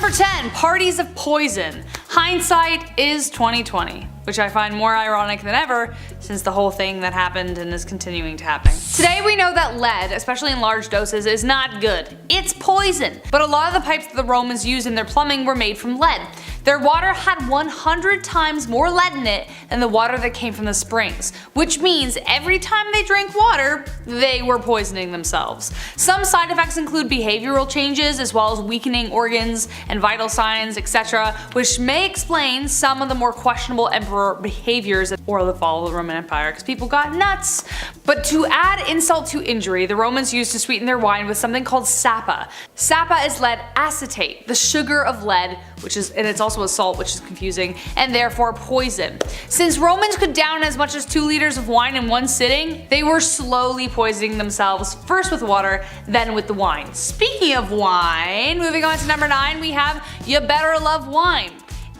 Number 10, parties of poison. Hindsight is 2020, which I find more ironic than ever since the whole thing that happened and is continuing to happen. Today we know that lead, especially in large doses, is not good. It's poison. But a lot of the pipes that the Romans used in their plumbing were made from lead. Their water had 100 times more lead in it than the water that came from the springs, which means every time they drank water, they were poisoning themselves. Some side effects include behavioral changes as well as weakening organs and vital signs, etc., which may explain some of the more questionable emperor behaviors or the fall of the Roman Empire, because people got nuts. But to add insult to injury, the Romans used to sweeten their wine with something called sapa. Sapa is lead acetate, the sugar of lead, and it's also a salt, which is confusing, and therefore poison. Since Romans could down as much as 2 liters of wine in one sitting, they were slowly poisoning themselves, first with water, then with the wine. Speaking of wine, moving on to number 9, we have You Better Love Wine.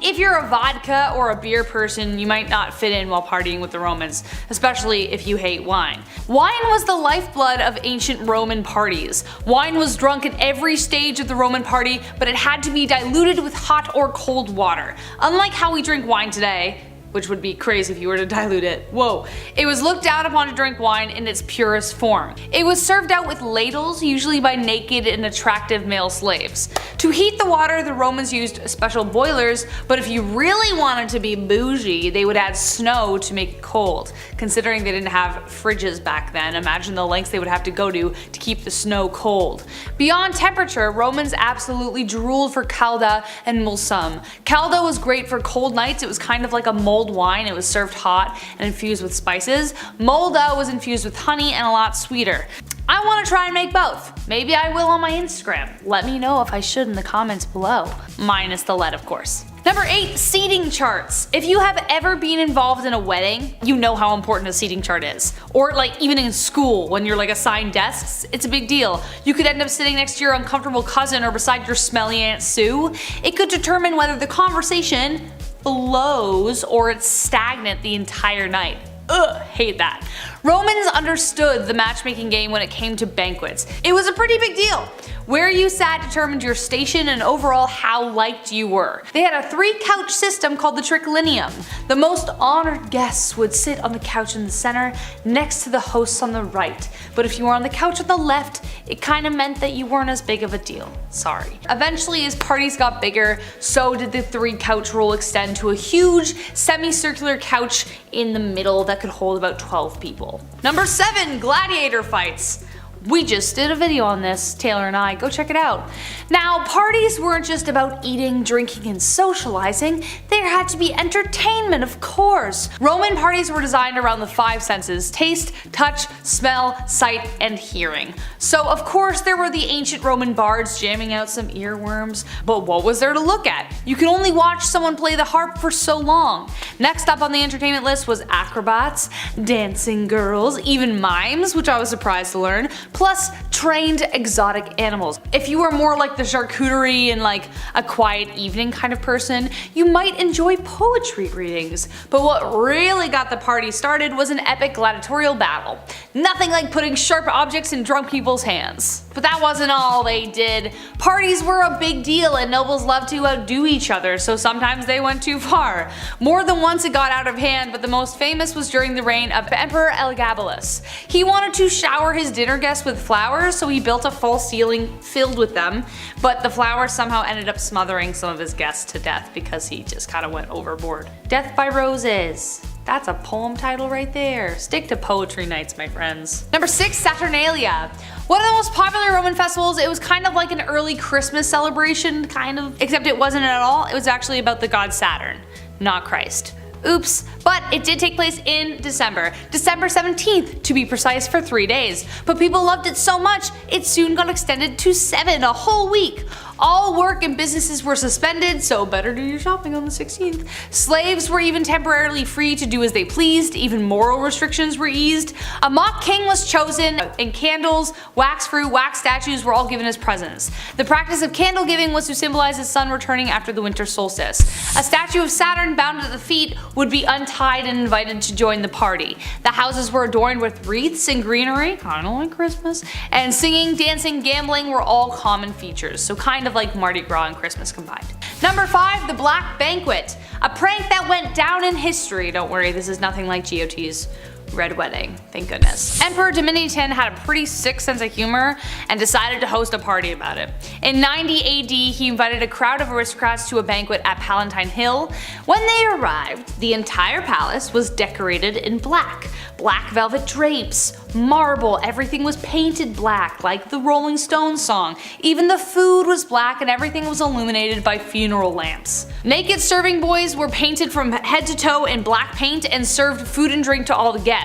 If you're a vodka or a beer person, you might not fit in while partying with the Romans, especially if you hate wine. Wine was the lifeblood of ancient Roman parties. Wine was drunk at every stage of the Roman party, but it had to be diluted with hot or cold water. Unlike how we drink wine today, which would be crazy if you were to dilute it. Whoa. It was looked down upon to drink wine in its purest form. It was served out with ladles, usually by naked and attractive male slaves. To heat the water, the Romans used special boilers, but if you really wanted to be bougie, they would add snow to make it cold. Considering they didn't have fridges back then, imagine the lengths they would have to go to keep the snow cold. Beyond temperature, Romans absolutely drooled for calda and mulsum. Calda was great for cold nights. It was kind of like a mulled wine. It was served hot and infused with spices. Mulda was infused with honey and a lot sweeter. I want to try and make both. Maybe I will on my Instagram. Let me know if I should in the comments below. Minus the lead, of course. Number 8, seating charts. If you have ever been involved in a wedding, you know how important a seating chart is. Or like even in school, when you're like assigned desks, it's a big deal. You could end up sitting next to your uncomfortable cousin or beside your smelly Aunt Sue. It could determine whether the conversation flows or it's stagnant the entire night. Ugh, hate that. Romans understood the matchmaking game when it came to banquets. It was a pretty big deal. Where you sat determined your station and overall how liked you were. They had a 3-couch system called the triclinium. The most honored guests would sit on the couch in the center next to the hosts on the right. But if you were on the couch on the left, it kinda meant that you weren't as big of a deal. Sorry. Eventually, as parties got bigger, so did the 3-couch rule extend to a huge semicircular couch in the middle that could hold about 12 people. Number 7, gladiator fights. We just did a video on this, Taylor and I, go check it out. Now, parties weren't just about eating, drinking, and socializing, there had to be entertainment, of course. Roman parties were designed around the 5 senses: taste, touch, smell, sight, and hearing. So of course there were the ancient Roman bards jamming out some earworms, but what was there to look at? You could only watch someone play the harp for so long. Next up on the entertainment list was acrobats, dancing girls, even mimes, which I was surprised to learn, plus trained exotic animals. If you were more like the charcuterie and like a quiet evening kind of person, you might enjoy poetry readings. But what really got the party started was an epic gladiatorial battle. Nothing like putting sharp objects in drunk people's hands. But that wasn't all they did. Parties were a big deal and nobles loved to outdo each other, so sometimes they went too far. More than once it got out of hand, but the most famous was during the reign of Emperor Elagabalus. He wanted to shower his dinner guests with flowers, so he built a false ceiling filled with them, but the flowers somehow ended up smothering some of his guests to death because he just kind of went overboard. Death by Roses. That's a poem title right there. Stick to poetry nights, my friends. Number 6, Saturnalia. One of the most popular Roman festivals. It was kind of like an early Christmas celebration, kind of, except it wasn't at all. It was actually about the god Saturn, not Christ. Oops, but it did take place in December 17th to be precise, for 3 days. But people loved it so much, it soon got extended to 7, a whole week. All work and businesses were suspended, so better do your shopping on the 16th. Slaves were even temporarily free to do as they pleased, even moral restrictions were eased. A mock king was chosen, and candles, wax fruit, wax statues were all given as presents. The practice of candle giving was to symbolize the sun returning after the winter solstice. A statue of Saturn bound at the feet would be untied and invited to join the party. The houses were adorned with wreaths and greenery, kinda like Christmas, and singing, dancing, gambling were all common features, so kind kind of like Mardi Gras and Christmas combined. Number 5, the Black Banquet. A prank that went down in history. Don't worry, this is nothing like GOT's Red Wedding, thank goodness. Emperor Domitian had a pretty sick sense of humor and decided to host a party about it. In 90 AD, he invited a crowd of aristocrats to a banquet at Palatine Hill. When they arrived, the entire palace was decorated in black. Black velvet drapes, marble, everything was painted black, like the Rolling Stones song. Even the food was black and everything was illuminated by funeral lamps. Naked serving boys were painted from head to toe in black paint and served food and drink to all the guests.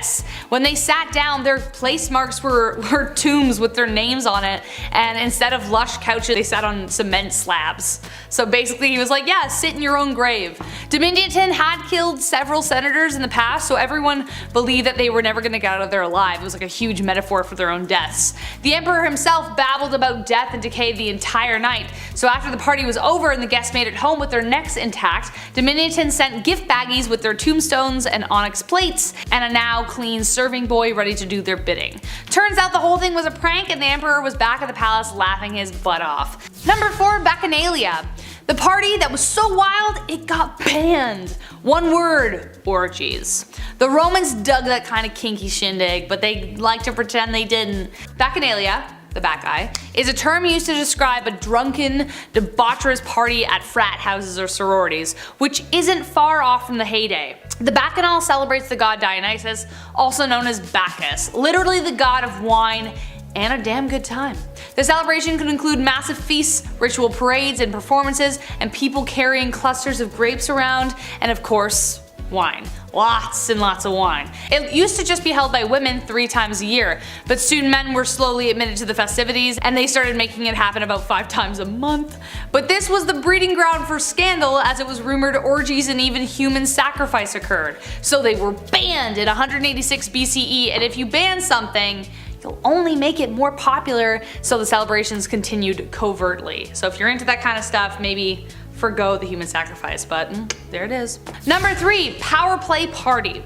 When they sat down, their place marks were tombs with their names on it, and instead of lush couches, they sat on cement slabs. So basically he was like, yeah, sit in your own grave. Domitian had killed several senators in the past, so everyone believed that they were never going to get out of there alive. It was like a huge metaphor for their own deaths. The emperor himself babbled about death and decay the entire night, so after the party was over and the guests made it home with their necks intact, Domitian sent gift baggies with their tombstones and onyx plates, and a now clean serving boy ready to do their bidding. Turns out the whole thing was a prank and the emperor was back at the palace laughing his butt off. Number 4, Bacchanalia. The party that was so wild, it got banned. One word, orgies. The Romans dug that kind of kinky shindig, but they like to pretend they didn't. Bacchanalia, the back guy, is a term used to describe a drunken, debaucherous party at frat houses or sororities, which isn't far off from the heyday. The Bacchanal celebrates the god Dionysus, also known as Bacchus, literally the god of wine and a damn good time. The celebration could include massive feasts, ritual parades and performances, and people carrying clusters of grapes around, and of course, wine. Lots and lots of wine. It used to just be held by women 3 times a year, but soon men were slowly admitted to the festivities and they started making it happen about 5 times a month. But this was the breeding ground for scandal, as it was rumored orgies and even human sacrifice occurred. So they were banned in 186 BCE, and if you ban something, you'll only make it more popular, so the celebrations continued covertly. So if you're into that kind of stuff, maybe forgo the human sacrifice, but there it is. Number 3, power play party.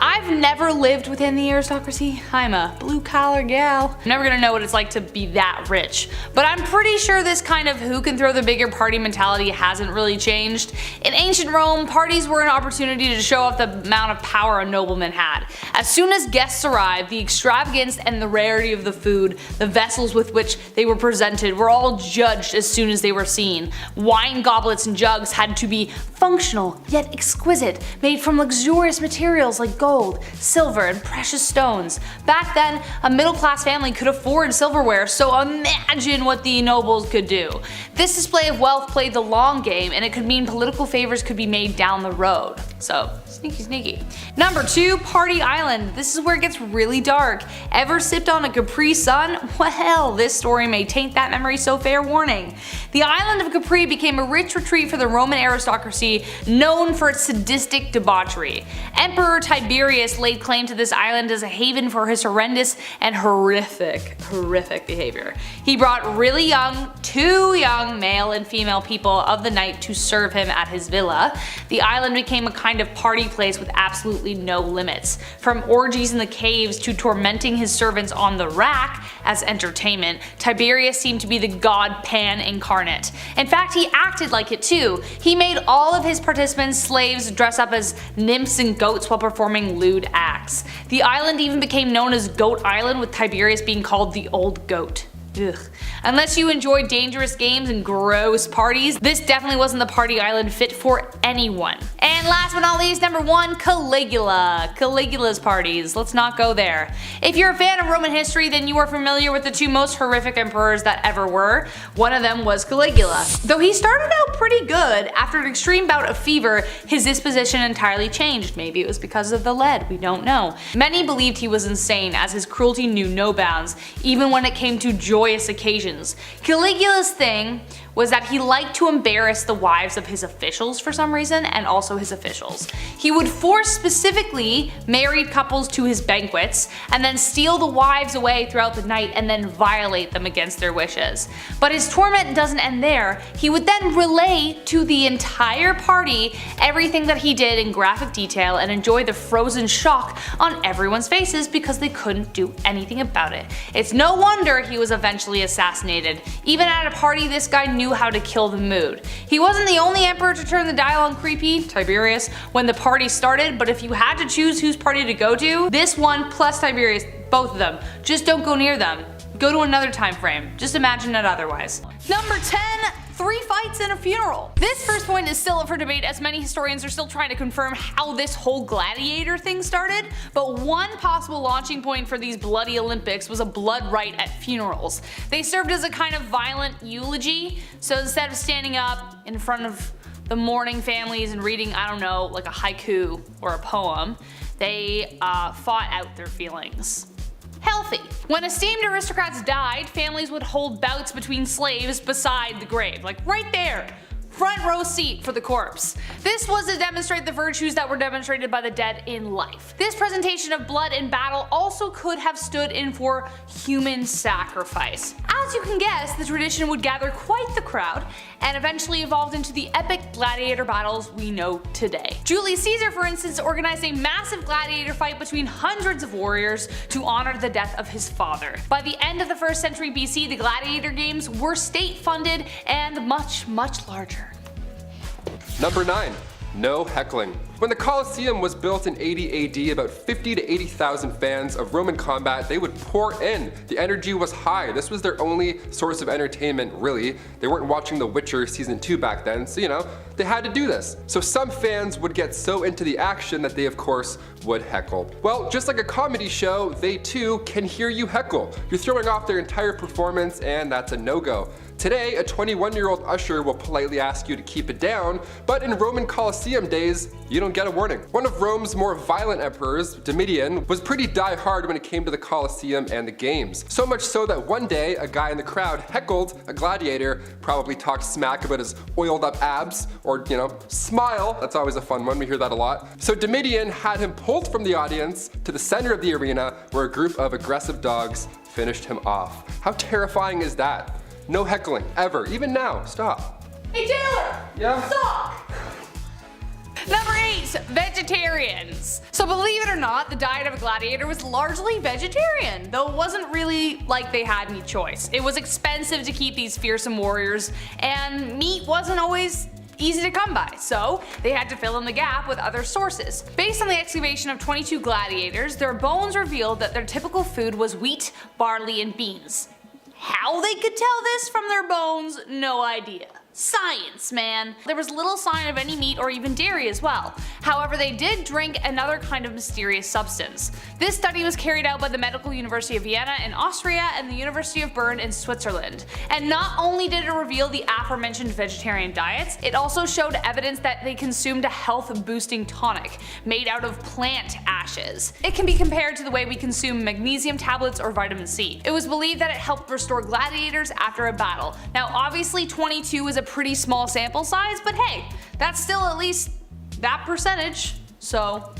I've never lived within the aristocracy. I'm a blue collar gal. I'm never gonna know what it's like to be that rich, but I'm pretty sure this kind of who can throw the bigger party mentality hasn't really changed. In ancient Rome, parties were an opportunity to show off the amount of power a nobleman had. As soon as guests arrived, the extravagance and the rarity of the food, the vessels with which they were presented, were all judged as soon as they were seen. Wine goblets and jugs had to be functional yet exquisite, made from luxurious materials like gold, silver, and precious stones. Back then, a middle-class family could afford silverware, so imagine what the nobles could do. This display of wealth played the long game, and it could mean political favors could be made down the road. So, sneaky sneaky. Number 2, Party Island. This is where it gets really dark. Ever sipped on a Capri Sun? Well, this story may taint that memory, so fair warning. The island of Capri became a rich retreat for the Roman aristocracy, known for its sadistic debauchery. Emperor Tiberius laid claim to this island as a haven for his horrendous and horrific behavior. He brought really young, too young male and female people of the night to serve him at his villa. The island became a kind of party place with absolutely no limits. From orgies in the caves to tormenting his servants on the rack as entertainment, Tiberius seemed to be the god Pan incarnate. In fact, he acted like it too. He made all of his participants slaves dress up as nymphs and goats while performing lewd acts. The island even became known as Goat Island, with Tiberius being called the Old Goat. Ugh. Unless you enjoy dangerous games and gross parties, this definitely wasn't the party island fit for anyone. And last but not least, number 1, Caligula. Caligula's parties. Let's not go there. If you're a fan of Roman history, then you are familiar with the 2 most horrific emperors that ever were. One of them was Caligula. Though he started out pretty good, after an extreme bout of fever, his disposition entirely changed. Maybe it was because of the lead, we don't know. Many believed he was insane, as his cruelty knew no bounds, even when it came to joyous occasions. Caligula's thing was that he liked to embarrass the wives of his officials for some reason, and also his officials. He would force specifically married couples to his banquets, and then steal the wives away throughout the night and then violate them against their wishes. But his torment doesn't end there. He would then relay to the entire party everything that he did in graphic detail and enjoy the frozen shock on everyone's faces because they couldn't do do anything about it. It's no wonder he was eventually assassinated. Even at a party, this guy knew how to kill the mood. He wasn't the only emperor to turn the dial on creepy, Tiberius, when the party started, but if you had to choose whose party to go to, this one plus Tiberius, both of them, just don't go near them. Go to another time frame. Just imagine it otherwise. Number 10. 3 fights and a funeral. This first point is still up for debate, as many historians are still trying to confirm how this whole gladiator thing started, but one possible launching point for these bloody Olympics was a blood rite at funerals. They served as a kind of violent eulogy, so instead of standing up in front of the mourning families and reading, I don't know, like a haiku or a poem, they fought out their feelings. Healthy. When esteemed aristocrats died, families would hold bouts between slaves beside the grave, like right there. Front row seat for the corpse. This was to demonstrate the virtues that were demonstrated by the dead in life. This presentation of blood in battle also could have stood in for human sacrifice. As you can guess, the tradition would gather quite the crowd and eventually evolved into the epic gladiator battles we know today. Julius Caesar, for instance, organized a massive gladiator fight between hundreds of warriors to honor the death of his father. By the end of the 1st century BC, the gladiator games were state-funded and much, much larger. Number 9. No heckling. When the Colosseum was built in 80 AD, about 50 to 80,000 fans of Roman combat, they would pour in. The energy was high. This was their only source of entertainment, really. They weren't watching The Witcher Season 2 back then, so you know, they had to do this. So some fans would get so into the action that they of course would heckle. Well, just like a comedy show, they too can hear you heckle. You're throwing off their entire performance, and that's a no-go. Today, a 21-year-old usher will politely ask you to keep it down, but in Roman Colosseum days, you don't get a warning. One of Rome's more violent emperors, Domitian, was pretty die-hard when it came to the Colosseum and the games. So much so that one day, a guy in the crowd heckled a gladiator, probably talked smack about his oiled up abs, or you know, smile. That's always a fun one, we hear that a lot. So Domitian had him pulled from the audience to the center of the arena, where a group of aggressive dogs finished him off. How terrifying is that? No heckling, ever, even now, stop. Hey Taylor! Yeah? Stop! Number 8, vegetarians. So believe it or not, the diet of a gladiator was largely vegetarian, though it wasn't really like they had any choice. It was expensive to keep these fearsome warriors, and meat wasn't always easy to come by, so they had to fill in the gap with other sources. Based on the excavation of 22 gladiators, their bones revealed that their typical food was wheat, barley, and beans. How they could tell this from their bones, no idea. Science, man. There was little sign of any meat or even dairy as well. However, they did drink another kind of mysterious substance. This study was carried out by the Medical University of Vienna in Austria and the University of Bern in Switzerland. And not only did it reveal the aforementioned vegetarian diets, it also showed evidence that they consumed a health-boosting tonic made out of plant ashes. It can be compared to the way we consume magnesium tablets or vitamin C. It was believed that it helped restore gladiators after a battle. Now obviously 22 is a pretty small sample size, but hey, that's still at least that percentage, so.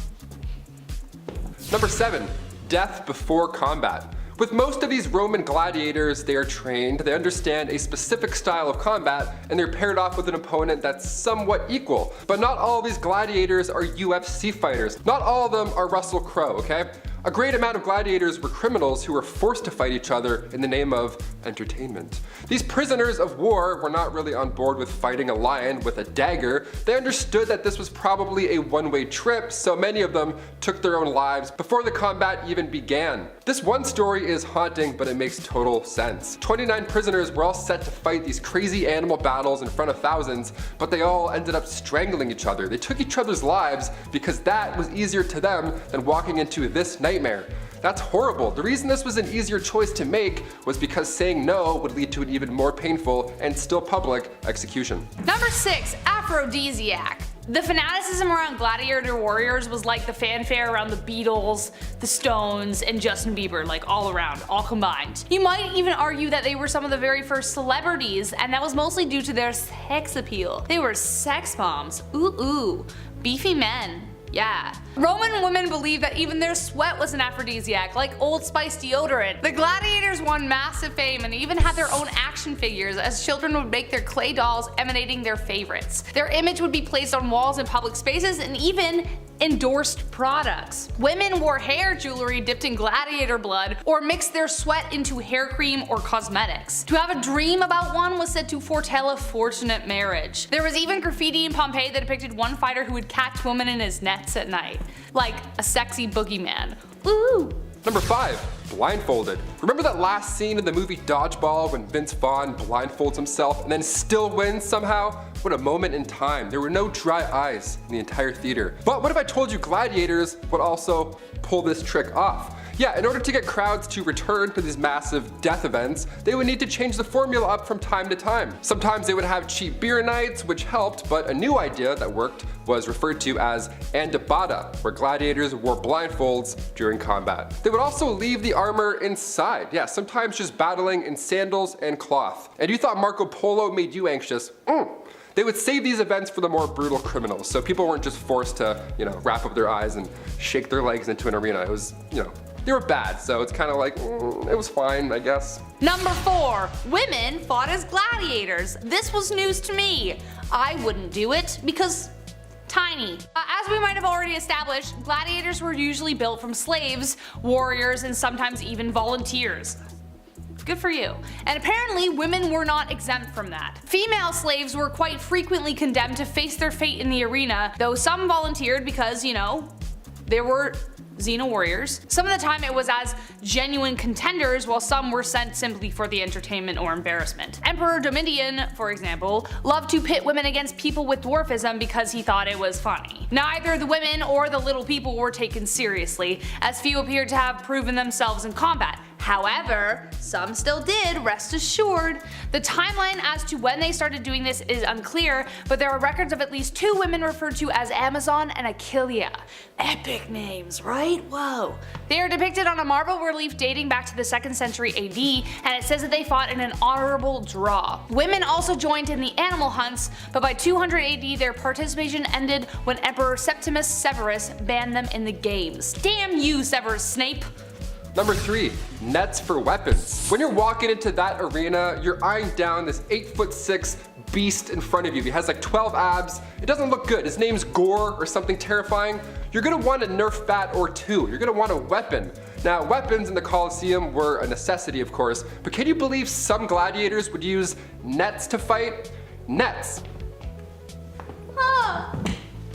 Number 7. Death before combat. With most of these Roman gladiators, they are trained, they understand a specific style of combat, and they're paired off with an opponent that's somewhat equal. But not all of these gladiators are UFC fighters. Not all of them are Russell Crowe, okay? A great amount of gladiators were criminals who were forced to fight each other in the name of entertainment. These prisoners of war were not really on board with fighting a lion with a dagger. They understood that this was probably a one-way trip, so many of them took their own lives before the combat even began. This one story is haunting, but it makes total sense. 29 prisoners were all set to fight these crazy animal battles in front of thousands, but they all ended up strangling each other. They took each other's lives because that was easier to them than walking into this nightmare. That's horrible. The reason this was an easier choice to make was because saying no would lead to an even more painful and still public execution. Number 6, aphrodisiac. The fanaticism around gladiator warriors was like the fanfare around the Beatles, the Stones, and Justin Bieber, like all around, all combined. You might even argue that they were some of the very first celebrities, and that was mostly due to their sex appeal. They were sex bombs. Ooh, beefy men. Yeah. Roman women believed that even their sweat was an aphrodisiac, like Old Spice deodorant. The gladiators won massive fame and even had their own action figures, as children would make their clay dolls emanating their favorites. Their image would be placed on walls in public spaces and even endorsed products. Women wore hair jewelry dipped in gladiator blood or mixed their sweat into hair cream or cosmetics. To have a dream about one was said to foretell a fortunate marriage. There was even graffiti in Pompeii that depicted one fighter who would catch women in his nets at night. Like a sexy boogeyman. Woo! Number 5. Blindfolded. Remember that last scene in the movie Dodgeball when Vince Vaughn blindfolds himself and then still wins somehow? What a moment in time. There were no dry eyes in the entire theater. But what if I told you gladiators would also pull this trick off? Yeah, in order to get crowds to return to these massive death events, they would need to change the formula up from time to time. Sometimes they would have cheap beer nights, which helped, but a new idea that worked was referred to as andabata, where gladiators wore blindfolds during combat. They would also leave the armor inside, yeah, sometimes just battling in sandals and cloth. And you thought Marco Polo made you anxious? They would save these events for the more brutal criminals, so people weren't just forced to, wrap up their eyes and shake their legs into an arena. It was, they were bad, so it's kind of like, it was fine, I guess. Number 4. Women fought as gladiators. This was news to me. I wouldn't do it because tiny. As we might have already established, gladiators were usually built from slaves, warriors, and sometimes even volunteers. Good for you. And apparently women were not exempt from that. Female slaves were quite frequently condemned to face their fate in the arena, though some volunteered because, there were Xena warriors. Some of the time it was as genuine contenders, while some were sent simply for the entertainment or embarrassment. Emperor Domitian, for example, loved to pit women against people with dwarfism because he thought it was funny. Neither the women or the little people were taken seriously, as few appeared to have proven themselves in combat. However, some still did, rest assured. The timeline as to when they started doing this is unclear, but there are records of at least 2 women referred to as Amazon and Achillea. Epic names, right? Whoa. They are depicted on a marble relief dating back to the 2nd century AD, and it says that they fought in an honorable draw. Women also joined in the animal hunts, but by 200 AD their participation ended when Emperor Septimus Severus banned them in the games. Damn you, Severus Snape! Number 3, nets for weapons. When you're walking into that arena, you're eyeing down this 8'6" beast in front of you. He has like 12 abs. It doesn't look good. His name's Gore or something terrifying. You're gonna want a Nerf bat or 2. You're gonna want a weapon. Now, weapons in the Colosseum were a necessity, of course, but can you believe some gladiators would use nets to fight? Nets.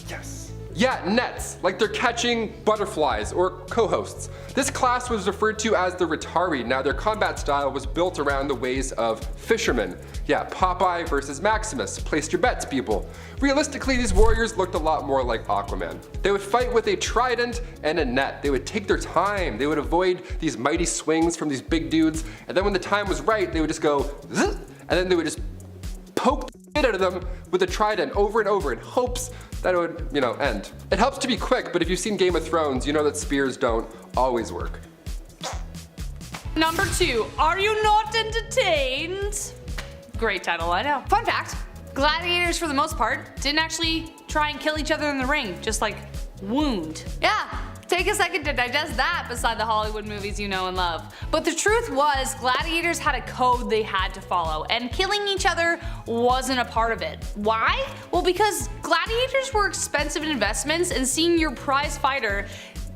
Yes. Yeah, nets, like they're catching butterflies or co-hosts. This class was referred to as the Rhetari. Now their combat style was built around the ways of fishermen. Yeah, Popeye versus Maximus. Place your bets, people. Realistically, these warriors looked a lot more like Aquaman. They would fight with a trident and a net. They would take their time. They would avoid these mighty swings from these big dudes. And then when the time was right, they would just go zzz, and then they would just poke the shit out of them with a trident over and over in hopes that it would, end. It helps to be quick, but if you've seen Game of Thrones, you know that spears don't always work. Number 2, are you not entertained? Great title, I know. Fun fact, gladiators for the most part didn't actually try and kill each other in the ring, just like wound. Yeah. Take a second to digest that beside the Hollywood movies you know and love. But the truth was, gladiators had a code they had to follow, and killing each other wasn't a part of it. Why? Well, because gladiators were expensive investments, and seeing your prize fighter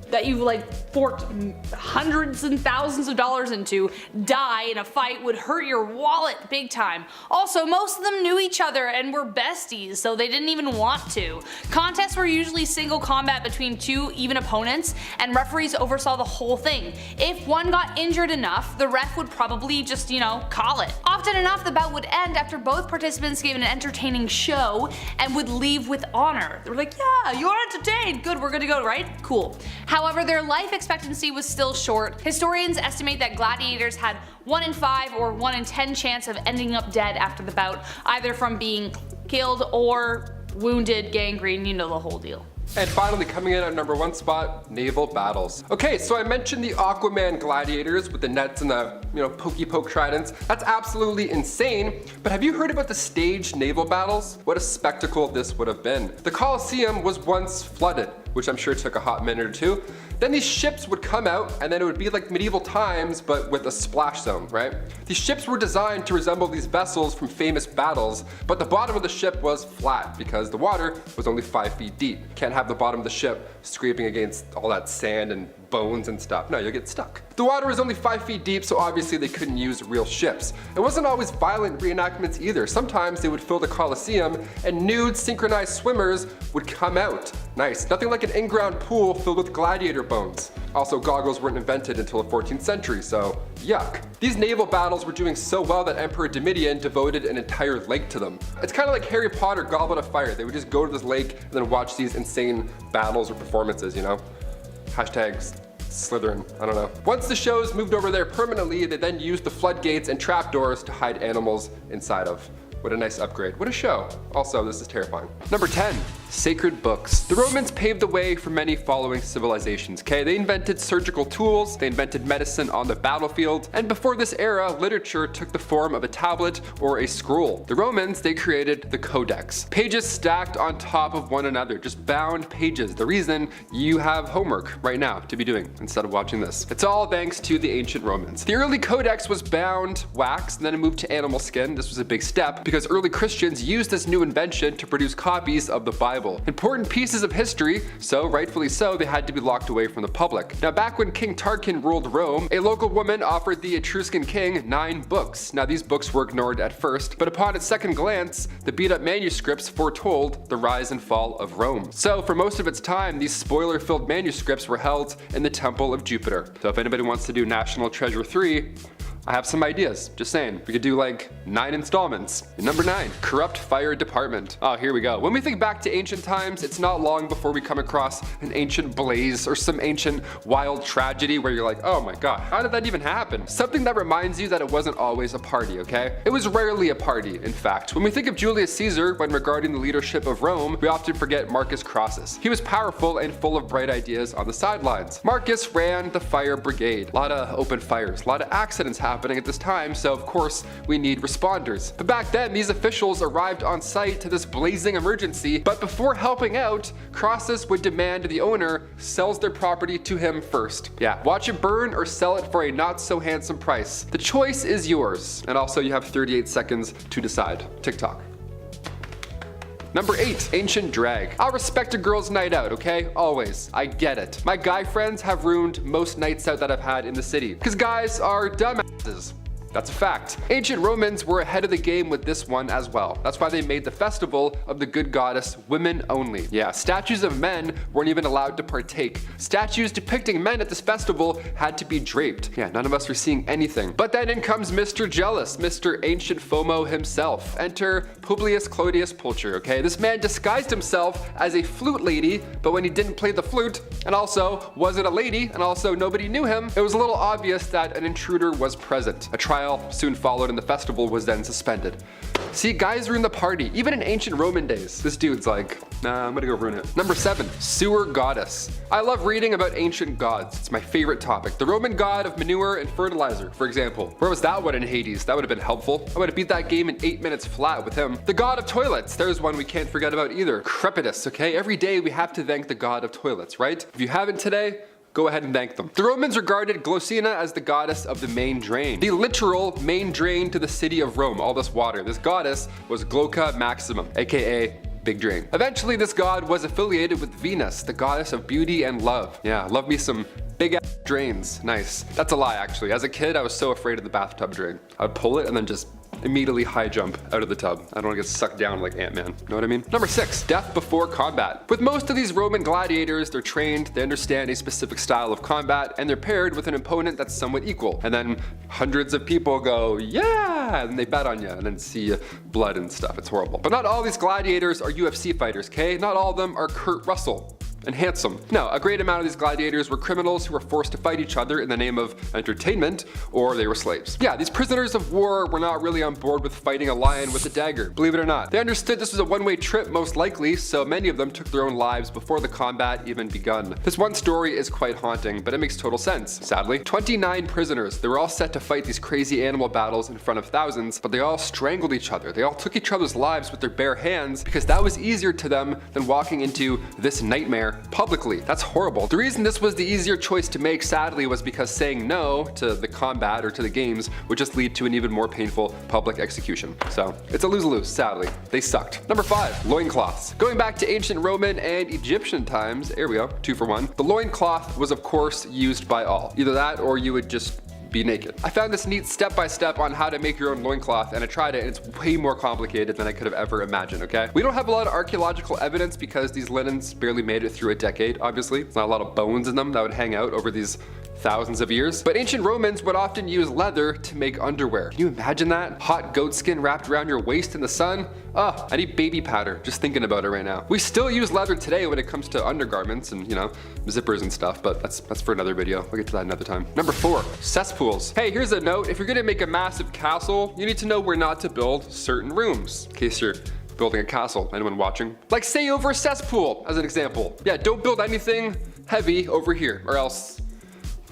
that you forked hundreds and thousands of dollars into die in a fight would hurt your wallet big time. Also, most of them knew each other and were besties, so they didn't even want to. Contests were usually single combat between 2 even opponents, and referees oversaw the whole thing. If one got injured enough, the ref would probably just, call it. Often enough, the bout would end after both participants gave an entertaining show and would leave with honor. They were like, yeah, you're entertained, good, we're good to go, right? Cool. However, their life expectancy was still short. Historians estimate that gladiators had 1 in 5 or 1 in 10 chance of ending up dead after the bout, either from being killed or wounded, gangrene, the whole deal. And finally, coming in at number 1 spot, naval battles. Okay, so I mentioned the Aquaman gladiators with the nets and the, pokey poke tridents. That's absolutely insane, but have you heard about the staged naval battles? What a spectacle this would have been. The Colosseum was once flooded. which I'm sure took a hot minute or two. Then these ships would come out, and then it would be like medieval times, but with a splash zone, right? These ships were designed to resemble these vessels from famous battles, but the bottom of the ship was flat because the water was only 5 feet deep. Can't have the bottom of the ship scraping against all that sand and bones and stuff. No, you'll get stuck. The water was only 5 feet deep, so obviously they couldn't use real ships. It wasn't always violent reenactments either. Sometimes they would fill the Colosseum and nude synchronized swimmers would come out. Nice. Nothing like an in-ground pool filled with gladiator bones. Also, goggles weren't invented until the 14th century, so yuck. These naval battles were doing so well that Emperor Domitian devoted an entire lake to them. It's kind of like Harry Potter Goblet of Fire. They would just go to this lake and then watch these insane battles or performances, you know? Hashtags Slytherin, I don't know. Once the shows moved over there permanently, they then used the floodgates and trapdoors to hide animals inside of. What a nice upgrade. What a show. Also, this is terrifying. Number 10, sacred books. The Romans paved the way for many following civilizations, okay? They invented surgical tools, they invented medicine on the battlefield, and before this era, literature took the form of a tablet or a scroll. The Romans, they created the codex. Pages stacked on top of one another, just bound pages. The reason you have homework right now to be doing instead of watching this. It's all thanks to the ancient Romans. The early codex was bound wax, and then it moved to animal skin. This was a big step because early Christians used this new invention to produce copies of the Bible. Important pieces of history, so rightfully so, they had to be locked away from the public. Now back when King Tarquin ruled Rome, a local woman offered the Etruscan king 9 books. Now these books were ignored at first, but upon its second glance, the beat up manuscripts foretold the rise and fall of Rome. So for most of its time, these spoiler-filled manuscripts were held in the Temple of Jupiter. So if anybody wants to do National Treasure 3, I have some ideas, just saying. We could do like 9 installments. Number 9, corrupt fire department. Oh, here we go. When we think back to ancient times, it's not long before we come across an ancient blaze or some ancient wild tragedy where you're like, oh my god, how did that even happen? Something that reminds you that it wasn't always a party, okay? It was rarely a party, in fact. When we think of Julius Caesar when regarding the leadership of Rome, we often forget Marcus Crassus. He was powerful and full of bright ideas on the sidelines. Marcus ran the fire brigade. A lot of open fires, a lot of accidents happening at this time, so of course we need responders. But back then, these officials arrived on site to this blazing emergency, but before helping out, Crassus would demand the owner sells their property to him first. Yeah, watch it burn or sell it for a not so handsome price. The choice is yours, and also you have 38 seconds to decide. TikTok. Number 8, ancient drag. I'll respect a girl's night out, okay? Always. I get it. My guy friends have ruined most nights out that I've had in the city, because guys are dumbasses. That's a fact. Ancient Romans were ahead of the game with this one as well. That's why they made the festival of the good goddess women only. Yeah, statues of men weren't even allowed to partake. Statues depicting men at this festival had to be draped. Yeah, none of us were seeing anything. But then in comes Mr. Jealous, Mr. Ancient FOMO himself. Enter Publius Clodius Pulcher, okay? This man disguised himself as a flute lady, but when he didn't play the flute, and also wasn't a lady, and also nobody knew him, it was a little obvious that an intruder was present. A trial soon followed and the festival was then suspended. See, guys ruin the party, even in ancient Roman days. This dude's like, nah, I'm gonna go ruin it. Number 7, sewer goddess. I love reading about ancient gods. It's my favorite topic. The Roman god of manure and fertilizer, for example. Where was that one in Hades? That would have been helpful. I would have beat that game in 8 minutes flat with him. The god of toilets. There's one we can't forget about either. Crepitus, okay? Every day we have to thank the god of toilets, right? If you haven't today, go ahead and thank them. The Romans regarded Glossina as the goddess of the main drain. The literal main drain to the city of Rome, all this water. This goddess was Glauca Maximum, aka Big Drain. Eventually, this god was affiliated with Venus, the goddess of beauty and love. Yeah, love me some big ass drains. Nice. That's a lie, actually. As a kid, I was so afraid of the bathtub drain. I would pull it and then just immediately high jump out of the tub. I don't want to get sucked down like Ant-Man. Know what I mean? Number 6, death before combat. With most of these Roman gladiators, they're trained, they understand a specific style of combat, and they're paired with an opponent that's somewhat equal. And then hundreds of people go, yeah, and they bet on you, and then see blood and stuff. It's horrible. But not all these gladiators are UFC fighters, okay? Not all of them are Kurt Russell and handsome. No, a great amount of these gladiators were criminals who were forced to fight each other in the name of entertainment, or they were slaves. Yeah, these prisoners of war were not really on board with fighting a lion with a dagger, believe it or not. They understood this was a one-way trip most likely, so many of them took their own lives before the combat even begun. This one story is quite haunting, but it makes total sense, sadly. 29 prisoners, they were all set to fight these crazy animal battles in front of thousands, but they all strangled each other. They all took each other's lives with their bare hands because that was easier to them than walking into this nightmare there publicly. That's horrible. The reason this was the easier choice to make, sadly, was because saying no to the combat or to the games would just lead to an even more painful public execution. So it's a lose-lose, sadly. They sucked. Number 5, loincloths. Going back to ancient Roman and Egyptian times, there we go, 2 for 1. The loincloth was of course used by all. Either that or you would just be naked. I found this neat step-by-step on how to make your own loincloth, and I tried it, and it's way more complicated than I could have ever imagined, okay? We don't have a lot of archaeological evidence because these linens barely made it through a decade, obviously. There's not a lot of bones in them that would hang out over these thousands of years. But ancient Romans would often use leather to make underwear. Can you imagine that? Hot goat skin wrapped around your waist in the sun? Oh, I need baby powder just thinking about it right now. We still use leather today when it comes to undergarments and, you know, zippers and stuff, but that's for another video. We'll get to that another time. Number 4, cesspools. Hey, here's a note. If you're gonna make a massive castle, you need to know where not to build certain rooms, in case you're building a castle. Anyone watching? Like say over a cesspool, as an example. Yeah, don't build anything heavy over here, or else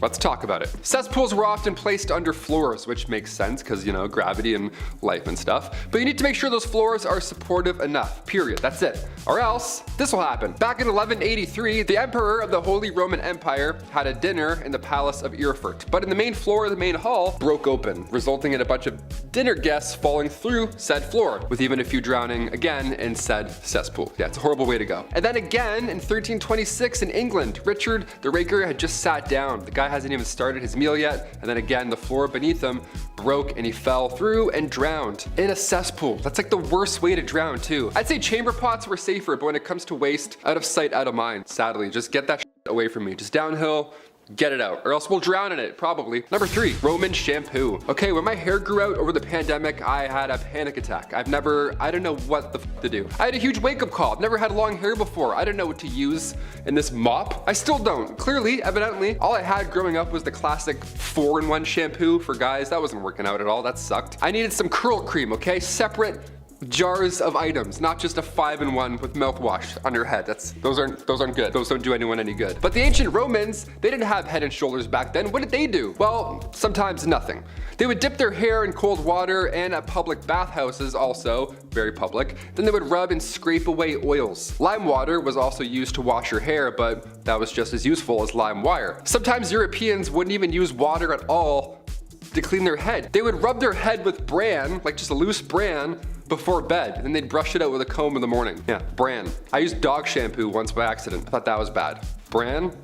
let's talk about it. Cesspools were often placed under floors, which makes sense because, you know, gravity and life and stuff. But you need to make sure those floors are supportive enough, period. That's it. Or else, this will happen. Back in 1183, the emperor of the Holy Roman Empire had a dinner in the Palace of Erfurt. But in the main floor of the main hall broke open, resulting in a bunch of dinner guests falling through said floor, with even a few drowning again in said cesspool. Yeah, it's a horrible way to go. And then again, in 1326 in England, Richard the Raker had just sat down. The guy hasn't even started his meal yet, and then again the floor beneath him broke and he fell through and drowned in a cesspool. That's like the worst way to drown too. I'd say chamber pots were safer, but when it comes to waste, out of sight, out of mind. Sadly, just get that shit away from me. Just downhill, get it out, or else we'll drown in it, probably. Number 3, Roman shampoo. Okay, when my hair grew out over the pandemic, I had a panic attack. I don't know what the f to do. I had a huge wake-up call. I've never had long hair before. I didn't know what to use in this mop. I still don't. Clearly, evidently, all I had growing up was the classic 4-in-1 shampoo for guys. That wasn't working out at all. That sucked. I needed some curl cream, okay? Separate jars of items, not just a 5-in-1 with mouthwash on your head. Those aren't good. Those don't do anyone any good. But the ancient Romans, they didn't have Head and Shoulders back then. What did they do? Well, sometimes nothing. They would dip their hair in cold water, and at public bathhouses also, very public, then they would rub and scrape away oils. Lime water was also used to wash your hair, but that was just as useful as lime wire. Sometimes Europeans wouldn't even use water at all to clean their head. They would rub their head with bran, like just a loose bran, before bed, and then they'd brush it out with a comb in the morning. Yeah, bran. I used dog shampoo once by accident. I thought that was bad. Bran?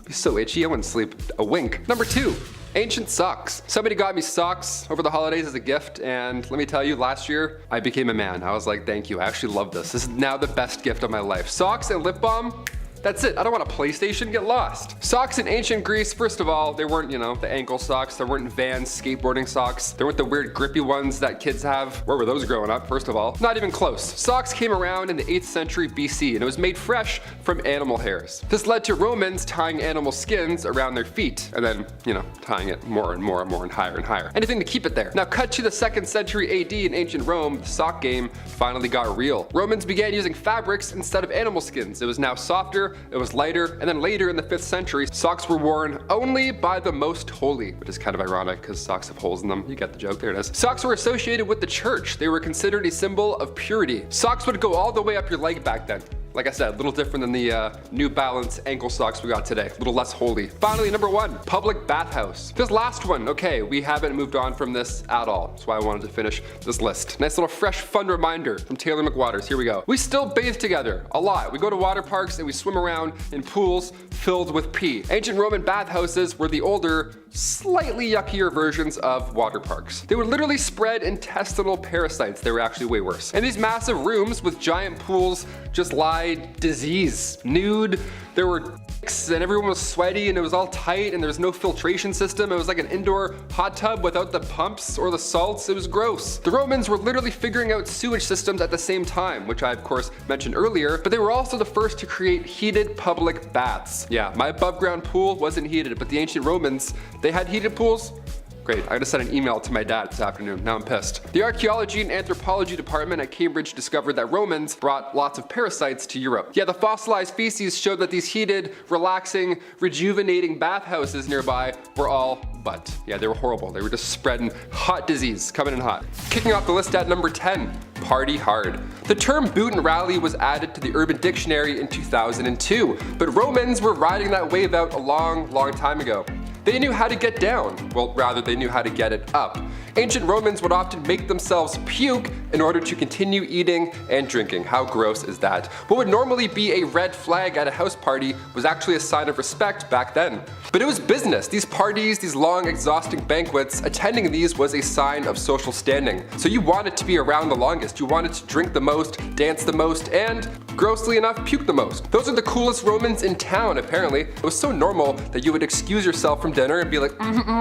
Be so itchy, I wouldn't sleep a wink. Number 2, ancient socks. Somebody got me socks over the holidays as a gift, and let me tell you, last year, I became a man. I was like, thank you, I actually love this. This is now the best gift of my life. Socks and lip balm, that's it. I don't want a PlayStation, get lost. Socks in ancient Greece, first of all, they weren't, you know, the ankle socks. There weren't Vans skateboarding socks. There weren't the weird grippy ones that kids have. Where were those growing up, first of all? Not even close. Socks came around in the 8th century BC, and it was made fresh from animal hairs. This led to Romans tying animal skins around their feet, and then, you know, tying it more and more and more and higher and higher. Anything to keep it there. Now cut to the 2nd century AD in ancient Rome, the sock game finally got real. Romans began using fabrics instead of animal skins. It was now softer, it was lighter, and then later in the 5th century, socks were worn only by the most holy, which is kind of ironic because socks have holes in them. You get the joke, there it is. Socks were associated with the church. They were considered a symbol of purity. Socks would go all the way up your leg back then. Like I said, a little different than the New Balance ankle socks we got today. A little less holy. Finally, number 1, public bathhouse. This last one, okay, we haven't moved on from this at all. That's why I wanted to finish this list. Nice little fresh, fun reminder from Taylor McWaters. Here we go. We still bathe together, a lot. We go to water parks and we swim around in pools filled with pee. Ancient Roman bathhouses were the older, slightly yuckier versions of water parks. They would literally spread intestinal parasites. They were actually way worse. In these massive rooms with giant pools just lie disease. Nude, there were and everyone was sweaty and it was all tight and there was no filtration system. It was like an indoor hot tub without the pumps or the salts. It was gross. The Romans were literally figuring out sewage systems at the same time, which I of course mentioned earlier, but they were also the first to create heated public baths. Yeah, my above ground pool wasn't heated, but the ancient Romans, they had heated pools. Great, I just sent an email to my dad this afternoon, now I'm pissed. The archaeology and anthropology department at Cambridge discovered that Romans brought lots of parasites to Europe. Yeah, the fossilized feces showed that these heated, relaxing, rejuvenating bathhouses nearby were all but. Yeah, they were horrible. They were just spreading hot disease, coming in hot. Kicking off the list at number 10, party hard. The term boot and rally was added to the Urban Dictionary in 2002, but Romans were riding that wave out a long time ago. They knew how to get down. Well, rather, they knew how to get it up. Ancient Romans would often make themselves puke in order to continue eating and drinking. How gross is that? What would normally be a red flag at a house party was actually a sign of respect back then. But it was business. These parties, these long, exhausting banquets, attending these was a sign of social standing. So you wanted to be around the longest. You wanted to drink the most, dance the most, and, grossly enough, puke the most. Those are the coolest Romans in town, apparently. It was so normal that you would excuse yourself from dinner and be like,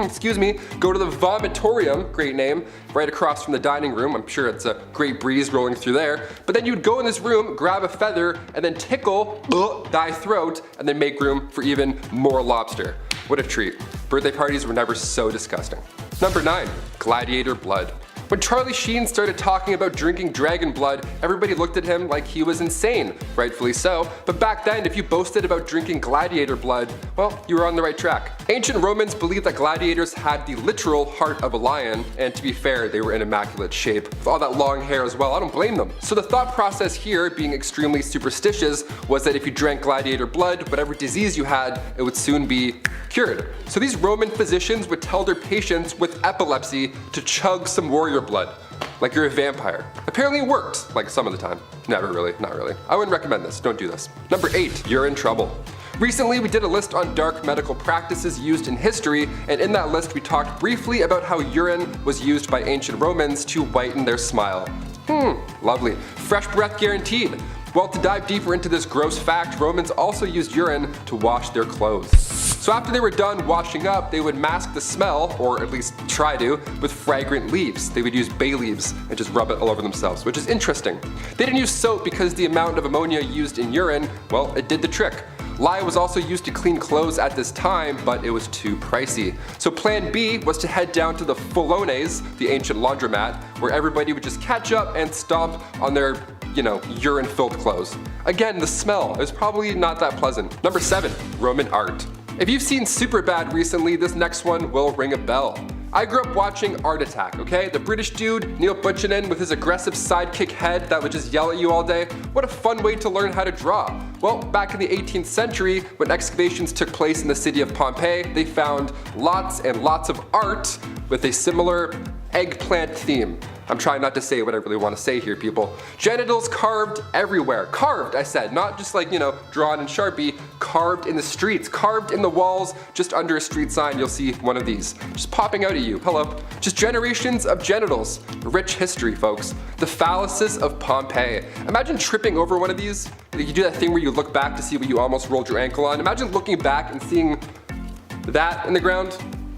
excuse me, go to the vomitorium, great name, right across from the dining room. I'm sure it's a great breeze rolling through there. But then you'd go in this room, grab a feather, and then tickle thy throat, and then make room for even more lobster. What a treat. Birthday parties were never so disgusting. Number 9, Gladiator blood. When Charlie Sheen started talking about drinking dragon blood, everybody looked at him like he was insane, rightfully so, but back then if you boasted about drinking gladiator blood, well, you were on the right track. Ancient Romans believed that gladiators had the literal heart of a lion, and to be fair, they were in immaculate shape, with all that long hair as well. I don't blame them. So the thought process here, being extremely superstitious, was that if you drank gladiator blood, whatever disease you had, it would soon be cured. So these Roman physicians would tell their patients with epilepsy to chug some warrior blood, like you're a vampire. Apparently it worked, like some of the time. Never really, not really. I wouldn't recommend this, don't do this. Number 8, you're in trouble. Recently, we did a list on dark medical practices used in history, and in that list we talked briefly about how urine was used by ancient Romans to whiten their smile. Lovely. Fresh breath guaranteed. Well, to dive deeper into this gross fact, Romans also used urine to wash their clothes. So after they were done washing up, they would mask the smell, or at least try to, with fragrant leaves. They would use bay leaves and just rub it all over themselves, which is interesting. They didn't use soap because the amount of ammonia used in urine, well, it did the trick. Lye was also used to clean clothes at this time, but it was too pricey. So plan B was to head down to the Folones, the ancient laundromat, where everybody would just catch up and stomp on their, urine-filled clothes. Again, the smell is probably not that pleasant. Number 7, Roman art. If you've seen Superbad recently, this next one will ring a bell. I grew up watching Art Attack, okay? The British dude, Neil Butchanan, with his aggressive sidekick head that would just yell at you all day. What a fun way to learn how to draw. Well, back in the 18th century, when excavations took place in the city of Pompeii, they found lots and lots of art with a similar eggplant theme. I'm trying not to say what I really want to say here, people. Genitals carved everywhere. Carved, I said, not just like, drawn in Sharpie, carved in the streets, carved in the walls, just under a street sign, you'll see one of these, just popping out at you. Hello. Just generations of genitals. Rich history, folks. The phalluses of Pompeii. Imagine tripping over one of these. You do that thing where you look back to see what you almost rolled your ankle on. Imagine looking back and seeing that in the ground.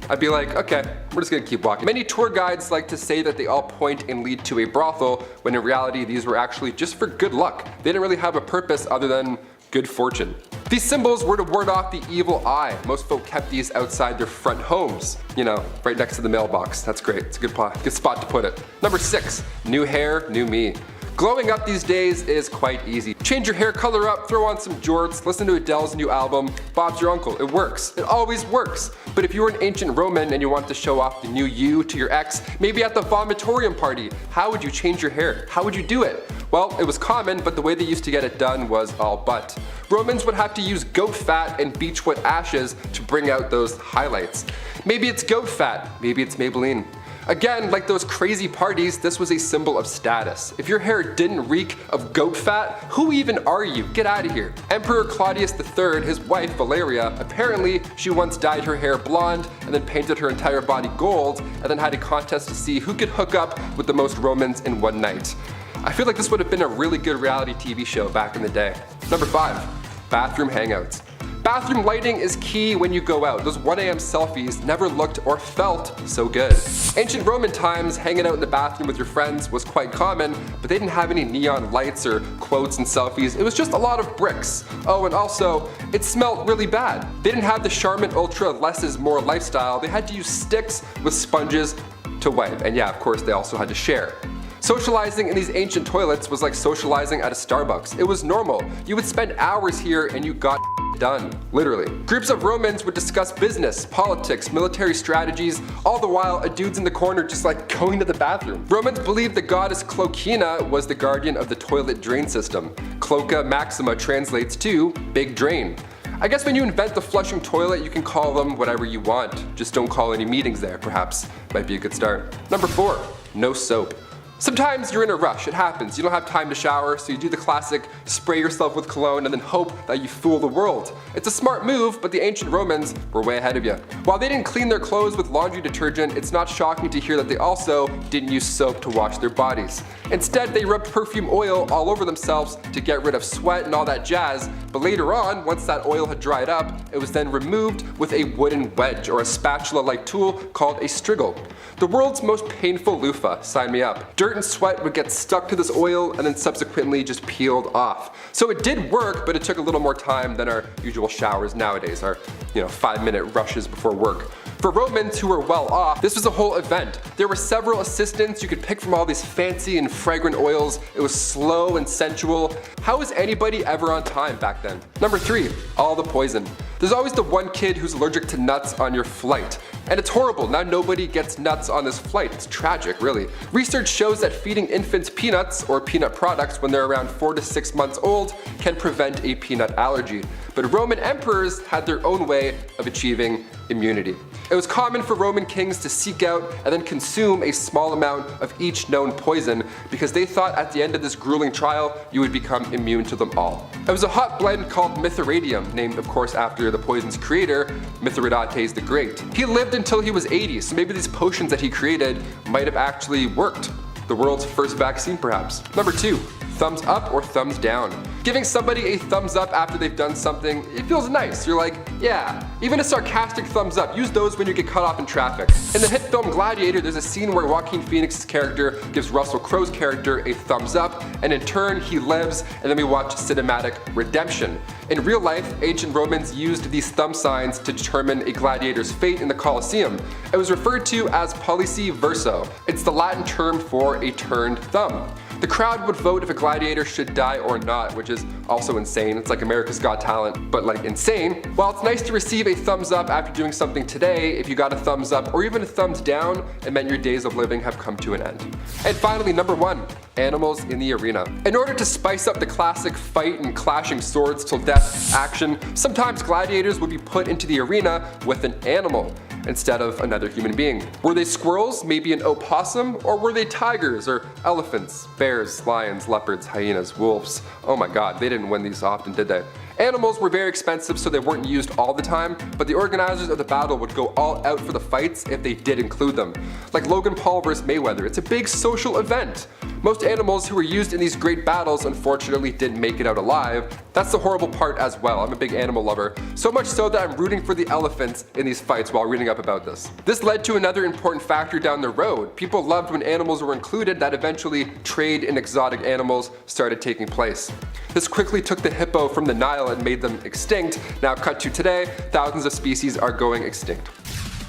I'd be like, okay, we're just gonna keep walking. Many tour guides like to say that they all point and lead to a brothel, when in reality these were actually just for good luck. They didn't really have a purpose other than good fortune. These symbols were to ward off the evil eye. Most folk kept these outside their front homes, right next to the mailbox. That's great, it's a good spot to put it. Number 6, new hair, new me. Glowing up these days is quite easy. Change your hair color up, throw on some jorts, listen to Adele's new album, Bob's Your Uncle. It works. It always works. But if you were an ancient Roman and you want to show off the new you to your ex, maybe at the vomitorium party, how would you change your hair? How would you do it? Well, it was common, but the way they used to get it done was all but. Romans would have to use goat fat and beechwood ashes to bring out those highlights. Maybe it's goat fat, maybe it's Maybelline. Again, like those crazy parties, this was a symbol of status. If your hair didn't reek of goat fat, who even are you? Get out of here. Emperor Claudius III, his wife Valeria, apparently she once dyed her hair blonde and then painted her entire body gold and then had a contest to see who could hook up with the most Romans in one night. I feel like this would have been a really good reality TV show back in the day. Number 5, bathroom hangouts. Bathroom lighting is key when you go out. Those 1 a.m. selfies never looked or felt so good. Ancient Roman times, hanging out in the bathroom with your friends was quite common, but they didn't have any neon lights or quotes and selfies. It was just a lot of bricks. Oh, and also, it smelled really bad. They didn't have the Charmin Ultra less is more lifestyle. They had to use sticks with sponges to wipe. And yeah, of course, they also had to share. Socializing in these ancient toilets was like socializing at a Starbucks. It was normal. You would spend hours here and you got done, literally. Groups of Romans would discuss business, politics, military strategies, all the while a dude's in the corner just like going to the bathroom. Romans believed the goddess Cloacina was the guardian of the toilet drain system. Cloaca Maxima translates to big drain. I guess when you invent the flushing toilet, you can call them whatever you want. Just don't call any meetings there, perhaps. Might be a good start. Number 4, no soap. Sometimes you're in a rush, it happens. You don't have time to shower, so you do the classic spray yourself with cologne and then hope that you fool the world. It's a smart move, but the ancient Romans were way ahead of you. While they didn't clean their clothes with laundry detergent, it's not shocking to hear that they also didn't use soap to wash their bodies. Instead, they rubbed perfume oil all over themselves to get rid of sweat and all that jazz, but later on, once that oil had dried up, it was then removed with a wooden wedge or a spatula-like tool called a striggle. The world's most painful loofah, sign me up. Dirt and sweat would get stuck to this oil and then subsequently just peeled off. So it did work, but it took a little more time than our usual showers nowadays, our 5-minute rushes before work. For Romans who were well off, this was a whole event. There were several assistants you could pick from all these fancy and fragrant oils. It was slow and sensual. How was anybody ever on time back then? Number 3, all the poison. There's always the one kid who's allergic to nuts on your flight. And it's horrible, now nobody gets nuts on this flight. It's tragic, really. Research shows that feeding infants peanuts or peanut products when they're around 4 to 6 months old can prevent a peanut allergy. But Roman emperors had their own way of achieving immunity. It was common for Roman kings to seek out and then consume a small amount of each known poison because they thought at the end of this grueling trial you would become immune to them all. It was a hot blend called Mithridatum, named of course after the poison's creator, Mithridates the Great. He lived until he was 80, so maybe these potions that he created might have actually worked. The world's first vaccine perhaps. Number 2, thumbs up or thumbs down. Giving somebody a thumbs up after they've done something, it feels nice. You're like, yeah. Even a sarcastic thumbs up, use those when you get cut off in traffic. In the hit film Gladiator, there's a scene where Joaquin Phoenix's character gives Russell Crowe's character a thumbs up, and in turn he lives, and then we watch cinematic redemption. In real life, ancient Romans used these thumb signs to determine a gladiator's fate in the Colosseum. It was referred to as pollici verso. It's the Latin term for a turned thumb. The crowd would vote if a gladiator should die or not, which is also insane. It's like America's Got Talent, but like insane. While it's nice to receive a thumbs up after doing something today, if you got a thumbs up or even a thumbs down, it meant your days of living have come to an end. And finally, number 1, animals in the arena. In order to spice up the classic fight and clashing swords till death action, sometimes gladiators would be put into the arena with an animal instead of another human being. Were they squirrels, maybe an opossum, or were they tigers or elephants, bears, lions, leopards, hyenas, wolves? Oh my god, they didn't win these often, did they? Animals were very expensive, so they weren't used all the time, but the organizers of the battle would go all out for the fights if they did include them. Like Logan Paul vs. Mayweather, it's a big social event. Most animals who were used in these great battles unfortunately didn't make it out alive. That's the horrible part as well. I'm a big animal lover, so much so that I'm rooting for the elephants in these fights while reading up about this. This led to another important factor down the road. People loved when animals were included, that eventually trade in exotic animals started taking place. This quickly took the hippo from the Nile and made them extinct. Now cut to today, thousands of species are going extinct.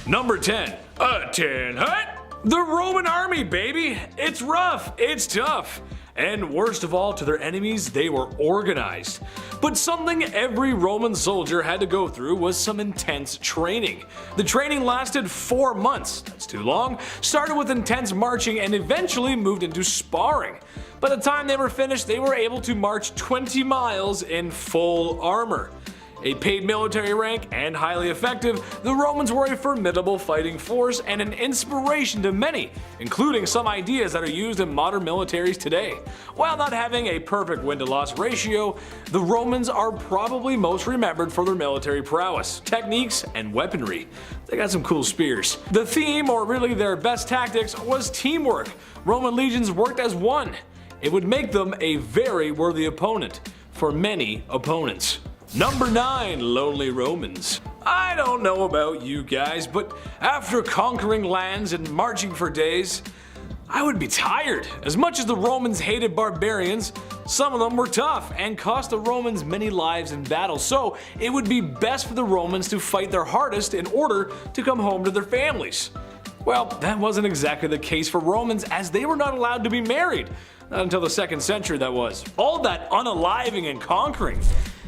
Number 10, a tin hut. The Roman army, baby. It's rough, it's tough. And worst of all, to their enemies, they were organized. But something every Roman soldier had to go through was some intense training. The training lasted 4 months, that's too long, started with intense marching and eventually moved into sparring. By the time they were finished, they were able to march 20 miles in full armor. A paid military rank and highly effective, the Romans were a formidable fighting force and an inspiration to many, including some ideas that are used in modern militaries today. While not having a perfect win-to-loss ratio, the Romans are probably most remembered for their military prowess, techniques, and weaponry. They got some cool spears. The theme, or really their best tactics, was teamwork. Roman legions worked as one. It would make them a very worthy opponent for many opponents. Number 9, Lonely Romans. I don't know about you guys, but after conquering lands and marching for days, I would be tired. As much as the Romans hated barbarians, some of them were tough and cost the Romans many lives in battle, so it would be best for the Romans to fight their hardest in order to come home to their families. Well, that wasn't exactly the case for Romans, as they were not allowed to be married. Not until the 2nd century, that was. All that unaliving and conquering.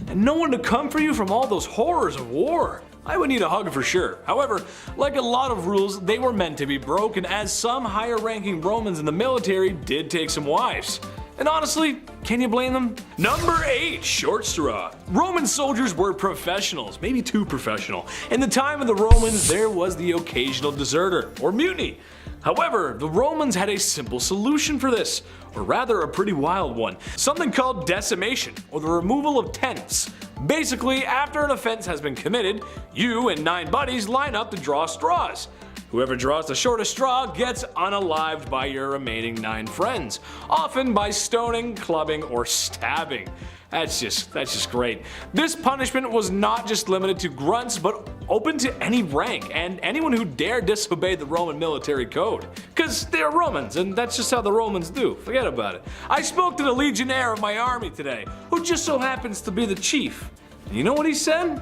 and no one to come for you from all those horrors of war. I would need a hug for sure. However, like a lot of rules, they were meant to be broken, as some higher ranking Romans in the military did take some wives. And honestly, can you blame them? Number 8, short straw. Roman soldiers were professionals, maybe too professional. In the time of the Romans, there was the occasional deserter or mutiny. However, the Romans had a simple solution for this, or rather a pretty wild one, something called decimation, or the removal of tenths. Basically, after an offense has been committed, you and 9 buddies line up to draw straws. Whoever draws the shortest straw gets unalived by your remaining 9 friends, often by stoning, clubbing, or stabbing. That's just great. This punishment was not just limited to grunts, but open to any rank and anyone who dared disobey the Roman military code. Cause they're Romans, and that's just how the Romans do. Forget about it. I spoke to the legionnaire of my army today, who just so happens to be the chief. And you know what he said?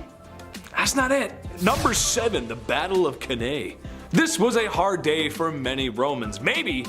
That's not it. Number 7, the Battle of Cannae. This was a hard day for many Romans. Maybe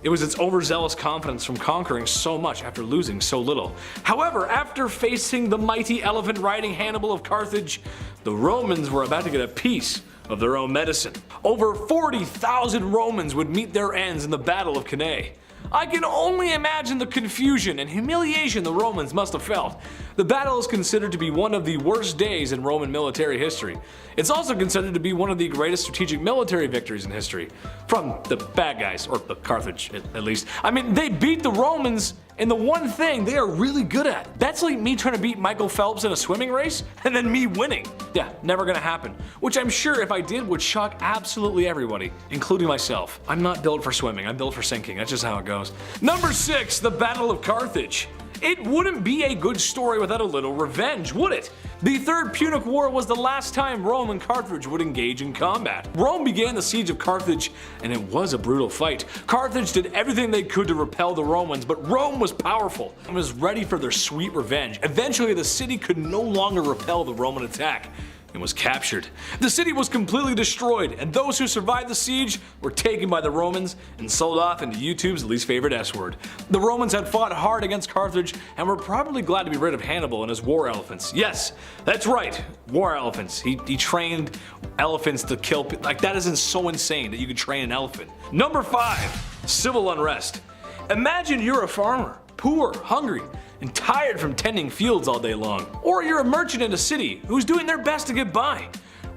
it was its overzealous confidence from conquering so much after losing so little. However, after facing the mighty elephant-riding Hannibal of Carthage, the Romans were about to get a piece of their own medicine. Over 40,000 Romans would meet their ends in the Battle of Cannae. I can only imagine the confusion and humiliation the Romans must have felt. The battle is considered to be one of the worst days in Roman military history. It's also considered to be one of the greatest strategic military victories in history. From the bad guys, or the Carthage at least. I mean, they beat the Romans in the one thing they are really good at. That's like me trying to beat Michael Phelps in a swimming race, and then me winning. Yeah, never gonna happen. Which I'm sure if I did would shock absolutely everybody, including myself. I'm not built for swimming, I'm built for sinking. That's just how it goes. Number 6, the Battle of Carthage. It wouldn't be a good story without a little revenge, would it? The Third Punic War was the last time Rome and Carthage would engage in combat. Rome began the siege of Carthage, and it was a brutal fight. Carthage did everything they could to repel the Romans, but Rome was powerful and was ready for their sweet revenge. Eventually, the city could no longer repel the Roman attack and was captured. The city was completely destroyed, and those who survived the siege were taken by the Romans and sold off into YouTube's least favorite S word. The Romans had fought hard against Carthage and were probably glad to be rid of Hannibal and his war elephants. Yes, that's right, war elephants. He trained elephants to kill people. Like, that isn't so insane that you could train an elephant. Number 5, civil unrest. Imagine you're a farmer, poor, hungry, and tired from tending fields all day long. Or you're a merchant in a city who's doing their best to get by.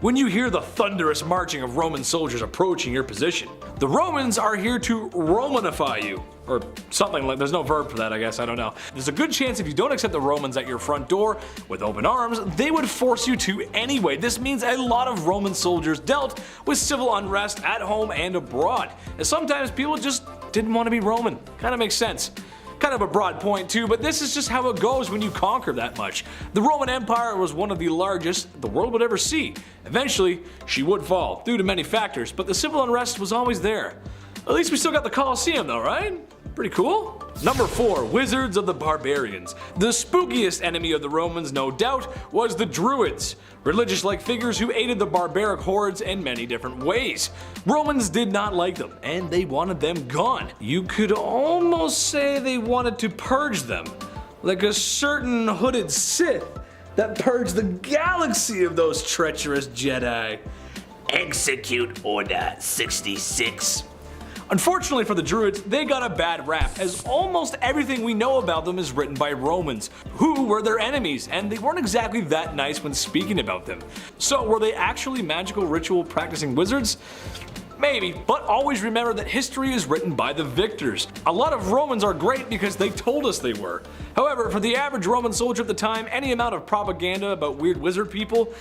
When you hear the thunderous marching of Roman soldiers approaching your position, the Romans are here to Romanify you. Or something like, there's no verb for that, I guess, I don't know. There's a good chance if you don't accept the Romans at your front door with open arms, they would force you to anyway. This means a lot of Roman soldiers dealt with civil unrest at home and abroad, as sometimes people just didn't want to be Roman. Kinda makes sense. Kind of a broad point too, but this is just how it goes when you conquer that much. The Roman Empire was one of the largest the world would ever see. Eventually, she would fall, due to many factors, but the civil unrest was always there. At least we still got the Colosseum though, right? Pretty cool. Number 4, Wizards of the Barbarians. The spookiest enemy of the Romans, no doubt, was the Druids. Religious-like figures who aided the barbaric hordes in many different ways. Romans did not like them, and they wanted them gone. You could almost say they wanted to purge them, like a certain hooded Sith that purged the galaxy of those treacherous Jedi. Execute Order 66. Unfortunately for the Druids, they got a bad rap, as almost everything we know about them is written by Romans, who were their enemies, and they weren't exactly that nice when speaking about them. So were they actually magical ritual practicing wizards? Maybe, but always remember that history is written by the victors. A lot of Romans are great because they told us they were. However, for the average Roman soldier at the time, any amount of propaganda about weird wizard people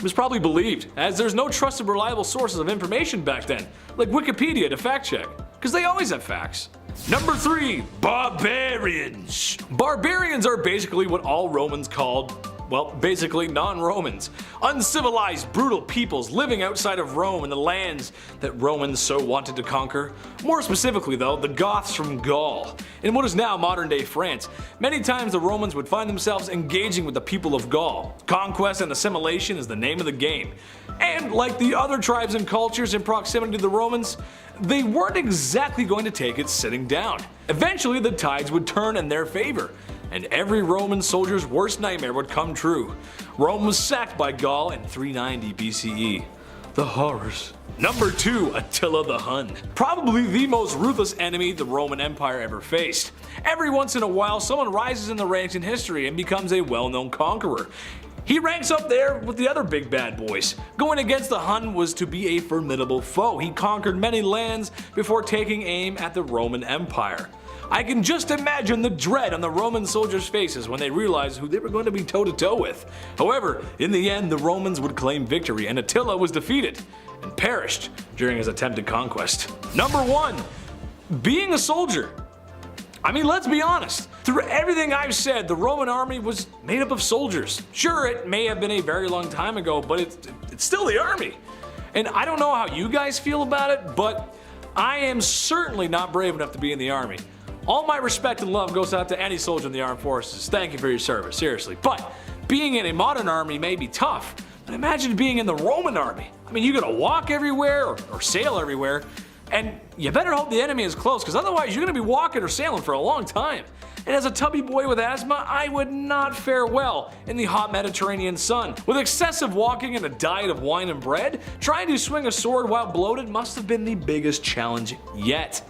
was probably believed, as there's no trusted reliable sources of information back then, like Wikipedia to fact check, because they always have facts. Number 3, Barbarians. Barbarians are basically what all Romans called, well, basically non-Romans. Uncivilized, brutal peoples living outside of Rome and the lands that Romans so wanted to conquer. More specifically though, the Goths from Gaul, in what is now modern-day France. Many times the Romans would find themselves engaging with the people of Gaul. Conquest and assimilation is the name of the game. And like the other tribes and cultures in proximity to the Romans, they weren't exactly going to take it sitting down. Eventually the tides would turn in their favor. and every Roman soldier's worst nightmare would come true. Rome was sacked by Gaul in 390 BCE. The horrors. Number 2, Attila the Hun. Probably the most ruthless enemy the Roman Empire ever faced. Every once in a while, someone rises in the ranks in history and becomes a well-known conqueror. He ranks up there with the other big bad boys. Going against the Hun was to be a formidable foe. He conquered many lands before taking aim at the Roman Empire. I can just imagine the dread on the Roman soldiers' faces when they realized who they were going to be toe-to-toe with. However, in the end, the Romans would claim victory and Attila was defeated and perished during his attempted conquest. Number 1. Being a soldier. I mean, let's be honest. Through everything I've said, the Roman army was made up of soldiers. Sure, it may have been a very long time ago, but it's still the army. And I don't know how you guys feel about it, but I am certainly not brave enough to be in the army. All my respect and love goes out to any soldier in the armed forces. Thank you for your service, seriously. But being in a modern army may be tough, but imagine being in the Roman army. I mean, you gotta walk everywhere or sail everywhere, and you better hope the enemy is close, because otherwise you're gonna be walking or sailing for a long time. And as a tubby boy with asthma, I would not fare well in the hot Mediterranean sun. With excessive walking and a diet of wine and bread, trying to swing a sword while bloated must have been the biggest challenge yet.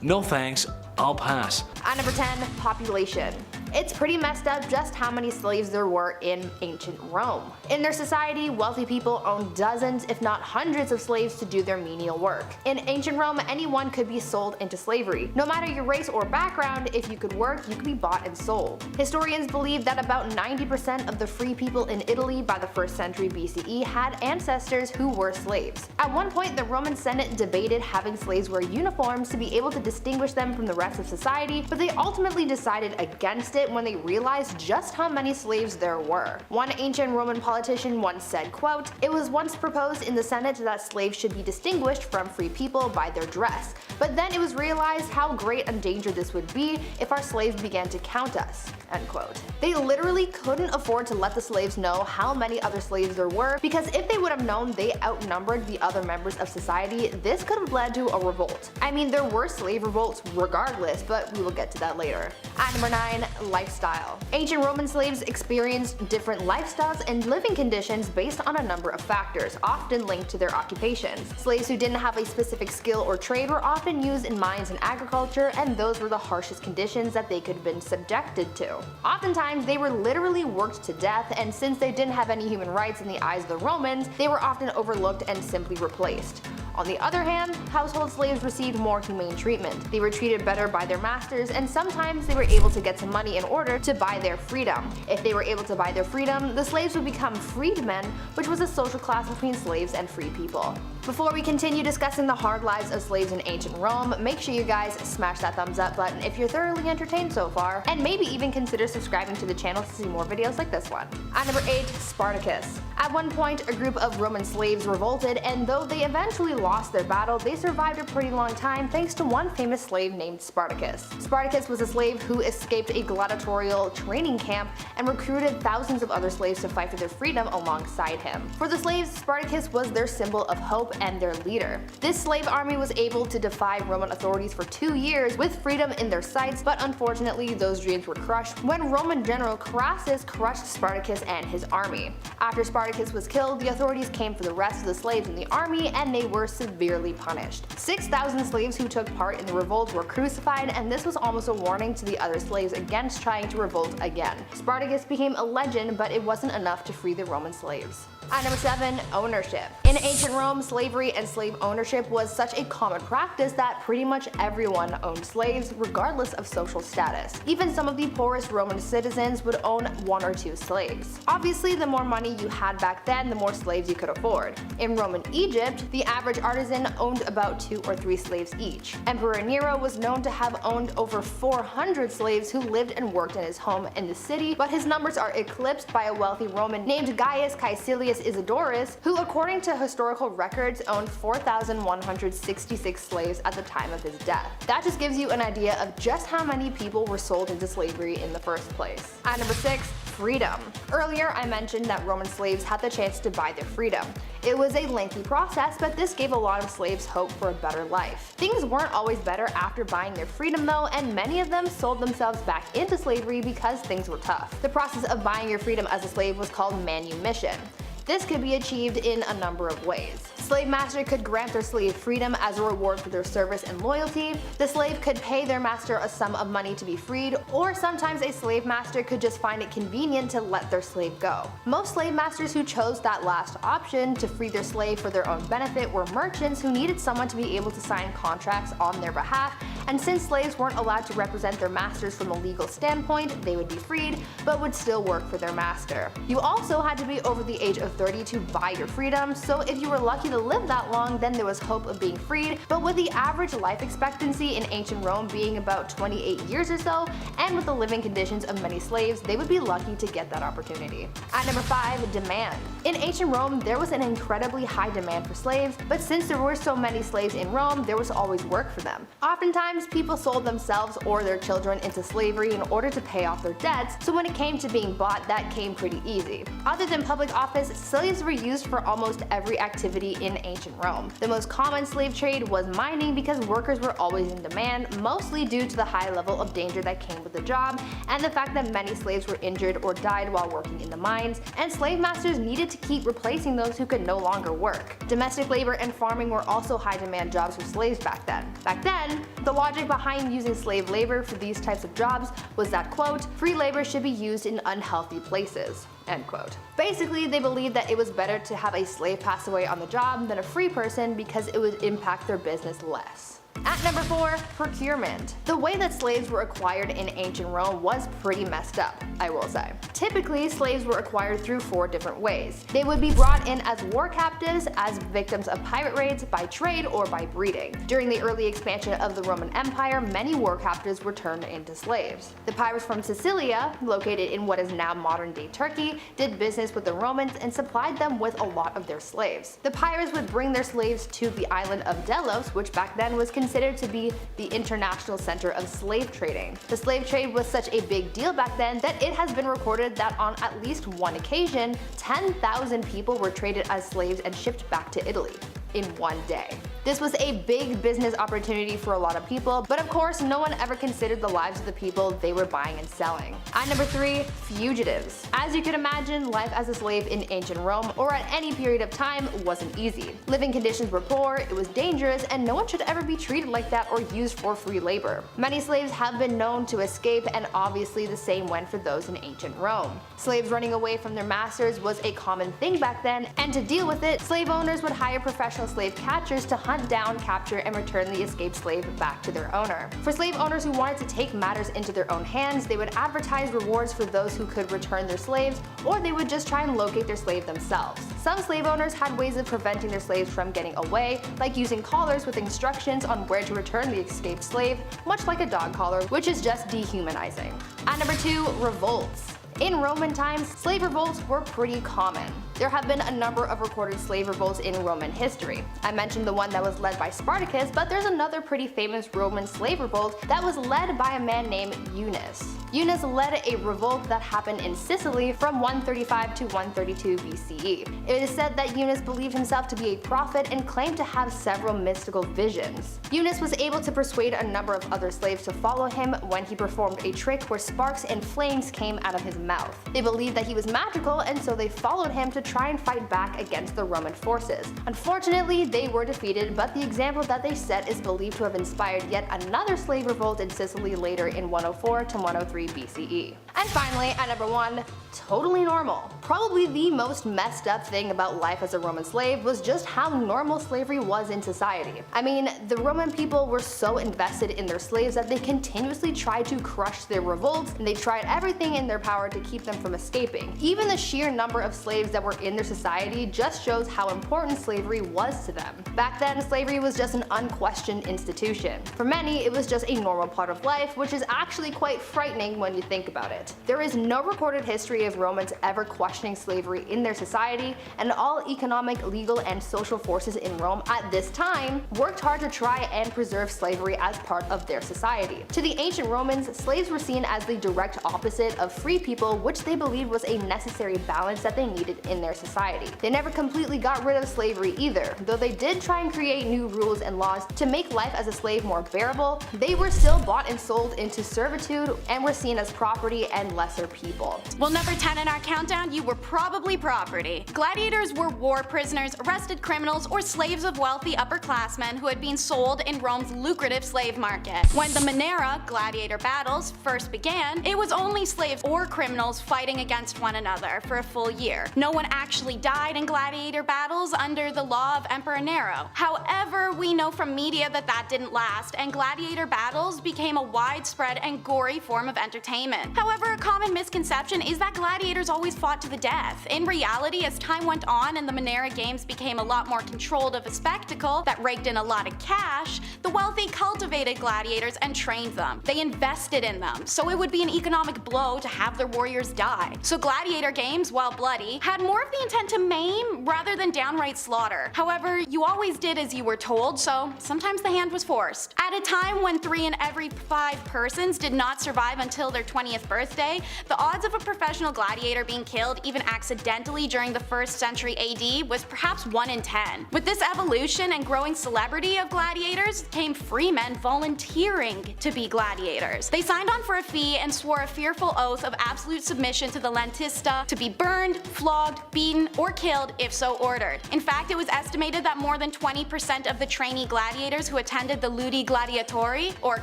No thanks, I'll pass. At number 10, population. It's pretty messed up just how many slaves there were in ancient Rome. In their society, wealthy people owned dozens, if not hundreds of slaves to do their menial work. In ancient Rome, anyone could be sold into slavery. No matter your race or background, if you could work, you could be bought and sold. Historians believe that about 90% of the free people in Italy by the 1st century BCE had ancestors who were slaves. At one point, the Roman Senate debated having slaves wear uniforms to be able to distinguish them from the rest of society, but they ultimately decided against it when they realized just how many slaves there were. One ancient Roman politician once said, quote, "It was once proposed in the Senate that slaves should be distinguished from free people by their dress, but then it was realized how great a danger this would be if our slaves began to count us." End quote. They literally couldn't afford to let the slaves know how many other slaves there were, because if they would have known they outnumbered the other members of society, this could have led to a revolt. I mean, there were slave revolts regardless, but we will get to that later. At number 9, lifestyle. Ancient Roman slaves experienced different lifestyles and living conditions based on a number of factors, often linked to their occupations. Slaves who didn't have a specific skill or trade were often used in mines and agriculture, and those were the harshest conditions that they could have been subjected to. Oftentimes, they were literally worked to death, and since they didn't have any human rights in the eyes of the Romans, they were often overlooked and simply replaced. On the other hand, household slaves received more humane treatment. They were treated better by their masters, and sometimes they were able to get some money in order to buy their freedom. If they were able to buy their freedom, the slaves would become freedmen, which was a social class between slaves and free people. Before we continue discussing the hard lives of slaves in ancient Rome, make sure you guys smash that thumbs up button if you're thoroughly entertained so far, and maybe even consider subscribing to the channel to see more videos like this one. At number 8, Spartacus. At one point, a group of Roman slaves revolted, and though they eventually lost their battle, they survived a pretty long time thanks to one famous slave named Spartacus. Spartacus was a slave who escaped a gladiatorial training camp and recruited thousands of other slaves to fight for their freedom alongside him. For the slaves, Spartacus was their symbol of hope and their leader. This slave army was able to defy Roman authorities for 2 years with freedom in their sights, but unfortunately those dreams were crushed when Roman general Crassus crushed Spartacus and his army. After Spartacus was killed, the authorities came for the rest of the slaves in the army, and they were severely punished. 6,000 slaves who took part in the revolt were crucified, and this was almost a warning to the other slaves against trying to revolt again. Spartacus became a legend, but it wasn't enough to free the Roman slaves. At number 7, ownership. In ancient Rome, slavery and slave ownership was such a common practice that pretty much everyone owned slaves, regardless of social status. Even some of the poorest Roman citizens would own 1 or 2 slaves. Obviously, the more money you had back then, the more slaves you could afford. In Roman Egypt, the average artisan owned about 2 or 3 slaves each. Emperor Nero was known to have owned over 400 slaves who lived and worked in his home in the city, but his numbers are eclipsed by a wealthy Roman named Gaius Caecilius Isidorus, who according to historical records owned 4,166 slaves at the time of his death. That just gives you an idea of just how many people were sold into slavery in the first place. At number 6, Freedom. Earlier I mentioned that Roman slaves had the chance to buy their freedom. It was a lengthy process, but this gave a lot of slaves hope for a better life. Things weren't always better after buying their freedom though, and many of them sold themselves back into slavery because things were tough. The process of buying your freedom as a slave was called manumission. This could be achieved in a number of ways. The slave master could grant their slave freedom as a reward for their service and loyalty. The slave could pay their master a sum of money to be freed, or sometimes a slave master could just find it convenient to let their slave go. Most slave masters who chose that last option to free their slave for their own benefit were merchants who needed someone to be able to sign contracts on their behalf, and since slaves weren't allowed to represent their masters from a legal standpoint, they would be freed, but would still work for their master. You also had to be over the age of 30 to buy your freedom, so if you were lucky to live that long, then there was hope of being freed, but with the average life expectancy in ancient Rome being about 28 years or so, and with the living conditions of many slaves, they would be lucky to get that opportunity. At number 5, demand. In ancient Rome, there was an incredibly high demand for slaves, but since there were so many slaves in Rome, there was always work for them. Oftentimes, people sold themselves or their children into slavery in order to pay off their debts, so when it came to being bought, that came pretty easy. Other than public office, slaves were used for almost every activity in ancient Rome. The most common slave trade was mining because workers were always in demand, mostly due to the high level of danger that came with the job, and the fact that many slaves were injured or died while working in the mines, and slave masters needed to keep replacing those who could no longer work. Domestic labor and farming were also high demand jobs for slaves back then. Back then, the logic behind using slave labor for these types of jobs was that, quote, free labor should be used in unhealthy places, end quote. Basically, they believed that it was better to have a slave pass away on the job than a free person because it would impact their business less. At number 4, procurement. The way that slaves were acquired in ancient Rome was pretty messed up, I will say. Typically, slaves were acquired through 4 different ways. They would be brought in as war captives, as victims of pirate raids, by trade, or by breeding. During the early expansion of the Roman Empire, many war captives were turned into slaves. The pirates from Sicilia, located in what is now modern-day Turkey, did business with the Romans and supplied them with a lot of their slaves. The pirates would bring their slaves to the island of Delos, which back then was considered to be the international center of slave trading. The slave trade was such a big deal back then that it has been recorded that on at least one occasion, 10,000 people were traded as slaves and shipped back to Italy in one day. This was a big business opportunity for a lot of people, but of course no one ever considered the lives of the people they were buying and selling. At number 3, fugitives. As you can imagine, life as a slave in ancient Rome, or at any period of time, wasn't easy. Living conditions were poor, it was dangerous, and no one should ever be treated like that or used for free labor. Many slaves have been known to escape, and obviously the same went for those in ancient Rome. Slaves running away from their masters was a common thing back then, and to deal with it, slave owners would hire professional slave catchers to hunt down, capture, and return the escaped slave back to their owner. For slave owners who wanted to take matters into their own hands, they would advertise rewards for those who could return their slaves, or they would just try and locate their slave themselves. Some slave owners had ways of preventing their slaves from getting away, like using collars with instructions on where to return the escaped slave, much like a dog collar, which is just dehumanizing. At number 2, revolts. In Roman times, slave revolts were pretty common. There have been a number of recorded slave revolts in Roman history. I mentioned the one that was led by Spartacus, but there's another pretty famous Roman slave revolt that was led by a man named Eunice. Eunice led a revolt that happened in Sicily from 135 to 132 BCE. It is said that Eunice believed himself to be a prophet and claimed to have several mystical visions. Eunice was able to persuade a number of other slaves to follow him when he performed a trick where sparks and flames came out of his mouth. They believed that he was magical, and so they followed him to try and fight back against the Roman forces. Unfortunately, they were defeated, but the example that they set is believed to have inspired yet another slave revolt in Sicily later in 104 to 103 BCE. And finally, at number 1, totally normal. Probably the most messed up thing about life as a Roman slave was just how normal slavery was in society. I mean, the Roman people were so invested in their slaves that they continuously tried to crush their revolts, and they tried everything in their power to keep them from escaping. Even the sheer number of slaves that were in their society just shows how important slavery was to them. Back then, slavery was just an unquestioned institution. For many, it was just a normal part of life, which is actually quite frightening thing when you think about it. There is no recorded history of Romans ever questioning slavery in their society, and all economic, legal, and social forces in Rome at this time worked hard to try and preserve slavery as part of their society. To the ancient Romans, slaves were seen as the direct opposite of free people, which they believed was a necessary balance that they needed in their society. They never completely got rid of slavery either. Though they did try and create new rules and laws to make life as a slave more bearable, they were still bought and sold into servitude and were seen as property and lesser people. Well, number 10 in our countdown, you were probably property. Gladiators were war prisoners, arrested criminals, or slaves of wealthy upperclassmen who had been sold in Rome's lucrative slave market. When the Monera, gladiator battles, first began, it was only slaves or criminals fighting against one another for a full year. No one actually died in gladiator battles under the law of Emperor Nero. However, we know from media that that didn't last, and gladiator battles became a widespread and gory form of entertainment. However, a common misconception is that gladiators always fought to the death. In reality, as time went on and the Monera games became a lot more controlled of a spectacle that raked in a lot of cash, the wealthy cultivated gladiators and trained them. They invested in them, so it would be an economic blow to have their warriors die. So gladiator games, while bloody, had more of the intent to maim rather than downright slaughter. However, you always did as you were told, so sometimes the hand was forced. At a time when 3 in every 5 persons did not survive until their 20th birthday, the odds of a professional gladiator being killed even accidentally during the 1st century AD was perhaps 1 in 10. With this evolution and growing celebrity of gladiators came free men volunteering to be gladiators. They signed on for a fee and swore a fearful oath of absolute submission to the lentista, to be burned, flogged, beaten, or killed if so ordered. In fact, it was estimated that more than 20% of the trainee gladiators who attended the Ludi Gladiatori, or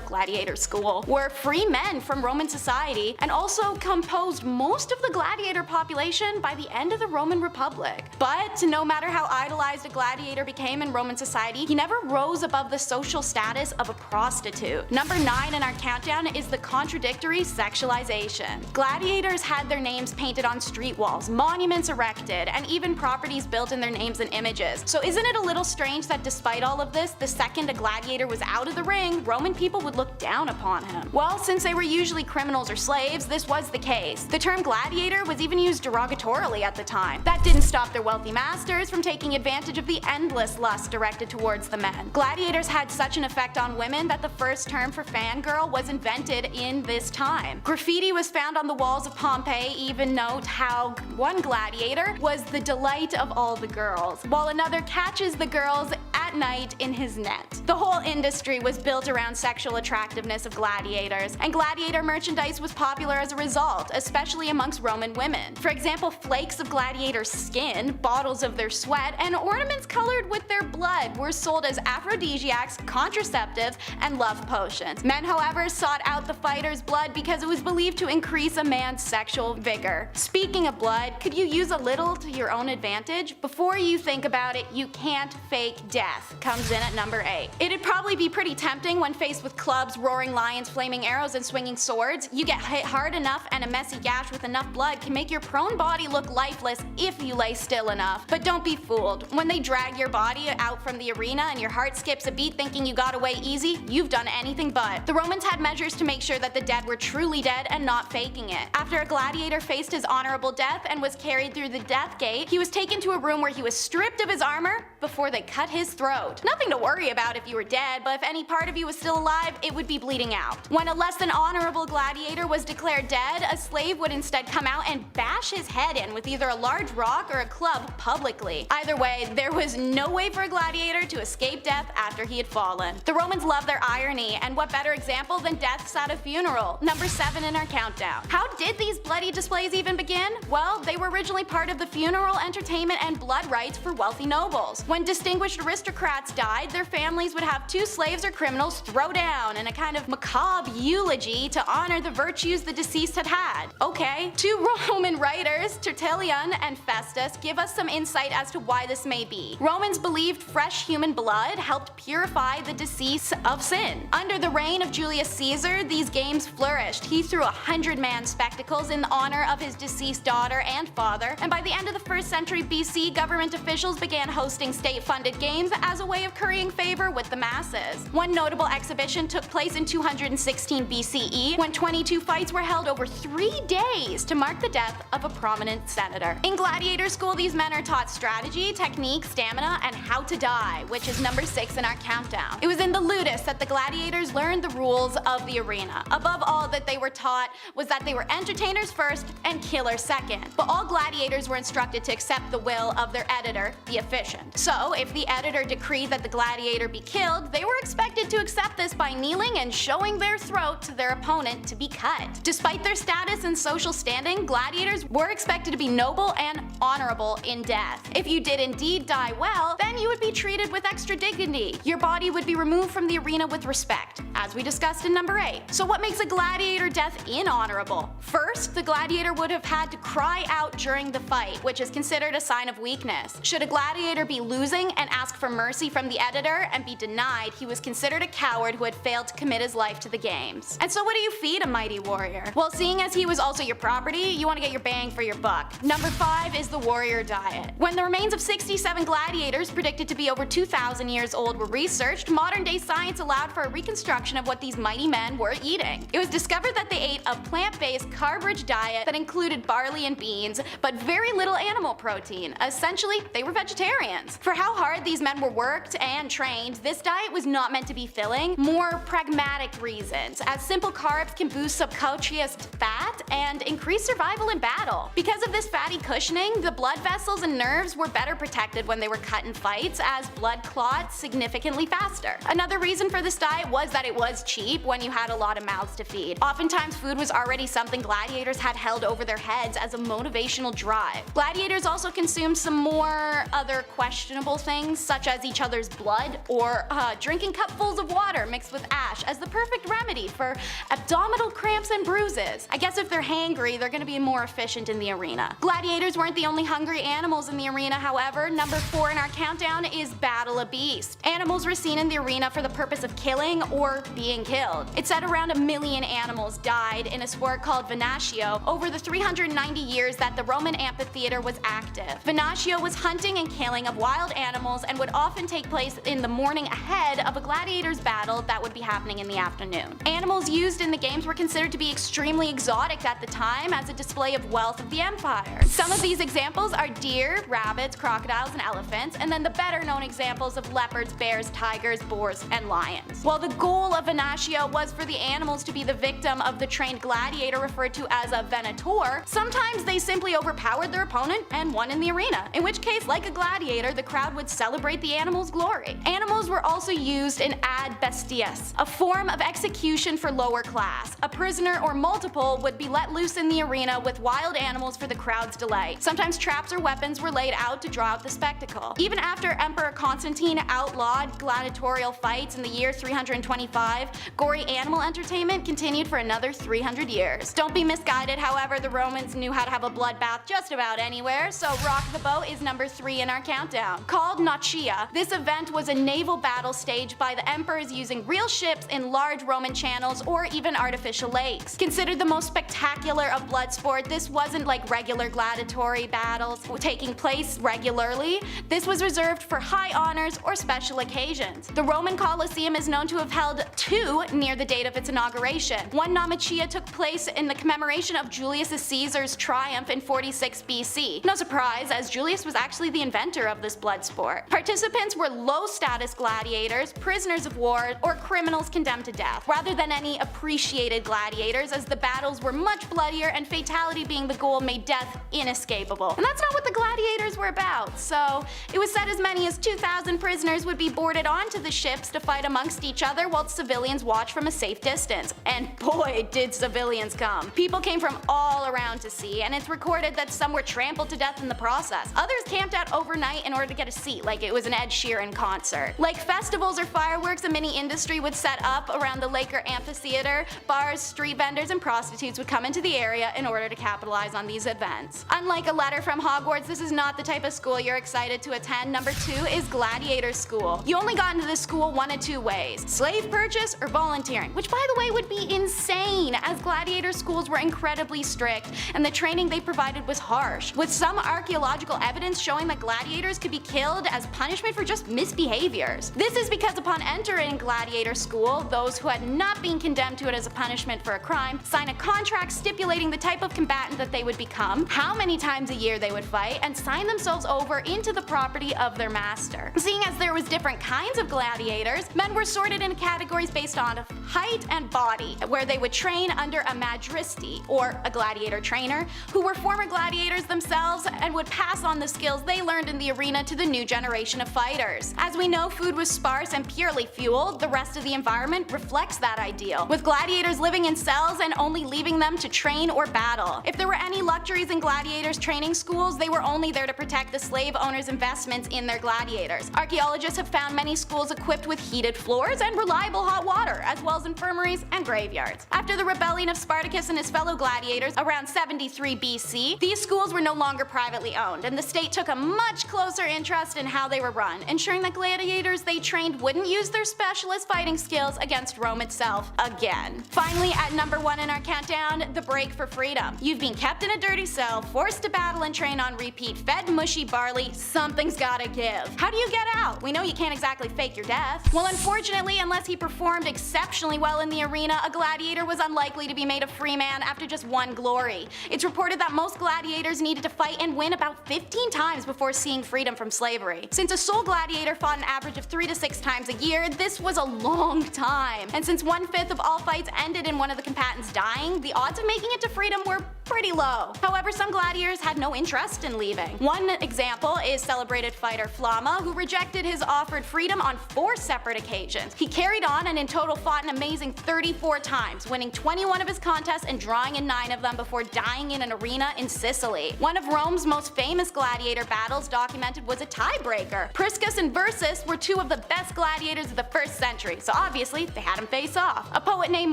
gladiator school, were free men from Roman society, and also composed most of the gladiator population by the end of the Roman Republic. But no matter how idolized a gladiator became in Roman society, he never rose above the social status of a prostitute. Number 9 in our countdown is the contradictory sexualization. Gladiators had their names painted on street walls, monuments erected, and even properties built in their names and images. So isn't it a little strange that despite all of this, the second a gladiator was out of the ring, Roman people would look down upon him? Well, since they were usually criminals or slaves, this was the case. The term gladiator was even used derogatorily at the time. That didn't stop their wealthy masters from taking advantage of the endless lust directed towards the men. Gladiators had such an effect on women that the first term for fangirl was invented in this time. Graffiti was found on the walls of Pompeii even note how one gladiator was the delight of all the girls, while another catches the girls at night in his net. The whole industry was built around sexual attractiveness of gladiators, and gladiator merchandise was popular as a result, especially amongst Roman women. For example, flakes of gladiator skin, bottles of their sweat, and ornaments colored with their blood were sold as aphrodisiacs, contraceptives, and love potions. Men, however, sought out the fighter's blood because it was believed to increase a man's sexual vigor. Speaking of blood, could you use a little to your own advantage? Before you think about it, you can't fake death comes in at number 8. It'd probably be pretty tempting when faced with clubs, roaring lions, flaming arrows, and swinging swords. You get hit hard enough and a messy gash with enough blood can make your prone body look lifeless if you lay still enough. But don't be fooled. When they drag your body out from the arena and your heart skips a beat thinking you got away easy, you've done anything but. The Romans had measures to make sure that the dead were truly dead and not faking it. After a gladiator faced his honorable death and was carried through the death gate, he was taken to a room where he was stripped of his armor before they cut his throat. Nothing to worry about if you were dead, but if any part of you was still alive, it would be bleeding out. When a less than honorable gladiator was declared dead, a slave would instead come out and bash his head in with either a large rock or a club publicly. Either way, there was no way for a gladiator to escape death after he had fallen. The Romans loved their irony, and what better example than deaths at a funeral? Number 7 in our countdown. How did these bloody displays even begin? Well, they were originally part of the funeral entertainment and blood rites for wealthy nobles. When distinguished aristocrats died, their families would have 2 slaves or criminals throw down in a kind of macabre eulogy to honor the virtues the deceased had had. Okay, 2 Roman writers, Tertullian and Festus, give us some insight as to why this may be. Romans believed fresh human blood helped purify the deceased of sin. Under the reign of Julius Caesar, these games flourished. He threw 100-man spectacles in honor of his deceased daughter and father, and by the end of the 1st century BC, government officials began hosting state-funded games as a way of currying favor with the masses. One notable exhibition took place in 216 BCE when 22 fights were held over 3 days to mark the death of a prominent senator. In gladiator school, these men are taught strategy, technique, stamina, and how to die, which is number 6 in our countdown. It was in the ludus that the gladiators learned the rules of the arena. Above all that they were taught was that they were entertainers first and killers second. But all gladiators were instructed to accept the will of their editor, the efficient. So, if the editor decreed that the gladiator be killed, they were expected to accept this by kneeling and showing their throat to their opponent to be cut. Despite their status and social standing, gladiators were expected to be noble and honorable in death. If you did indeed die well, then you would be treated with extra dignity. Your body would be removed from the arena with respect, as we discussed in number 8. So what makes a gladiator death inhonorable? First, the gladiator would have had to cry out during the fight, which is considered a sign of weakness. Should a gladiator be losing and ask for mercy from the editor and be denied, he was considered a coward who had failed to commit his life to the games. And so what do you feed a mighty warrior? Well, seeing as he was also your property, you want to get your bang for your buck. Number 5 is the warrior diet. When the remains of 67 gladiators, predicted to be over 2,000 years old, were researched, modern-day science allowed for a reconstruction of what these mighty men were eating. It was discovered that they ate a plant-based, carb-rich diet that included barley and beans, but very little animal protein. Essentially, they were vegetarians. For how hard these men were worked and trained, this diet was not meant to be filling. More pragmatic reasons, as simple carbs can boost subcutaneous fat and increase survival in battle. Because of this fatty cushioning, the blood vessels and nerves were better protected when they were cut in fights, as blood clots significantly faster. Another reason for this diet was that it was cheap when you had a lot of mouths to feed. Oftentimes food was already something gladiators had held over their heads as a motivational drive. Gladiators also consumed some more other questionable things, such as each other's blood or drinking cupfuls of water mixed with ash as the perfect remedy for abdominal cramps and bruises. I guess if they're hangry, they're gonna be more efficient in the arena. Gladiators weren't the only hungry animals in the arena, however. Number 4 in our countdown is Battle of Beasts. Animals were seen in the arena for the purpose of killing or being killed. It's said around 1 million animals died in a sport called venatio over the 390 years that the Roman amphitheater was active. Venatio was hunting and killing of wild animals and would often take place in the morning ahead of a gladiator's battle that would be happening in the afternoon. Animals used in the games were considered to be extremely exotic at the time as a display of wealth of the empire. Some of these examples are deer, rabbits, crocodiles, and elephants, and then the better known examples of leopards, bears, tigers, boars, and lions. While the goal of venatio was for the animals to be the victim of the trained gladiator referred to as a venator, sometimes they simply overpowered their opponent and won in the arena, in which case, like a gladiator, the crowd would celebrate the animal's glory. Animals were also used in ad bestias, a form of execution for lower class. A prisoner or multiple would be let loose in the arena with wild animals for the crowd's delight. Sometimes traps or weapons were laid out to draw out the spectacle. Even after Emperor Constantine outlawed gladiatorial fights in the year 325, gory animal entertainment continued for another 300 years. Don't be misguided, however, the Romans knew how to have a bloodbath just about anywhere, so Rock the Boat is number 3 in our countdown. Called Nautria, this event was a naval battle staged by the emperors using real ships in large Roman channels or even artificial lakes. Considered the most spectacular of blood sport, this wasn't like regular gladiatory battles taking place regularly. This was reserved for high honors or special occasions. The Roman Colosseum is known to have held 2 near the date of its inauguration. One Naumachia took place in the commemoration of Julius Caesar's triumph in 46 BC. No surprise, as Julius was actually the inventor of this blood sport. Participants were low-status gladiators, prisoners of war, or criminals condemned to death, rather than any appreciated gladiators, as the battles were much bloodier and fatality being the goal made death inescapable. And that's not what the gladiators were about, so it was said as many as 2,000 prisoners would be boarded onto the ships to fight amongst each other while civilians watched from a safe distance. And boy, did civilians come. People came from all around to see, and it's recorded that some were trampled to death in the process. Others camped out overnight in order to get a seat, like it was an Ed Sheeran concert. Like festivals or fireworks, a mini industry would set up around the Laker Amphitheater. Bars, street vendors, and prostitutes would would come into the area in order to capitalize on these events. Unlike a letter from Hogwarts, this is not the type of school you're excited to attend. Number 2 is Gladiator School. You only got into this school one of two ways: slave purchase or volunteering, which by the way would be insane, as gladiator schools were incredibly strict and the training they provided was harsh, with some archaeological evidence showing that gladiators could be killed as punishment for just misbehaviors. This is because upon entering gladiator school, those who had not been condemned to it as a punishment for a crime sign a contract stipulating the type of combatant that they would become, how many times a year they would fight, and sign themselves over into the property of their master. Seeing as there was different kinds of gladiators, men were sorted into categories based on height and body, where they would train under a magistri, or a gladiator trainer, who were former gladiators themselves and would pass on the skills they learned in the arena to the new generation of fighters. As we know, food was sparse and purely fueled. The rest of the environment reflects that ideal, with gladiators living in cells and only leaving them to train or battle. If there were any luxuries in gladiators training schools, they were only there to protect the slave owners' investments in their gladiators. Archaeologists have found many schools equipped with heated floors and reliable hot water, as well as infirmaries and graveyards. After the rebellion of Spartacus and his fellow gladiators around 73 BC, these schools were no longer privately owned, and the state took a much closer interest in how they were run, ensuring that gladiators they trained wouldn't use their specialist fighting skills against Rome itself again. Finally, at number 1 in our countdown, the break for freedom. You've been kept in a dirty cell, forced to battle and train on repeat, fed mushy barley, something's gotta give. How do you get out? We know you can't exactly fake your death. Well, unfortunately, unless he performed exceptionally well in the arena, a gladiator was unlikely to be made a free man after just one glory. It's reported that most gladiators needed to fight and win about 15 times before seeing freedom from slavery. Since a sole gladiator fought an average of 3 to 6 times a year, this was a long time. And since 1/5 of all fights ended in one of the combatants dying, the odds of making it to freedom were pretty low. However, some gladiators had no interest in leaving. One example is celebrated fighter Flama, who rejected his offered freedom on 4 separate occasions. He carried on and in total fought an amazing 34 times, winning 21 of his contests and drawing in 9 of them before dying in an arena in Sicily. One of Rome's most famous gladiator battles documented was a tiebreaker. Priscus and Versus were 2 of the best gladiators of the 1st century, so obviously they had them face off. A poet named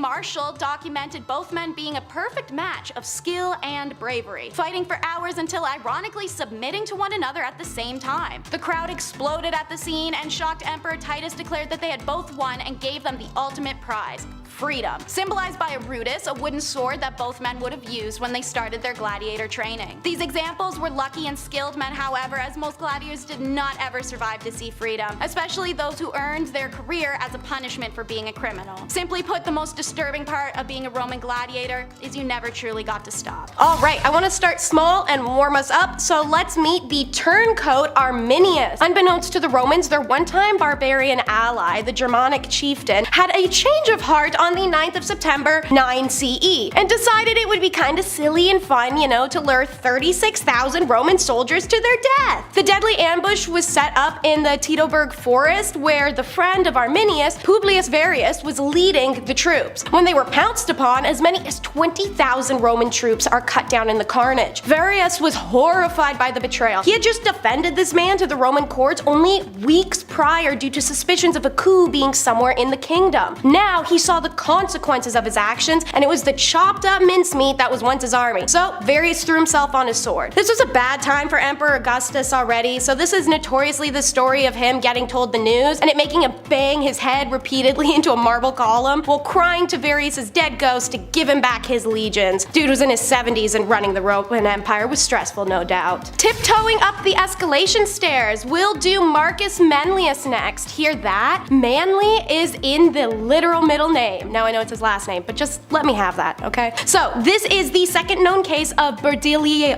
Martial documented both men being a perfect match of skill and bravery, fighting for hours until ironically submitting to one another at the same time. The crowd exploded at the scene, and shocked Emperor Titus declared that they had both won and gave them the ultimate prize: freedom, symbolized by a rudis, a wooden sword that both men would have used when they started their gladiator training. These examples were lucky and skilled men, however, as most gladiators did not ever survive to see freedom, especially those who earned their career as a punishment for being a criminal. Simply put, the most disturbing part of being a Roman gladiator is you never truly got to stop. Alright, I want to start small and warm us up, so let's meet the turncoat Arminius. Unbeknownst to the Romans, their one-time barbarian ally, the Germanic chieftain, had a change of heart on the 9th of September 9 CE and decided it would be kinda silly and fun, you know, to lure 36,000 Roman soldiers to their death. The deadly ambush was set up in the Teutoburg forest, where the friend of Arminius, Publius Varius, was leading the troops. When they were pounced upon, as many as 20,000 Roman troops are cut down in the carnage. Varius was horrified by the betrayal. He had just defended this man to the Roman courts only weeks prior due to suspicions of a coup being somewhere in the kingdom. Now he saw the consequences of his actions, and it was the chopped up mincemeat that was once his army. So Varius threw himself on his sword. This was a bad time for Emperor Augustus already, so this is notoriously the story of him getting told the news and it making him bang his head repeatedly into a marble column while crying to Varius' dead ghost to give him back his legions. Dude was in his 70s and running the Roman Empire was stressful, no doubt. Tiptoeing up the escalation stairs, we'll do Marcus Manlius next. Hear that? Manly is in the literal middle name. Now I know it's his last name, but just let me have that, okay? So this is the second known case of Perdulio,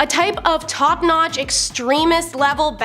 a type of top-notch extremist level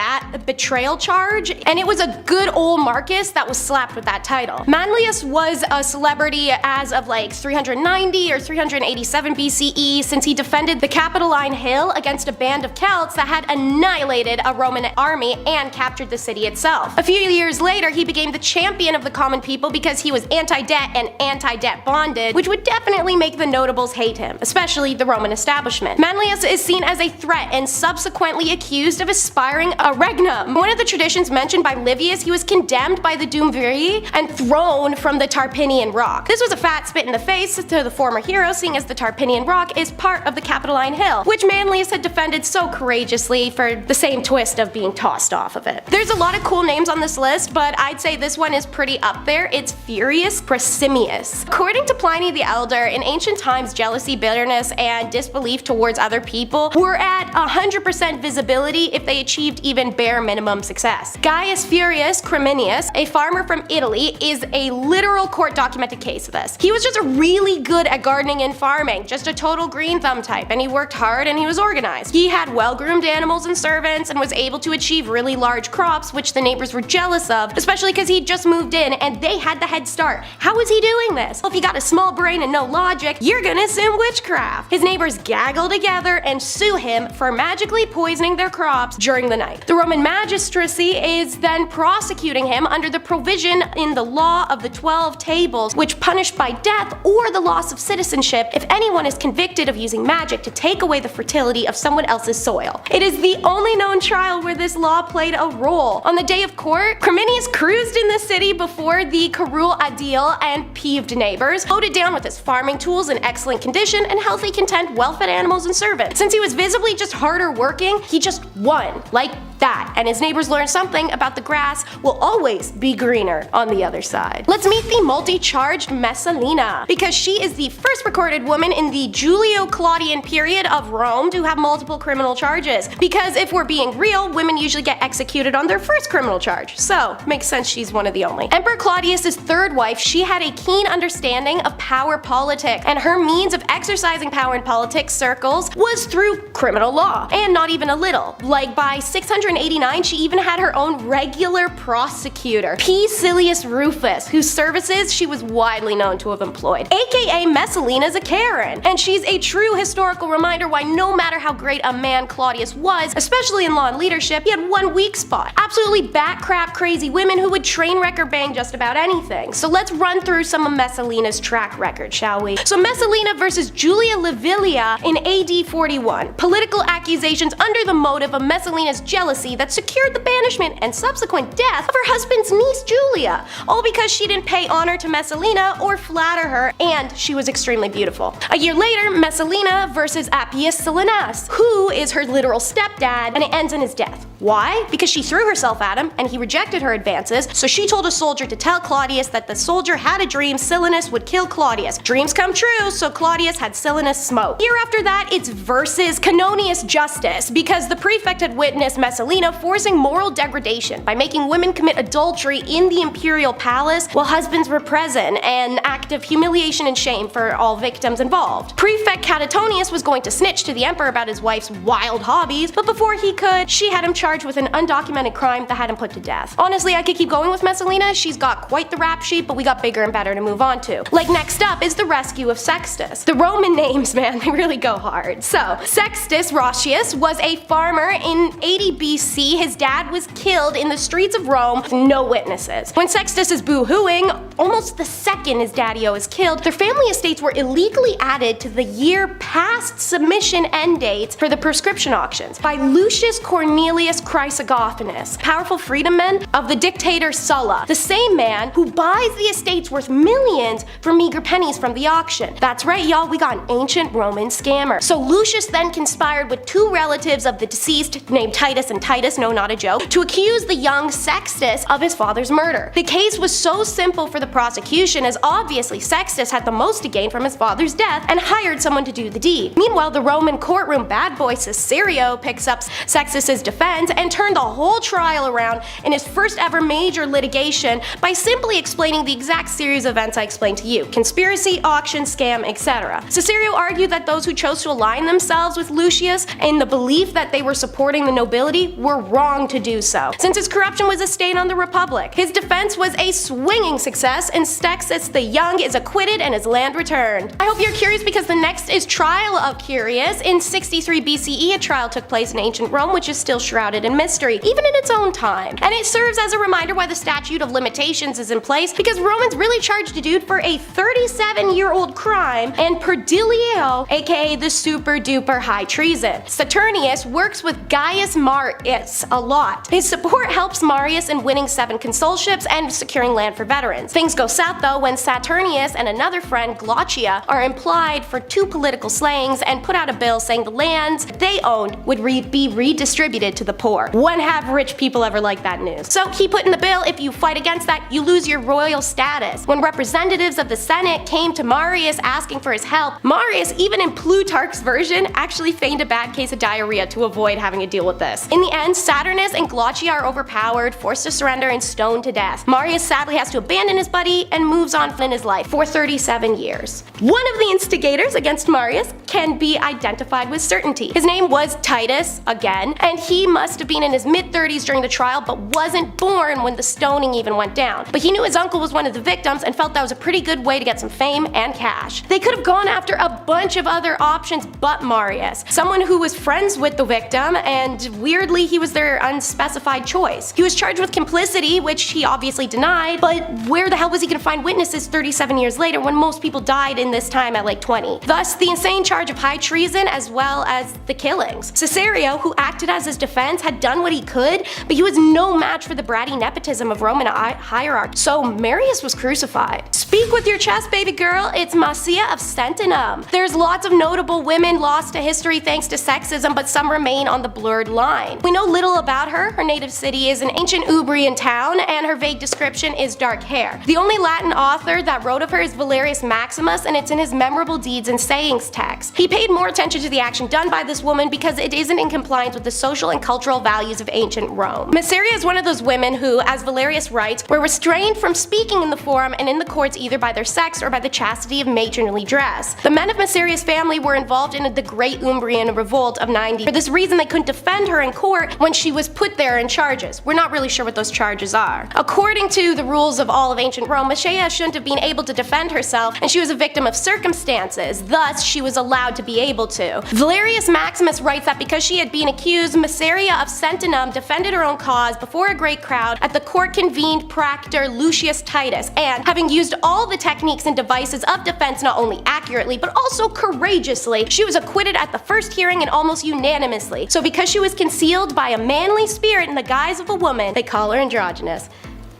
betrayal charge, and it was a good old Marcus that was slapped with that title. Manlius was a celebrity as of like 390 or 387 BCE, since he defended the Capitoline Hill against a band of Celts that had annihilated a Roman army and captured the city itself. A few years later, he became the champion of the common people because he was anti-debt and anti-debt bonded, which would definitely make the notables hate him, especially the Roman establishment. Manlius is seen as a threat and subsequently accused of aspiring a regnum. One of the traditions mentioned by Livius, he was condemned by the Duumviri and thrown from the Tarpinian Rock. This was a fat spit in the face to the former hero, seeing as the Tarpinian Rock is part of the Capitoline Hill, which Manlius had defended so courageously for the same twist of being tossed off of it. There's a lot of cool names on this list, but I'd say this one is pretty up there. It's Furius Proximius. According to Pliny the Elder, in ancient times, jealousy, bitterness, and disbelief towards other people were at 100% visibility if they achieved even bare minimum success. Gaius Furius Creminius, a farmer from Italy, is a literal court documented case of this. He was just really good at gardening and farming, just a total green thumb type, and he worked hard and he was organized. He had well-groomed animals and servants and was able to achieve really large crops, which the neighbors were jealous of, especially because he'd just moved in and they had the head start. How was he doing this? Well, if you got a small brain and no logic, you're gonna assume witchcraft. His neighbors gaggle together and sue him for magically poisoning their crops during the night. The Roman magistracy is then prosecuting him under the provision in the law of the 12 tables, which punished by death or the loss of citizenship if anyone is convicted of using magic to take away the fertility of someone else's soil. It is the only known trial where this law played a role. On the day of court, Creminius cruised in the city before the Curule Adil and peeved neighbors, loaded down with his farming tools in excellent condition and healthy, content, well-fed animals and servants. Since he was visibly just harder working, he just won, like that, and his neighbors learned something about the grass will always be greener on the other side. Let's meet the multi-charged Messalina, because she is the first recorded woman in the Julio-Claudian period of Rome to have multiple criminal charges. Because if we're being real, women usually get executed on their first criminal charge, so makes sense she's one of the only. Emperor Claudius's third wife, she had a keen understanding of power politics, and her means of exercising power in politics circles was through criminal law, and not even a little. Like by 689, she even had her own regular prosecutor, P. Silius Rufus, whose services she was widely known to have employed, aka Messalina's a Karen, and she's a true historical reminder why no matter how great a man Claudius was, especially in law and leadership, he had one weak spot. Absolutely bat-crap crazy women who would train wreck or bang just about anything. So let's run through some of Messalina's track record, shall we? So Messalina versus Julia Livilia in AD 41. Political accusations under the motive of Messalina's jealousy that secured the banishment and subsequent death of her husband's niece Julia, all because she didn't pay honor to Messalina or flatter her, and she was extremely beautiful. A year later, Messalina versus Appius Silenus, who is her literal stepdad, and it ends in his death. Why? Because she threw herself at him and he rejected her advances, so she told a soldier to tell Claudius that the soldier had a dream Silenus would kill Claudius. Dreams come true, so Claudius had Silenus smoked. Year after that, it's versus Canonius Justus, because the prefect had witnessed Messalina forcing moral degradation by making women commit adultery in the imperial palace while husbands were present, an act of humiliation and shame for all victims involved. Prefect Catitonius was going to snitch to the emperor about his wife's wild hobbies, but before he could, she had him charged with an undocumented crime that had him put to death. Honestly, I could keep going with Messalina. She's got quite the rap sheet, but we got bigger and better to move on to. Like next up is the rescue of Sextus. The Roman names, man, they really go hard. So, Sextus Roscius was a farmer in 80 BC. His dad was killed in the streets of Rome with no witnesses. When Sextus is boo-hooing, almost the second his daddy-o is killed, their family estates were illegally added to the year past submission end dates for the prescription auctions by Lucius Cornelius Chrysogophanus, powerful freedman of the dictator Sulla, the same man who buys the estates worth millions for meager pennies from the auction. That's right, y'all, we got an ancient Roman scammer. So Lucius then conspired with two relatives of the deceased, named Titus and Titus, no, not a joke, to accuse the young Sextus of his father's murder. The case was so simple for the prosecution, as obviously Sextus had the most to gain from his father's death and hired someone to do the deed. Meanwhile, the Roman courtroom bad boy Cicerio picks up Sextus's defense and turned the whole trial around in his first ever major litigation by simply explaining the exact series of events I explained to you: conspiracy, auction, scam, etc. Cicerio argued that those who chose to align themselves with Lucius in the belief that they were supporting the nobility were wrong to do so, since his corruption was a stain on the Republic. His defense was a swinging success, and Sextus the Young is acquitted and his land returned. I hope you're curious because the next is Trial of Curious. In 63 BCE, a trial took place in ancient Rome, which is still shrouded in mystery, even in its own time. And it serves as a reminder why the statute of limitations is in place, because Romans really charged a dude for a 37-year-old crime and perdilio, aka the super duper high treason. Saturnius works with Gaius Marius a lot. His support helps Marius in winning 7 consulships and securing land for veterans. Things go south though when Saturnius and another friend, Glaucia, are implied for 2 political slayings and put out a bill saying the lands they owned would be redistributed to the poor. When have rich people ever liked that news? So he put in the bill, if you fight against that, you lose your royal status. When representatives of the Senate came to Marius asking for his help, Marius, even in Plutarch's version, actually feigned a bad case of diarrhea to avoid having to deal with this. In the end, Saturnus and Glaucia are overpowered, forced to surrender, and stoned to death. Marius sadly has to abandon his buddy and moves on in his life for 37 years. One of the instigators against Marius can be identified with certainty. His name was Titus, again, and he must have been in his mid-30s during the trial but wasn't born when the stoning even went down. But he knew his uncle was one of the victims and felt that was a pretty good way to get some fame and cash. They could have gone after a bunch of other options but Marius, someone who was friends with the victim, and weirdly he was their unspecified choice. He was charged with complicity, which he obviously denied, but where the hell was he gonna find witnesses 37 years later when most people died in this time at like 20? Thus, the insane charge of high treason as well as the killings. Cesario, who acted as his defense, had done what he could, but he was no match for the bratty nepotism of Roman hierarchy, so Marius was crucified. Speak with your chest, baby girl, it's Marcia of Sentinum. There's lots of notable women lost to history thanks to sexism, but some remain on the blurred line. We know little about her. Her native city is an ancient Umbrian town, and her vague description is dark hair. The only Latin author that wrote of her is Valerius Maximus, and it's in his Memorable Deeds and Sayings text. He paid more attention to the action done by this woman because it isn't in compliance with the social and cultural values of ancient Rome. Masseria is one of those women who, as Valerius writes, were restrained from speaking in the forum and in the courts either by their sex or by the chastity of matronly dress. The men of Masseria's family were involved in the Great Umbrian Revolt of 90. For this reason, they couldn't defend her in court when she was put there in charges. We're not really sure what those charges are. According to the rules of all of ancient Rome, Masseria shouldn't have been able to defend herself, and she was a victim of circumstances, thus she was allowed to be able to. Valerius Maximus writes that because she had been accused, Masseria of Sentinum defended her own cause before a great crowd at the court-convened praetor Lucius Titus, and having used all the techniques and devices of defense not only accurately but also courageously, she was acquitted at the first hearing and almost unanimously. So because she was concealed by a manly spirit in the guise of a woman, they call her androgynous.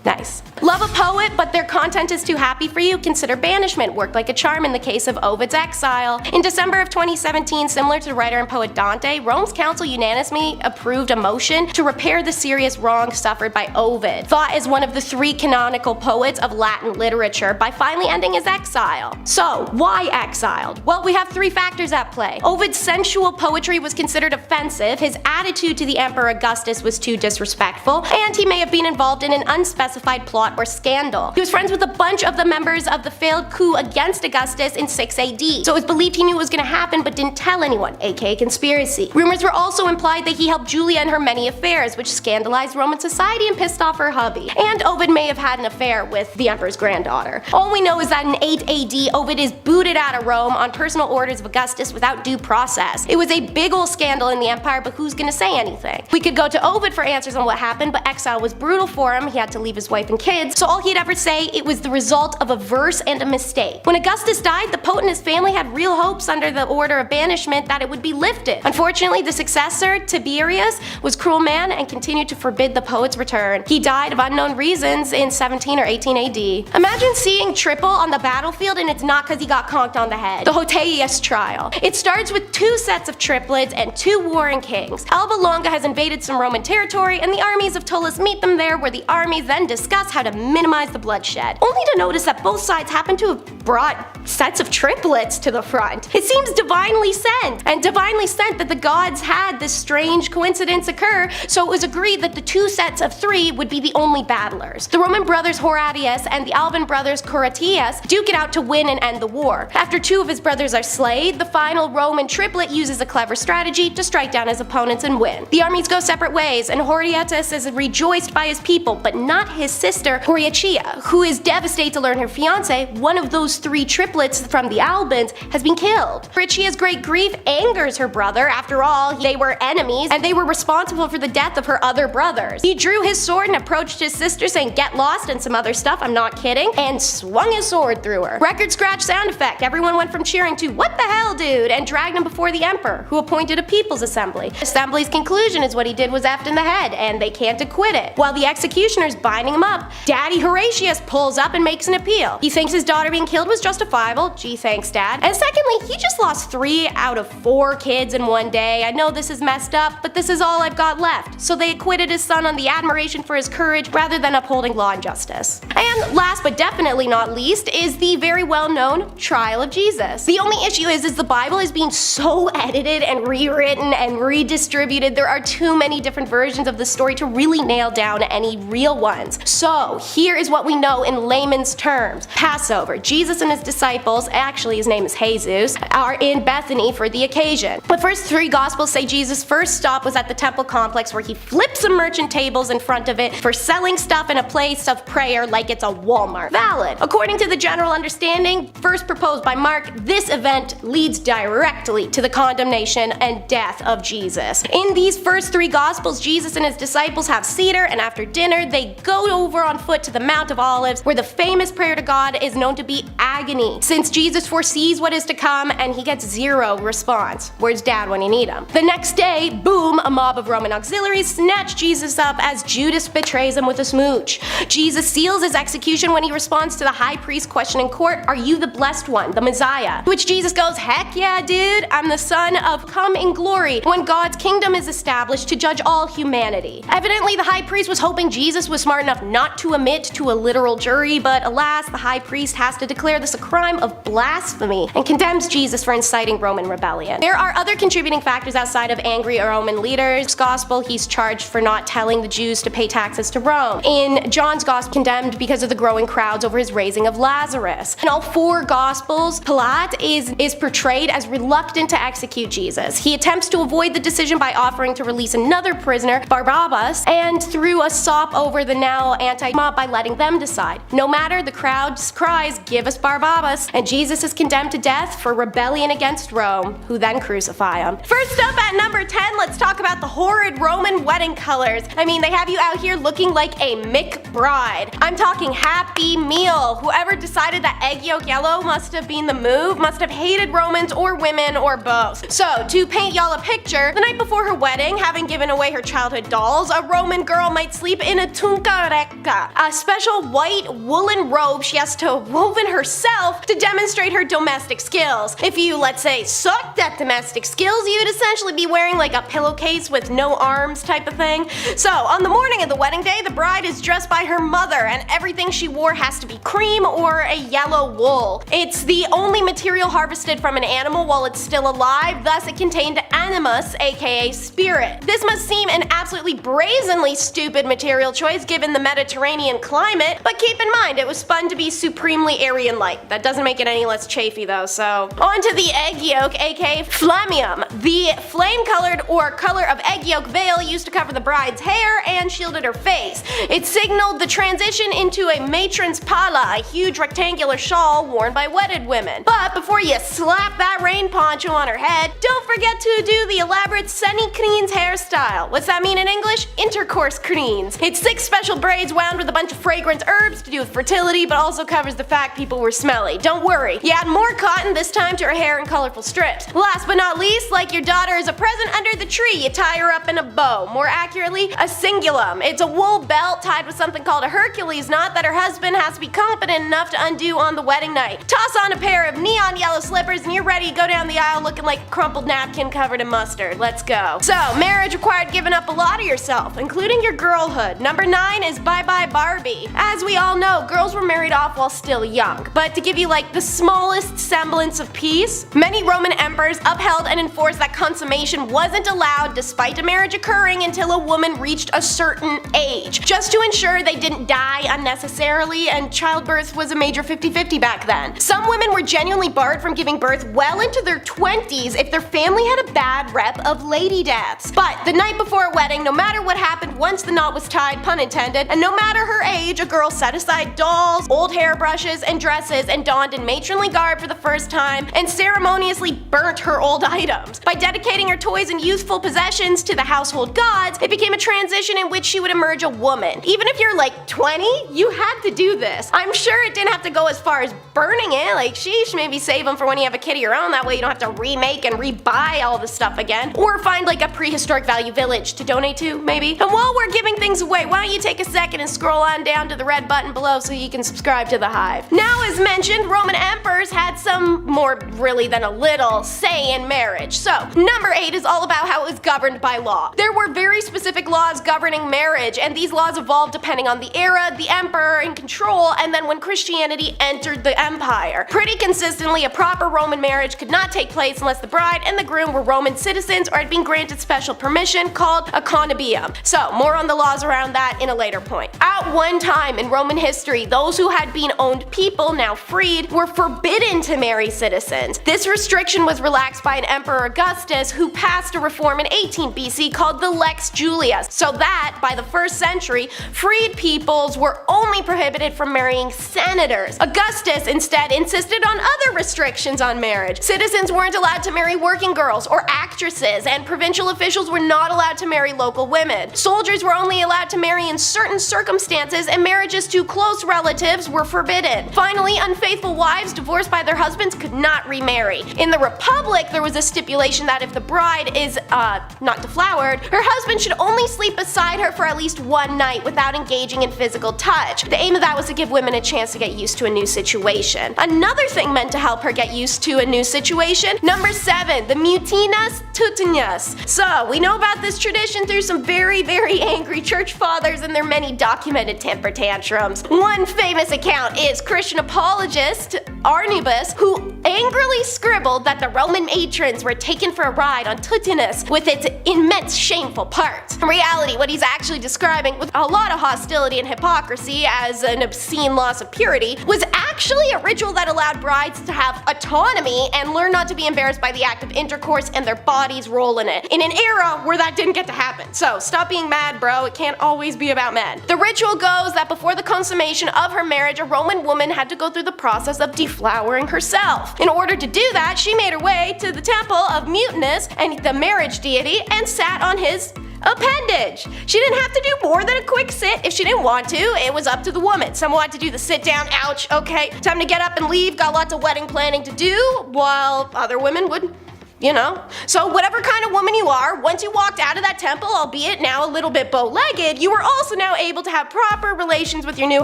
Nice. Love a poet, but their content is too happy for you? Consider banishment. Worked like a charm in the case of Ovid's exile. In December of 2017, similar to the writer and poet Dante, Rome's council unanimously approved a motion to repair the serious wrong suffered by Ovid, thought as one of the 3 canonical poets of Latin literature, by finally ending his exile. So, why exiled? Well, we have 3 factors at play. Ovid's sensual poetry was considered offensive, his attitude to the Emperor Augustus was too disrespectful, and he may have been involved in an unspecified plot or scandal. He was friends with a bunch of the members of the failed coup against Augustus in 6 AD, so it was believed he knew it was going to happen but didn't tell anyone, aka conspiracy. Rumors were also implied that he helped Julia in her many affairs, which scandalized Roman society and pissed off her hubby. And Ovid may have had an affair with the emperor's granddaughter. All we know is that in 8 AD, Ovid is booted out of Rome on personal orders of Augustus without due process. It was a big ol' scandal in the empire, but who's gonna say anything? We could go to Ovid for answers on what happened, but exile was brutal for him. He had to leave his wife and kids, so all he'd ever say, it was the result of a verse and a mistake. When Augustus died, the Pope and his family had real hopes under the order of banishment that it would be lifted. Unfortunately, the successor, Tiberius, was a cruel man and continued to forbid the poet's return. He died of unknown reasons in 17 or 18 AD. Imagine seeing Triple on the battlefield and it's not because he got conked on the head. The Hoteius trial. It starts with 2 sets of triplets and 2 warring kings. Alba Longa has invaded some Roman territory and the armies of Tullus meet them there, where the armies then discuss how to to minimize the bloodshed, only to notice that both sides happen to have brought sets of triplets to the front. It seems divinely sent that the gods had this strange coincidence occur, so it was agreed that the two sets of three would be the only battlers. The Roman brothers Horatius and the Alban brothers Coratius duke it out to win and end the war. After two of his brothers are slayed, the final Roman triplet uses a clever strategy to strike down his opponents and win. The armies go separate ways, and Horatius is rejoiced by his people, but not his sister Horatia, who is devastated to learn her fiance, one of those three triplets from the Albans, has been killed. Horatia's great grief angers her brother. After all, they were enemies, and they were responsible for the death of her other brothers. He drew his sword and approached his sister saying get lost and some other stuff, I'm not kidding, and swung his sword through her. Record scratch sound effect. Everyone went from cheering to what the hell dude, and dragged him before the emperor, who appointed a people's assembly. The assembly's conclusion is what he did was effed in the head, and they can't acquit it. While the executioner's binding him up, Daddy Horatius pulls up and makes an appeal. He thinks his daughter being killed was justifiable. Gee, thanks Dad. And secondly, he just lost 3 out of 4 kids in one day. I know this is messed up, but this is all I've got left. So they acquitted his son on the admiration for his courage rather than upholding law and justice. And last but definitely not least is the very well known trial of Jesus. The only issue is the Bible is being so edited and rewritten and redistributed. There are too many different versions of the story to really nail down any real ones. So here is what we know in layman's terms. Passover. Jesus and his disciples, actually his name is Jesus, are in Bethany for the occasion. The first 3 gospels say Jesus' first stop was at the temple complex, where he flipped some merchant tables in front of it for selling stuff in a place of prayer like it's a Walmart. Valid. According to the general understanding first proposed by Mark, this event leads directly to the condemnation and death of Jesus. In these first 3 gospels, Jesus and his disciples have Seder, and after dinner they go over on foot to the Mount of Olives, where the famous prayer to God is known to be agony, since Jesus foresees what is to come and he gets 0 response. Where's Dad when you need him? The next day, boom, a mob of Roman auxiliaries snatch Jesus up as Judas betrays him with a smooch. Jesus seals his execution when he responds to the high priest question in court, "Are you the blessed one, the Messiah?" To which Jesus goes, "Heck yeah, dude, I'm the son of come in glory when God's kingdom is established to judge all humanity." Evidently, the high priest was hoping Jesus was smart enough not to admit to a literal jury, but alas, the high priest has to declare this a crime of blasphemy and condemns Jesus for inciting Roman rebellion. There are other contributing factors outside of angry Roman leaders. Gospel, he's charged for not telling the Jews to pay taxes to Rome. In John's gospel, condemned because of the growing crowds over his raising of Lazarus. In all 4 gospels, Pilate is portrayed as reluctant to execute Jesus. He attempts to avoid the decision by offering to release another prisoner, Barabbas, and threw a sop over the now anti-mob by letting them decide. No matter, the crowd cries, "Give us Barabbas," and Jesus is condemned to death for rebellion against Rome, who then crucify him. First up at number 10, let's talk about the horrid Roman wedding colors. I mean, they have you out here looking like a McBride. I'm talking Happy Meal. Whoever decided that egg yolk yellow must have been the move, must have hated Romans or women or both. So, to paint y'all a picture, the night before her wedding, having given away her childhood dolls, a Roman girl might sleep in a tuncarecca, a special white woolen robe she has to woven herself to demonstrate her domestic skills. If you, let's say, sucked at domestic skills, you'd essentially be wearing like a pillowcase with no arms type of thing. So, on the morning of the wedding day, the bride is dressed by her mother, and everything she wore has to be cream or a yellow wool. It's the only material harvested from an animal while it's still alive, thus it contained animus, aka spirit. This must seem an absolutely brazenly stupid material choice given the Mediterranean climate, but keep in mind it was spun to be supremely Aryan-like. That doesn't make it any less chafy though, so. On to the egg yolk, aka flammium. The flame-colored or color of egg yolk veil used to cover the bride's hair and shielded her face. It signaled the transition into a matron's pala, a huge rectangular shawl worn by wedded women. But before you slap that rain poncho on her head, don't forget to do the elaborate Sunny Creens hairstyle. What's that mean in English? Intercourse creens. It's 6 special braids wound with a bunch of fragrant herbs to do with fertility, but also covers the fact people were smelly. Don't worry, you add more cotton this time to her hair in colorful strips. Last but not least, like like your daughter is a present under the tree, you tie her up in a bow. More accurately, a cingulum. It's a wool belt tied with something called a Hercules knot that her husband has to be competent enough to undo on the wedding night. Toss on a pair of neon yellow slippers and you're ready to go down the aisle looking like a crumpled napkin covered in mustard. Let's go. So, marriage required giving up a lot of yourself, including your girlhood. Number 9 is Bye Bye Barbie. As we all know, girls were married off while still young. But to give you like the smallest semblance of peace, many Roman emperors upheld and enforced that consummation wasn't allowed despite a marriage occurring until a woman reached a certain age, just to ensure they didn't die unnecessarily, and childbirth was a major 50-50 back then. Some women were genuinely barred from giving birth well into their 20s if their family had a bad rep of lady deaths. But the night before a wedding, no matter what happened once the knot was tied, pun intended, and no matter her age, a girl set aside dolls, old hairbrushes, and dresses and donned in matronly garb for the first time and ceremoniously burnt her old items. By dedicating her toys and youthful possessions to the household gods, it became a transition in which she would emerge a woman. Even if you're like 20, you had to do this. I'm sure it didn't have to go as far as burning it, like sheesh, maybe save them for when you have a kid of your own, that way you don't have to remake and rebuy all the stuff again. Or find like a prehistoric value village to donate to, maybe. And while we're giving things away, why don't you take a second and scroll on down to the red button below so you can subscribe to the Hive. Now, as mentioned, Roman emperors had some more really than a little say in marriage. So, number 8 is all about how it was governed by law. There were very specific laws governing marriage, and these laws evolved depending on the era, the emperor in control, and then when Christianity entered the empire. Pretty consistently, a proper Roman marriage could not take place unless the bride and the groom were Roman citizens or had been granted special permission called a connubium. So, more on the laws around that in a later point. At one time in Roman history, those who had been owned people, now freed, were forbidden to marry citizens. This restriction was relaxed by an Emperor Augustus who passed a reform in 18 BC called the Lex Julius, so that, by the 1st century, freed peoples were only prohibited from marrying senators. Augustus instead insisted on other restrictions on marriage. Citizens weren't allowed to marry working girls or actresses, and provincial officials were not allowed to marry local women. Soldiers were only allowed to marry in certain circumstances, and marriages to close relatives were forbidden. Finally, unfaithful wives divorced by their husbands could not remarry. In the Republic, there was a stipulation that if the bride is, not deflowered, her husband should only sleep beside her for at least one night without engaging in physical touch. The aim of that was to give women a chance to get used to a new situation. Another thing meant to help her get used to a new situation, number 7, the mutinus tutinus. So, we know about this tradition through some very, very angry church fathers and their many documented temper tantrums. One famous account is Christian apologist Arnibus, who angrily scribbled that the Roman matrons were taken for a ride on Tutinus with its immense shameful parts. In reality, what he's actually describing with a lot of hostility and hypocrisy as an obscene loss of purity was actually a ritual that allowed brides to have autonomy and learn not to be embarrassed by the act of intercourse and their body's role in it, in an era where that didn't get to happen. So stop being mad, bro, it can't always be about men. The ritual goes that before the consummation of her marriage, a Roman woman had to go through the process of deflowering herself. In order to do that, she made her way to the temple of Mutinus and the marriage deity and sat on his appendage. She didn't have to do more than a quick sit if she didn't want to. It was up to the woman. Some wanted to do the sit down, ouch, okay, time to get up and leave, got lots of wedding planning to do, while other women would, you know. So whatever kind of woman you are, once you walked out of that temple, albeit now a little bit bow-legged, you were also now able to have proper relations with your new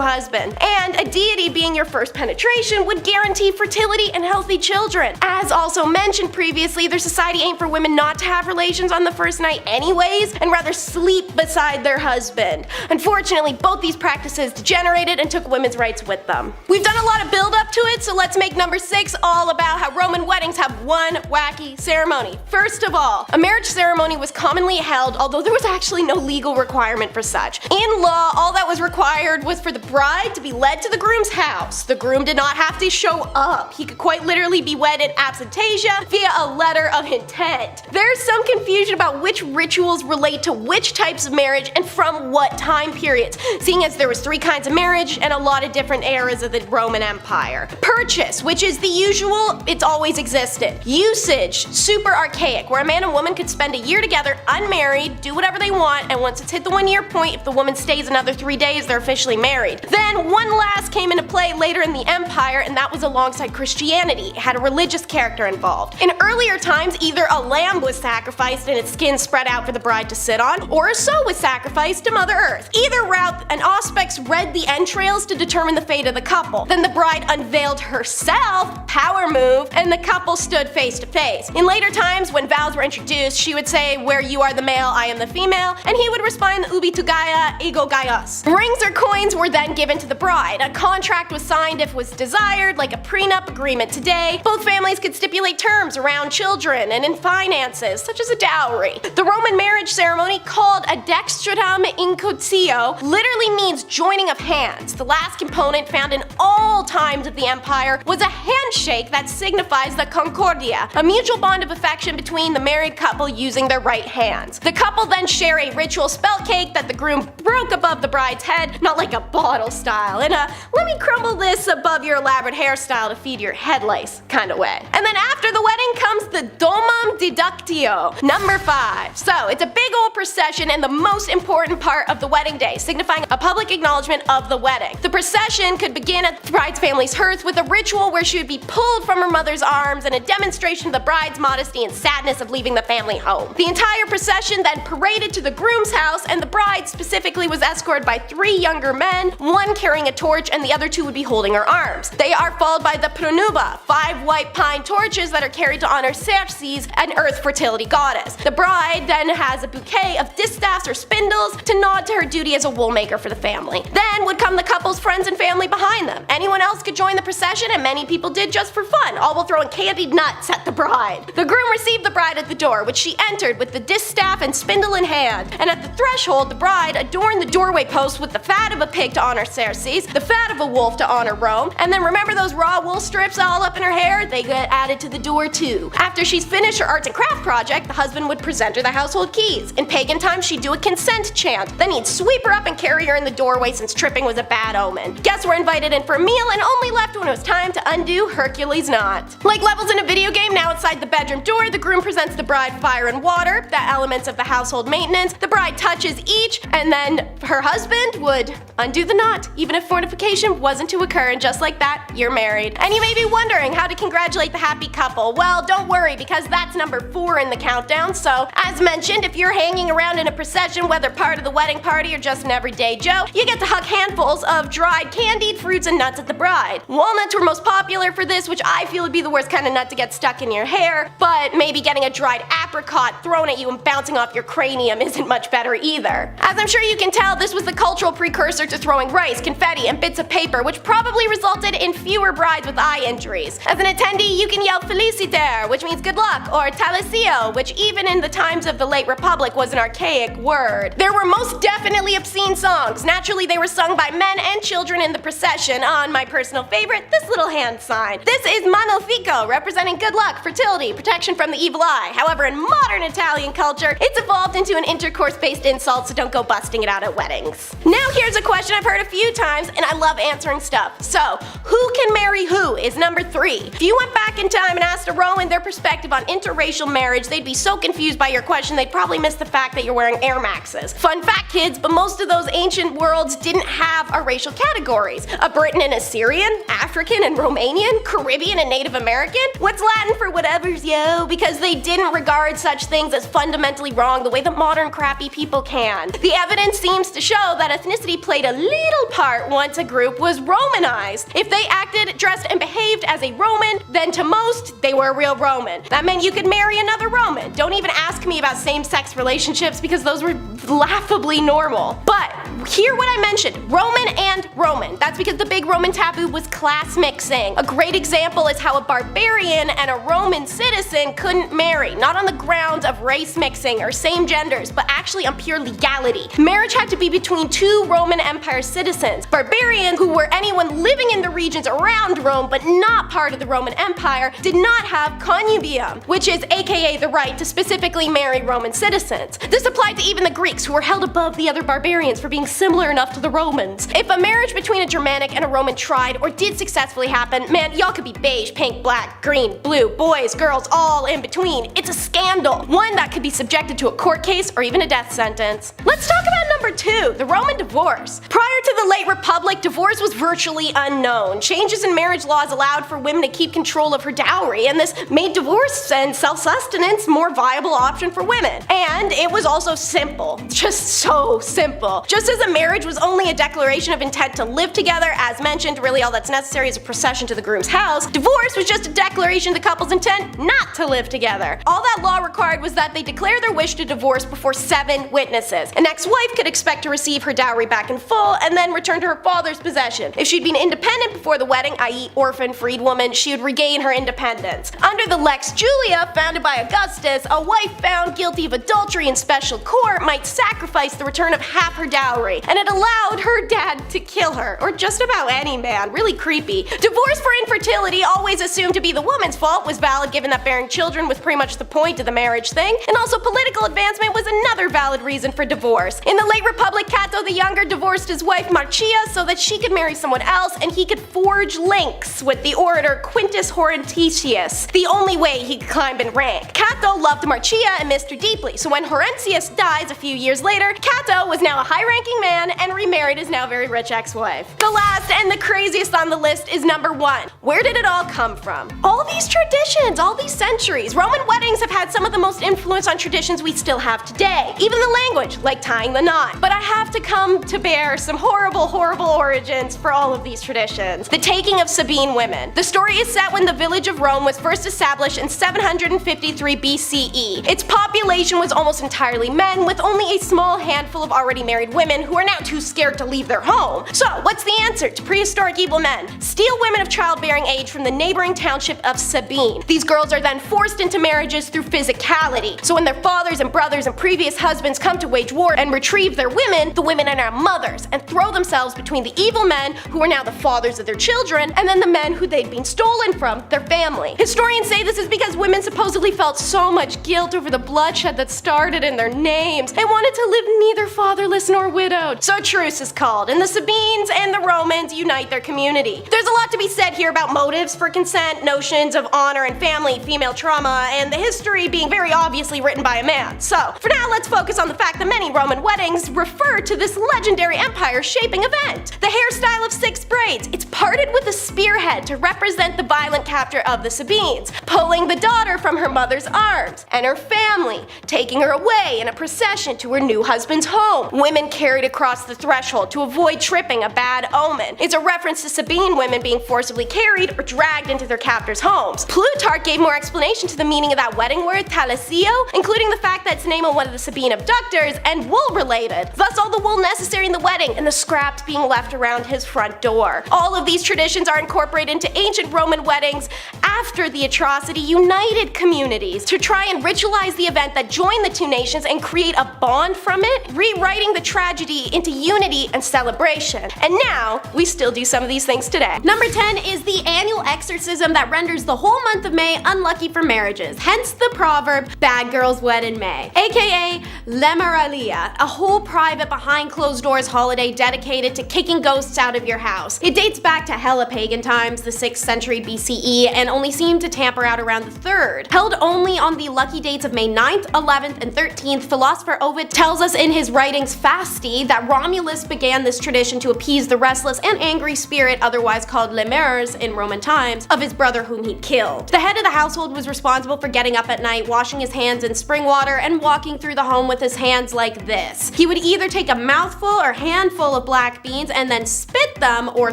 husband. And a deity being your first penetration would guarantee fertility and healthy children. As also mentioned previously, their society aimed for women not to have relations on the first night anyways, and rather sleep beside their husband. Unfortunately, both these practices degenerated and took women's rights with them. We've done a lot of build up to it, so let's make number 6 all about how Roman weddings have one wacky ceremony. First of all, a marriage ceremony was commonly held, although there was actually no legal requirement for such. In law, all that was required was for the bride to be led to the groom's house. The groom did not have to show up. He could quite literally be wedded absentia via a letter of intent. There's some confusion about which rituals relate to which types of marriage and from what time periods, seeing as there was 3 kinds of marriage and a lot of different eras of the Roman Empire. Purchase, which is the usual, it's always existed. Usage, super archaic, where a man and woman could spend a year together unmarried, do whatever they want, and once it's hit the 1 year point, if the woman stays another 3 days, they're officially married. Then one last came into play later in the empire, and that was alongside Christianity. It had a religious character involved. In earlier times, either a lamb was sacrificed and its skin spread out for the bride to sit on, or a sow was sacrificed to Mother Earth. Either route, an auspex read the entrails to determine the fate of the couple. Then the bride unveiled herself, power move, and the couple stood face to face. In later times, when vows were introduced, she would say, "Where you are the male, I am the female," and he would respond, "Ubi tu Gaia, ego Gaius." Rings or coins were then given to the bride. A contract was signed if was desired, like a prenup agreement today. Both families could stipulate terms around children and in finances, such as a dowry. The Roman marriage ceremony, called a dextratum incutio, literally means joining of hands. The last component found in all times of the empire was a handshake that signifies the concordia, a mutual bond of affection between the married couple using their right hands. The couple then share a ritual spelt cake that the groom broke above the bride's head, not like a bottle style, in a "let me crumble this above your elaborate hairstyle to feed your head lice" kind of way. And then after the wedding comes the domum deductio, number 5. So it's a big old procession and the most important part of the wedding day, signifying a public acknowledgement of the wedding. The procession could begin at the bride's family's hearth with a ritual where she would be pulled from her mother's arms and a demonstration of the bride's modesty and sadness of leaving the family home. The entire procession then paraded to the groom's house, and the bride specifically was escorted by 3 younger men, one carrying a torch and the other 2 would be holding her arms. They are followed by the pronuba, 5 white pine torches that are carried to honor Ceres, an earth fertility goddess. The bride then has a bouquet of distaffs or spindles to nod to her duty as a wool maker for the family. Then would come the couple's friends and family behind them. Anyone else could join the procession, and many people did just for fun, all while throwing candied nuts at the bride. The groom received the bride at the door, which she entered with the distaff and spindle in hand, and at the threshold the bride adorned the doorway post with the fat of a pig to honor Ceres, the fat of a wolf to honor Rome, and then remember those raw wool strips all up in her hair? They get added to the door too. After she's finished her arts and craft project, the husband would present her the household keys. In pagan times, she'd do a consent chant, then he'd sweep her up and carry her in the doorway since tripping was a bad omen. Guests were invited in for a meal and only left when it was time to undo Hercules' knot. Like levels in a video game, now outside the bedroom door, the groom presents the bride fire and water, the elements of the household maintenance. The bride touches each, and then her husband would undo the knot, even if fornication wasn't to occur, and just like that, you're married. And you may be wondering how to congratulate the happy couple. Well, don't worry, because that's number 4 in the countdown. So, as mentioned, if you're hanging around in a procession, whether part of the wedding party or just an everyday Joe, you get to hug handfuls of dried candied fruits and nuts at the bride. Walnuts were most popular for this, which I feel would be the worst kind of nut to get stuck in your hair, but maybe getting a dried apricot thrown at you and bouncing off your cranium isn't much better either. As I'm sure you can tell, this was the cultural precursor to throwing rice, confetti, and bits of paper, which probably resulted in fewer brides with eye injuries. As an attendee, you can yell feliciter, which means good luck, or talisio, which even in the times of the late Republic was an archaic word. There were most definitely obscene songs. Naturally, they were sung by men and children in the procession on my personal favorite, this little hand sign. This is Malefico, representing good luck, fertility, protection from the evil eye. However, in modern Italian culture, it's evolved into an intercourse-based insult, so don't go busting it out at weddings. Now here's a question I've heard a few times, and I love answering stuff. So, who can marry who is number 3. If you went back in time and asked a Roman their perspective on interracial marriage, they'd be so confused by your question they'd probably miss the fact that you're wearing Air Maxes. Fun fact, kids, but most of those ancient worlds didn't have our racial categories. A Briton and Assyrian, African and Romanian, Caribbean and Native American? What's Latin for whatever's, yo? Because they didn't regard such things as fundamentally wrong the way that modern crappy people can. The evidence seems to show that ethnicity played a little part once a group was Romanized. If they acted, dressed, and behaved as a Roman, then to most, they were a real Roman. That meant you could marry another Roman. Don't even ask me about same-sex relationships because those were laughably normal. But hear what I mentioned, Roman and Roman. That's because the big Roman taboo was class mixing. A great example is how a barbarian and a Roman citizen couldn't marry, not on the grounds of race mixing or same genders, but actually on pure legality. Marriage had to be between 2 Roman Empire citizens. Barbarians, who were anyone living in the regions around Rome but not part of the Roman Empire, did not not have connubium, which is aka the right to specifically marry Roman citizens. This applied to even the Greeks, who were held above the other barbarians for being similar enough to the Romans. If a marriage between a Germanic and a Roman tried or did successfully happen, man, y'all could be beige, pink, black, green, blue, boys, girls, all in between. It's a scandal, one that could be subjected to a court case or even a death sentence. Let's talk about number 2, the Roman divorce. Prior to the late Republic, divorce was virtually unknown. Changes in marriage laws allowed for women to keep control of her dowry, and this made divorce and self-sustenance more viable option for women. And it was also simple. Just so simple. Just as a marriage was only a declaration of intent to live together, as mentioned, really all that's necessary is a procession to the groom's house, divorce was just a declaration of the couple's intent not to live together. All that law required was that they declare their wish to divorce before 7 witnesses. An ex-wife could expect to receive her dowry back in full and then return to her father's possession. If she'd been independent before the wedding, i.e. orphan, freed woman, she would regain her independence. Under the Lex Julia, founded by Augustus, a wife found guilty of adultery in special court might sacrifice the return of half her dowry, and it allowed her dad to kill her, or just about any man. Really creepy. Divorce for infertility, always assumed to be the woman's fault, was valid given that bearing children was pretty much the point of the marriage thing, and also political advancement was another valid reason for divorce. In the late Republic, Cato the Younger divorced his wife Marcia so that she could marry someone else and he could forge links with the orator Quintus Hortensius, the only way he could climb in rank. Cato loved Marcia and missed her deeply, so when Hortensius dies a few years later, Cato was now a high-ranking man and remarried his now very rich ex-wife. The last and the craziest on the list is number 1. Where did it all come from? All these traditions, all these centuries. Roman weddings have had some of the most influence on traditions we still have today. Even the language, like tying the knot. But I have to come to bear some horrible, horrible origins for all of these traditions. The taking of Sabine women. The story is set when the village of Rome was first established in 753 BCE. Its population was almost entirely men, with only a small handful of already married women who are now too scared to leave their home. So, what's the answer to prehistoric evil men? Steal women of childbearing age from the neighboring township of Sabine. These girls are then forced into marriages through physicality. So when their fathers and brothers and previous husbands come to wage war and retrieve their women, the women are now mothers and throw themselves between the evil men who are now the fathers of their children and then the men who they'd been stolen from, their family. Historians say this is because women supposedly felt so much guilt over the bloodshed that started in their names and wanted to live neither fatherless nor widowed. So truce is called, and the Sabines and the Romans unite their community. There's a lot to be said here about motives for consent, notions of honor and family, female trauma, and the history being very obviously written by a man. So, for now, let's focus on the fact that many Roman weddings refer to this legendary empire-shaping event. The hairstyle of 6 braids. It's parted with a spearhead to represent the violent capture of the Sabines, pulling the daughter from her mother's arms, and her family, taking her away in a procession to her new husband's home. Women carried across the threshold to avoid tripping, a bad omen. It's a reference to Sabine women being forcibly carried or dragged into their captors' homes. Plutarch gave more explanation to the meaning of that wedding word, talisio, including the fact that it's named on one of the Sabine abductors and wool related, thus all the wool necessary in the wedding and the scraps being left around his front door. All of these traditions are incorporated into ancient Roman weddings after the atrocity united communities to try and ritualize the event that joined the two nations and create a bond from it, rewriting the tragedy into unity and celebration. And now, we still do some of these things today. Number 10 is the annual exorcism that renders the whole month of May unlucky for marriages, hence the proverb, bad girls wed in May, aka Lemuralia, a whole private behind closed doors holiday dedicated to kicking ghosts out of your house. It dates back to hella pagan times, the 6th century BCE, and only seemed to tamper out around the 3rd. Held only on the lucky dates of May 9th, 11th, and 13th, philosopher Ovid tells us in his writings Fasti that Romulus began this tradition to appease the restless and angry spirit, otherwise called lemures in Roman times, of his brother whom he'd killed. The head of the household was responsible for getting up at night, washing his hands in spring water, and walking through the home with his hands like this. He would either take a mouthful or handful of black beans and then spit them or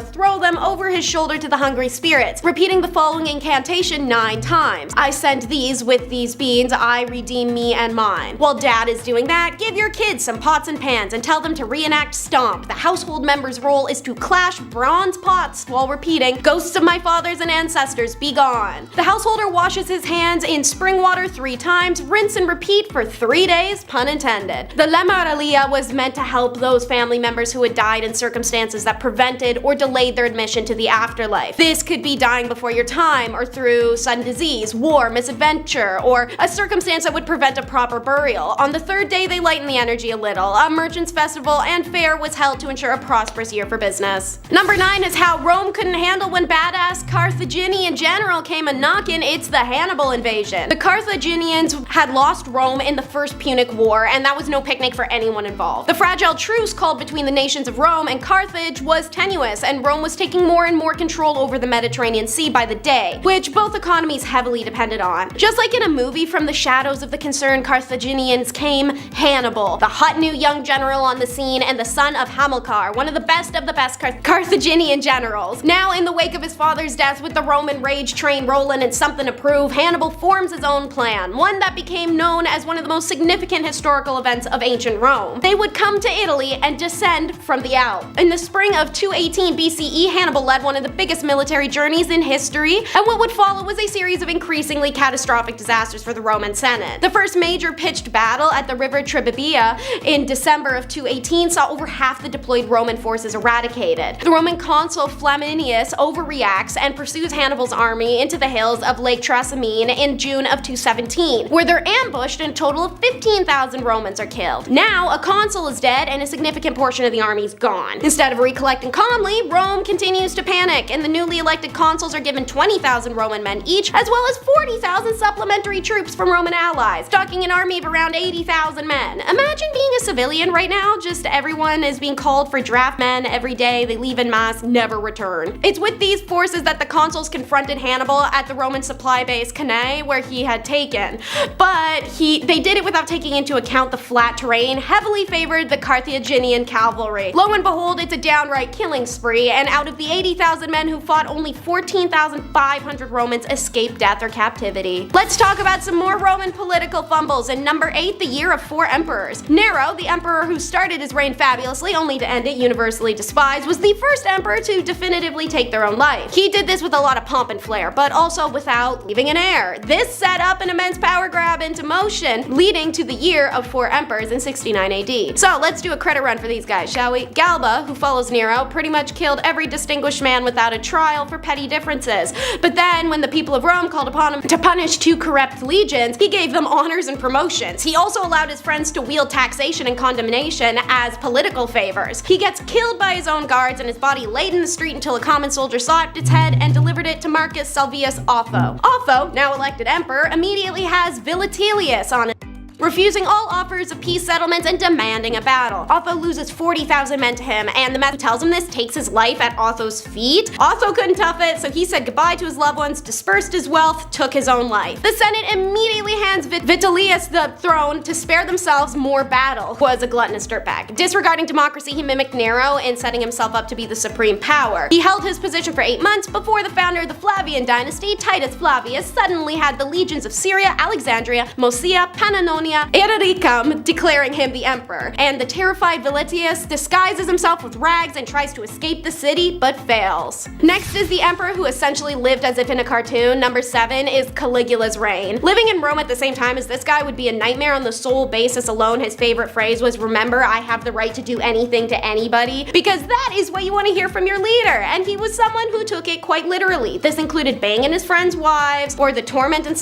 throw them over his shoulder to the hungry spirits, repeating the following incantation 9 times. I send these with these beans, I redeem me and mine. While dad is doing that, give your kids some pots and pans and tell them to reenact Stomp. The household member's role is to clash bronze pots while repeating, ghosts of my fathers and ancestors, be gone. The householder washes his hands in spring water 3 times, rinse and repeat for 3 days, pun intended. The Lemuralia was was meant to help those family members who had died in circumstances that prevented or delayed their admission to the afterlife. This could be dying before your time, or through sudden disease, war, misadventure, or a circumstance that would prevent a proper burial. On the third day, they lightened the energy a little. A merchant's festival and fair was held to ensure a prosperous year for business. Number 9 is how Rome couldn't handle when badass Carthaginian general came a-knockin'. It's the Hannibal invasion. The Carthaginians had lost Rome in the First Punic War, and that was no picnic for anyone involved. The fragile truce called between the nations of Rome and Carthage was tenuous, and Rome was taking more and more control over the Mediterranean Sea by the day, which both economies heavily depended on. Just like in a movie, from the shadows of the concerned Carthaginians came Hannibal, the hot new young general on the scene and the son of Hamilcar, one of the best Carthaginian generals. Now, in the wake of his father's death, with the Roman rage train rolling and something to prove, Hannibal forms his own plan, one that became known as one of the most significant historical events of ancient Rome. They would come to Italy and descend from the Alps. In the spring of 218 BCE, Hannibal led one of the biggest military journeys in history, and what would follow was a series of increasingly catastrophic disasters for the Roman Senate. The first major pitched battle at the river Trebia in December of 218 saw over half the deployed Roman forces eradicated. The Roman consul Flaminius overreacts and pursues Hannibal's army into the hills of Lake Trasimene in June of 217, where they're ambushed and a total of 15,000 Romans are killed. Now, a consul is dead and a significant portion of the army is gone. Instead of recollecting calmly, Rome continues to panic, and the newly elected consuls are given 20,000 Roman men each, as well as 40,000 supplementary troops from Roman allies, stocking an army of around 80,000 men. Imagine being a civilian right now, just everyone is being called for draft men every day, they leave en masse, never return. It's with these forces that the consuls confronted Hannibal at the Roman supply base Cannae, where he had taken. But they did it without taking into account the flat terrain, heavily favored the Carthaginian cavalry. Lo and behold, it's a downright killing spree, and out of the 80,000 men who fought, only 14,500 Romans escaped death or captivity. Let's talk about some more Roman political fumbles. In number 8, the year of 4 emperors. Nero, the emperor who started his reign fabulously only to end it universally despised, was the first emperor to definitively take their own life. He did this with a lot of pomp and flair, but also without leaving an heir. This set up an immense power grab into motion, leading to the year of 4 emperors in 69 AD. So let's do a credit run for these guys, shall we? Galba, who follows Nero, pretty much killed every distinguished man without a trial for petty differences. But then, when the people of Rome called upon him to punish 2 corrupt legions, he gave them honors and promotions. He also allowed his friends to wield taxation and condemnation as political favors. He gets killed by his own guards and his body laid in the street until a common soldier sought its head and delivered it to Marcus Salvius Otho. Otho, now elected emperor, immediately has Vitellius on it, refusing all offers of peace settlements and demanding a battle. Otho loses 40,000 men to him, and the man who tells him this takes his life at Otho's feet. Otho couldn't tough it, so he said goodbye to his loved ones, dispersed his wealth, took his own life. The Senate immediately hands Vitellius the throne to spare themselves more battle. Was a gluttonous dirtbag. Disregarding democracy, he mimicked Nero in setting himself up to be the supreme power. He held his position for 8 months before the founder of the Flavian dynasty, Titus Flavius, suddenly had the legions of Syria, Alexandria, Moesia, Pannonia, Illyricum declaring him the emperor, and the terrified Vitellius disguises himself with rags and tries to escape the city, but fails. Next is the emperor who essentially lived as if in a cartoon. Number 7 is Caligula's reign. Living in Rome at the same time as this guy would be a nightmare on the sole basis alone. His favorite phrase was, "Remember, I have the right to do anything to anybody," because that is what you want to hear from your leader, and he was someone who took it quite literally. This included banging his friends' wives, or the torment and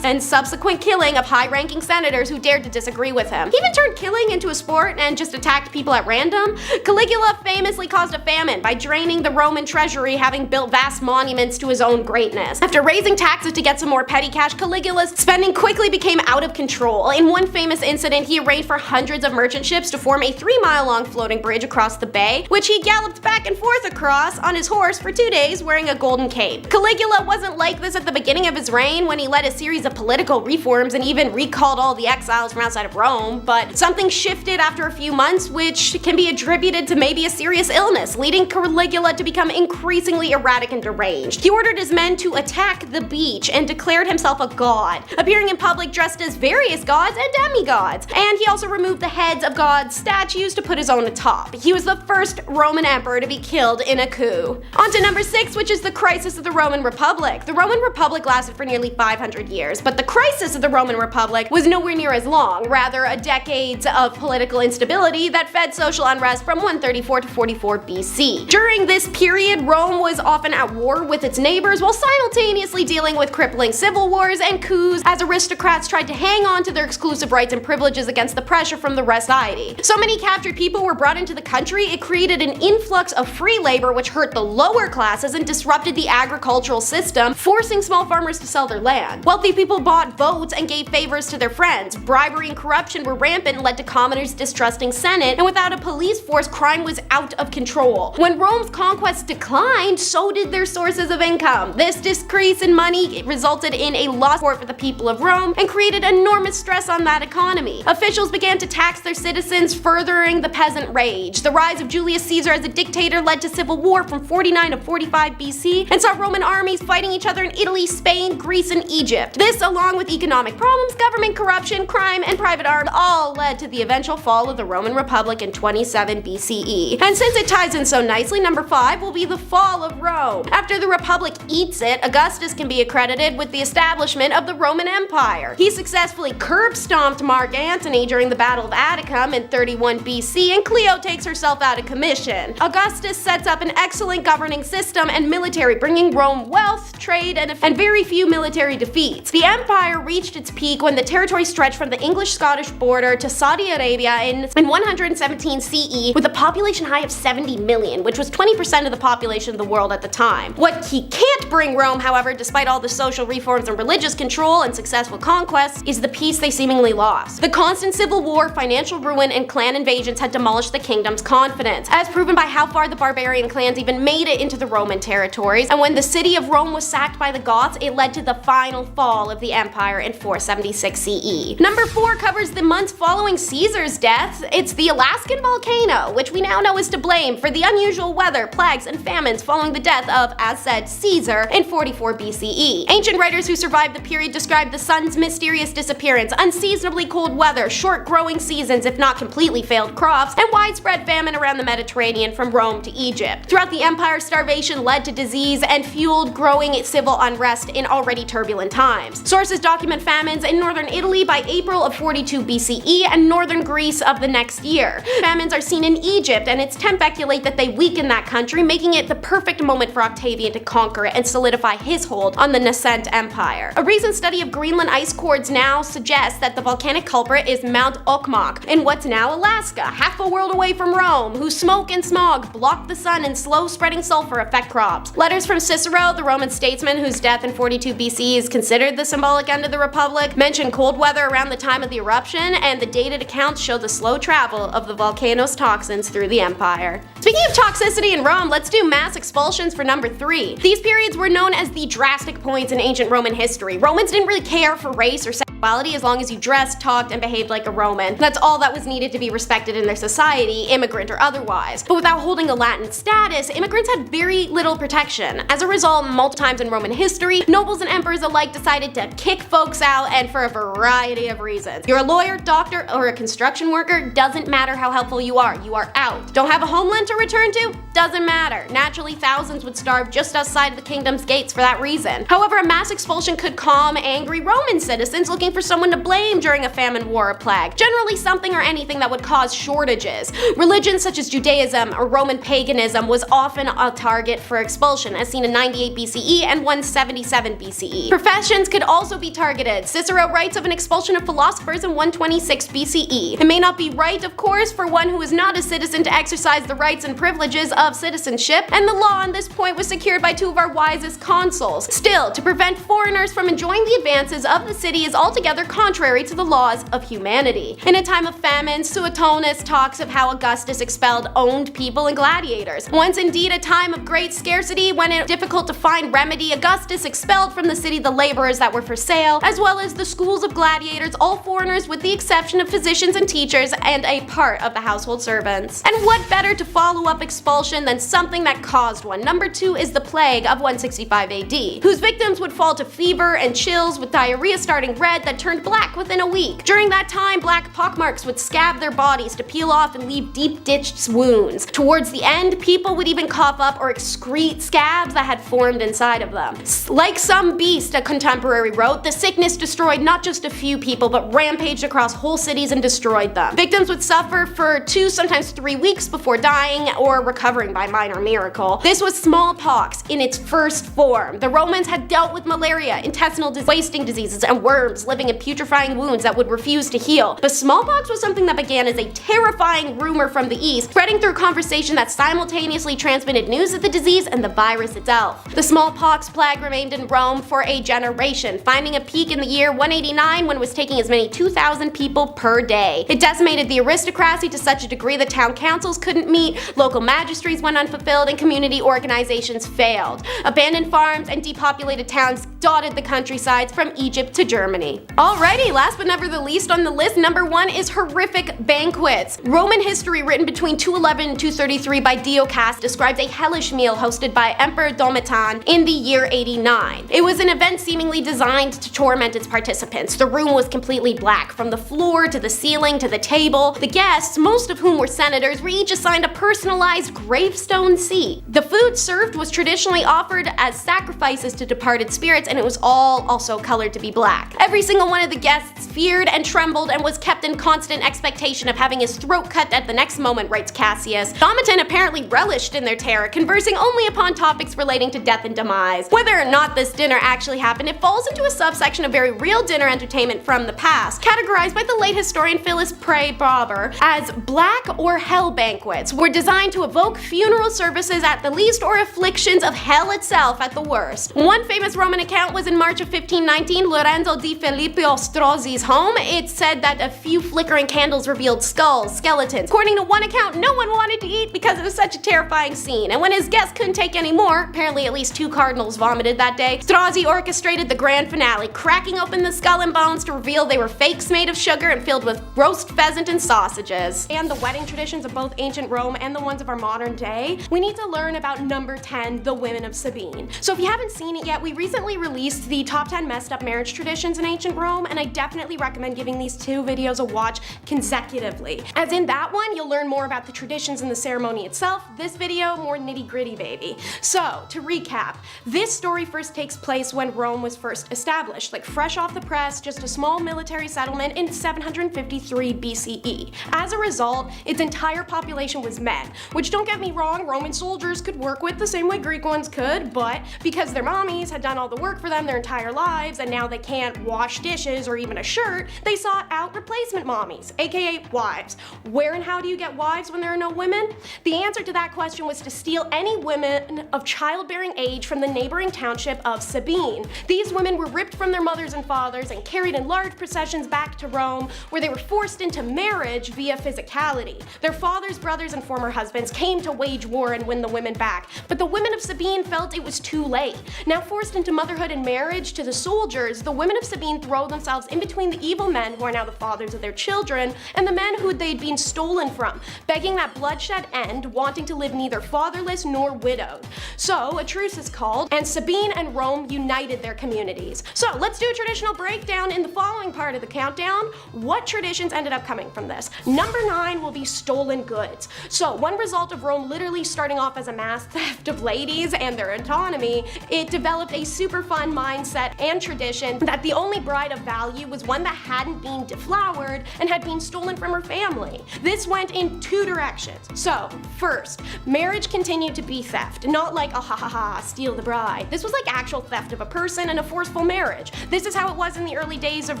subsequent killing of high-ranking senators who dared to disagree with him. He even turned killing into a sport and just attacked people at random. Caligula famously caused a famine by draining the Roman treasury, having built vast monuments to his own greatness. After raising taxes to get some more petty cash, Caligula's spending quickly became out of control. In one famous incident, he arranged for hundreds of merchant ships to form a 3-mile-long floating bridge across the bay, which he galloped back and forth across on his horse for 2 days wearing a golden cape. Caligula wasn't like this at the beginning of his reign, when he led a series of political reforms and even recalled all the exiles from outside of Rome, but something shifted after a few months, which can be attributed to maybe a serious illness, leading Caligula to become increasingly erratic and deranged. He ordered his men to attack the beach and declared himself a god, appearing in public dressed as various gods and demigods, and he also removed the heads of gods' statues to put his own atop. He was the first Roman emperor to be killed in a coup. On to number 6, which is the crisis of the Roman Republic. The Roman Republic lasted for nearly 500 years, but the crisis of the Roman Republic was nowhere near as long, rather a decades of political instability that fed social unrest from 134 to 44 BC. During this period, Rome was often at war with its neighbors while simultaneously dealing with crippling civil wars and coups as aristocrats tried to hang on to their exclusive rights and privileges against the pressure from the rest of society. So many captured people were brought into the country, it created an influx of free labor which hurt the lower classes and disrupted the agricultural system, forcing small farmers to sell their land. Wealthy people bought votes and gave favors to their friends. Bribery and corruption were rampant and led to commoners distrusting Senate, and without a police force, crime was out of control. When Rome's conquests declined, so did their sources of income. This decrease in money resulted in a loss for the people of Rome and created enormous stress on that economy. Officials began to tax their citizens, furthering the peasant rage. The rise of Julius Caesar as a dictator led to civil war from 49 to 45 BC and saw Roman armies fighting each other in Italy, Spain, Greece, and Egypt. This, along with economic problems, government corruption, crime, and private arms, all led to the eventual fall of the Roman Republic in 27 BCE. And since it ties in so nicely, number 5 will be the fall of Rome. After the Republic eats it, Augustus can be accredited with the establishment of the Roman Empire. He successfully curb-stomped Mark Antony during the Battle of Atticum in 31 BC, and Cleo takes herself out of commission. Augustus sets up an excellent governing system and military, bringing Rome wealth, trade, and very few military defeats. The empire reached its peak when the territory stretched from the English-Scottish border to Saudi Arabia in 117 CE, with a population high of 70 million, which was 20% of the population of the world at the time. What he can't bring Rome, however, despite all the social reforms and religious control and successful conquests, is the peace they seemingly lost. The constant civil war, financial ruin, and clan invasions had demolished the kingdom's confidence, as proven by how far the barbarian clans even made it into the Roman territories, and when the city of Rome was sacked by the Goths, it led to the final fall of the empire in 476 CE. Number 4 covers the months following Caesar's death. It's the Alaskan volcano, which we now know is to blame for the unusual weather, plagues, and famines following the death of, as said, Caesar in 44 BCE. Ancient writers who survived the period described the sun's mysterious disappearance, unseasonably cold weather, short growing seasons if not completely failed crops, and widespread famine around the Mediterranean from Rome to Egypt. Throughout the empire, starvation led to disease and fueled growing civil unrest in already turbulent times. Sources document famines in northern Italy by April of 42 BCE and northern Greece of the next year. Famines are seen in Egypt, and it's speculate that they weakened that country, making it the perfect moment for Octavian to conquer it and solidify his hold on the nascent empire. A recent study of Greenland ice cores now suggests that the volcanic culprit is Mount Okmok in what's now Alaska, half a world away from Rome, whose smoke and smog block the sun and slow spreading sulfur affect crops. Letters from Cicero, the Roman statesman whose death in 42 BC is considered the symbolic end of the Republic, mention cold weather around the time of the eruption, and the dated accounts show the slow travel of the volcano's toxins through the empire. Speaking of toxicity in Rome, let's do mass expulsions for number 3. These periods were known as the drastic points in ancient Roman history. Romans didn't really care for race or sexuality as long as you dressed, talked, and behaved like a Roman. That's all that was needed to be respected in their society, immigrant or otherwise. But without holding a Latin status, immigrants had very little protection. As a result, multiple times in Roman history, nobles and emperors alike decided to kick folks out, and for a variety of reasons. You're a lawyer, doctor, or a construction worker, doesn't matter how helpful you are out. Don't have a homeland to return to? Doesn't matter. Naturally, thousands would starve just outside of the kingdom's gates for that reason. However, a mass expulsion could calm angry Roman citizens looking for someone to blame during a famine, war, or plague. Generally something or anything that would cause shortages. Religions such as Judaism or Roman paganism was often a target for expulsion, as seen in 98 BCE and 177 BCE. Professions could also be targeted. Cicero writes of an expulsion of philosophers in 126 BCE. It may not be right, of course, for one who is not a citizen to exercise the rights and privileges of citizenship, and the law on this point was secured by 2 of our wisest consuls. Still, to prevent foreigners from enjoying the advances of the city is altogether contrary to the laws of humanity. In a time of famine, Suetonius talks of how Augustus expelled owned people and gladiators. Once indeed a time of great scarcity, when it was difficult to find remedy, Augustus expelled from the city the laborers that were for sale, as well as the schools of gladiators, all foreigners with the exception of physicians and teachers and a part of the household servants. And what better to follow up expulsion than something that caused one? Number 2 is the plague of 165 AD, whose victims would fall to fever and chills with diarrhea starting red that turned black within a week. During that time, black pockmarks would scab their bodies to peel off and leave deep-ditched wounds. Towards the end, people would even cough up or excrete scabs that had formed inside of them. Like some beast, a contemporary wrote, the sickness destroyed not just a few people, but but rampaged across whole cities and destroyed them. Victims would suffer for 2, sometimes 3 weeks before dying or recovering by minor miracle. This was smallpox in its first form. The Romans had dealt with malaria, intestinal wasting diseases, and worms living in putrefying wounds that would refuse to heal. But smallpox was something that began as a terrifying rumor from the east, spreading through conversation that simultaneously transmitted news of the disease and the virus itself. The smallpox plague remained in Rome for a generation, finding a peak in the year 189 when it was taking as many 2,000 people per day. It decimated the aristocracy to such a degree that town councils couldn't meet, local magistracies went unfulfilled, and community organizations failed. Abandoned farms and depopulated towns dotted the countrysides from Egypt to Germany. Alrighty, last but never the least on the list, number 1 is horrific banquets. Roman history written between 211 and 233 by Dio Cass describes a hellish meal hosted by Emperor Domitian in the year 89. It was an event seemingly designed to torment its participants. The room was completely black, from the floor to the ceiling to the table. The guests, most of whom were senators, were each assigned a personalized gravestone seat. The food served was traditionally offered as sacrifices to departed spirits, and it was all also colored to be black. Every single one of the guests feared and trembled and was kept in constant expectation of having his throat cut at the next moment, writes Cassius. Domitian apparently relished in their terror, conversing only upon topics relating to death and demise. Whether or not this dinner actually happened, it falls into a subsection of very real dinner entertainment from the past, categorized by the late historian Phyllis Pray Barber as black or hell banquets, were designed to evoke funeral services at the least or afflictions of hell itself at the worst. One famous Roman account was in March of 1519, Lorenzo di Filippo Strozzi's home. It said that a few flickering candles revealed skulls, skeletons. According to one account, no one wanted to eat because it was such a terrifying scene, and when his guests couldn't take any more, apparently at least 2 cardinals vomited that day, Strozzi orchestrated the grand finale, cracking open the skull and bones to reveal they were fakes made of sugar and filled with roast pheasant and sausages. And the wedding traditions of both ancient Rome and the ones of our modern day, we need to learn about number 10, the women of Sabine. So if you haven't seen it yet, we recently released the top 10 messed up marriage traditions in ancient Rome, and I definitely recommend giving these 2 videos a watch consecutively. As in that one, you'll learn more about the traditions and the ceremony itself. This video, more nitty-gritty, baby. So, to recap, this story first takes place when Rome was first established, like fresh off the press, just a small military settlement in 753 BCE. As a result, its entire population was men, which, don't get me wrong, Roman soldiers could work with the same way Greek ones could, but because their mommies had done all the work for them their entire lives and now they can't wash dishes or even a shirt, they sought out replacement mommies, aka wives. Where and how do you get wives when there are no women? The answer to that question was to steal any women of childbearing age from the neighboring township of Sabine. These women were ripped from their mothers and fathers and carried in large processions back to Rome, where they were forced into marriage via physicality. Their fathers, brothers, and former husbands came to wage war and win the women back, but the women of Sabine felt it was too late. Now forced into motherhood and marriage to the soldiers, the women of Sabine throw themselves in between the evil men who are now the fathers of their children and the men who they'd been stolen from, begging that bloodshed end, wanting to live neither fatherless nor widowed. So a truce is called, and Sabine and Rome united their communities. So let's do a traditional breakdown in the following part of the countdown. What traditions ended up coming from this? Number 9 will be stolen goods. So one result of Rome literally starting off as a mass theft of ladies and their autonomy, it developed a super fun mindset and tradition that the only bride of value was one that hadn't been deflowered and had been stolen from her family. This went in 2 directions. So first, marriage continued to be theft, not like a ha ha ha, steal the bride. This was like actual theft of a person and a forceful marriage. This is how it was in the early days of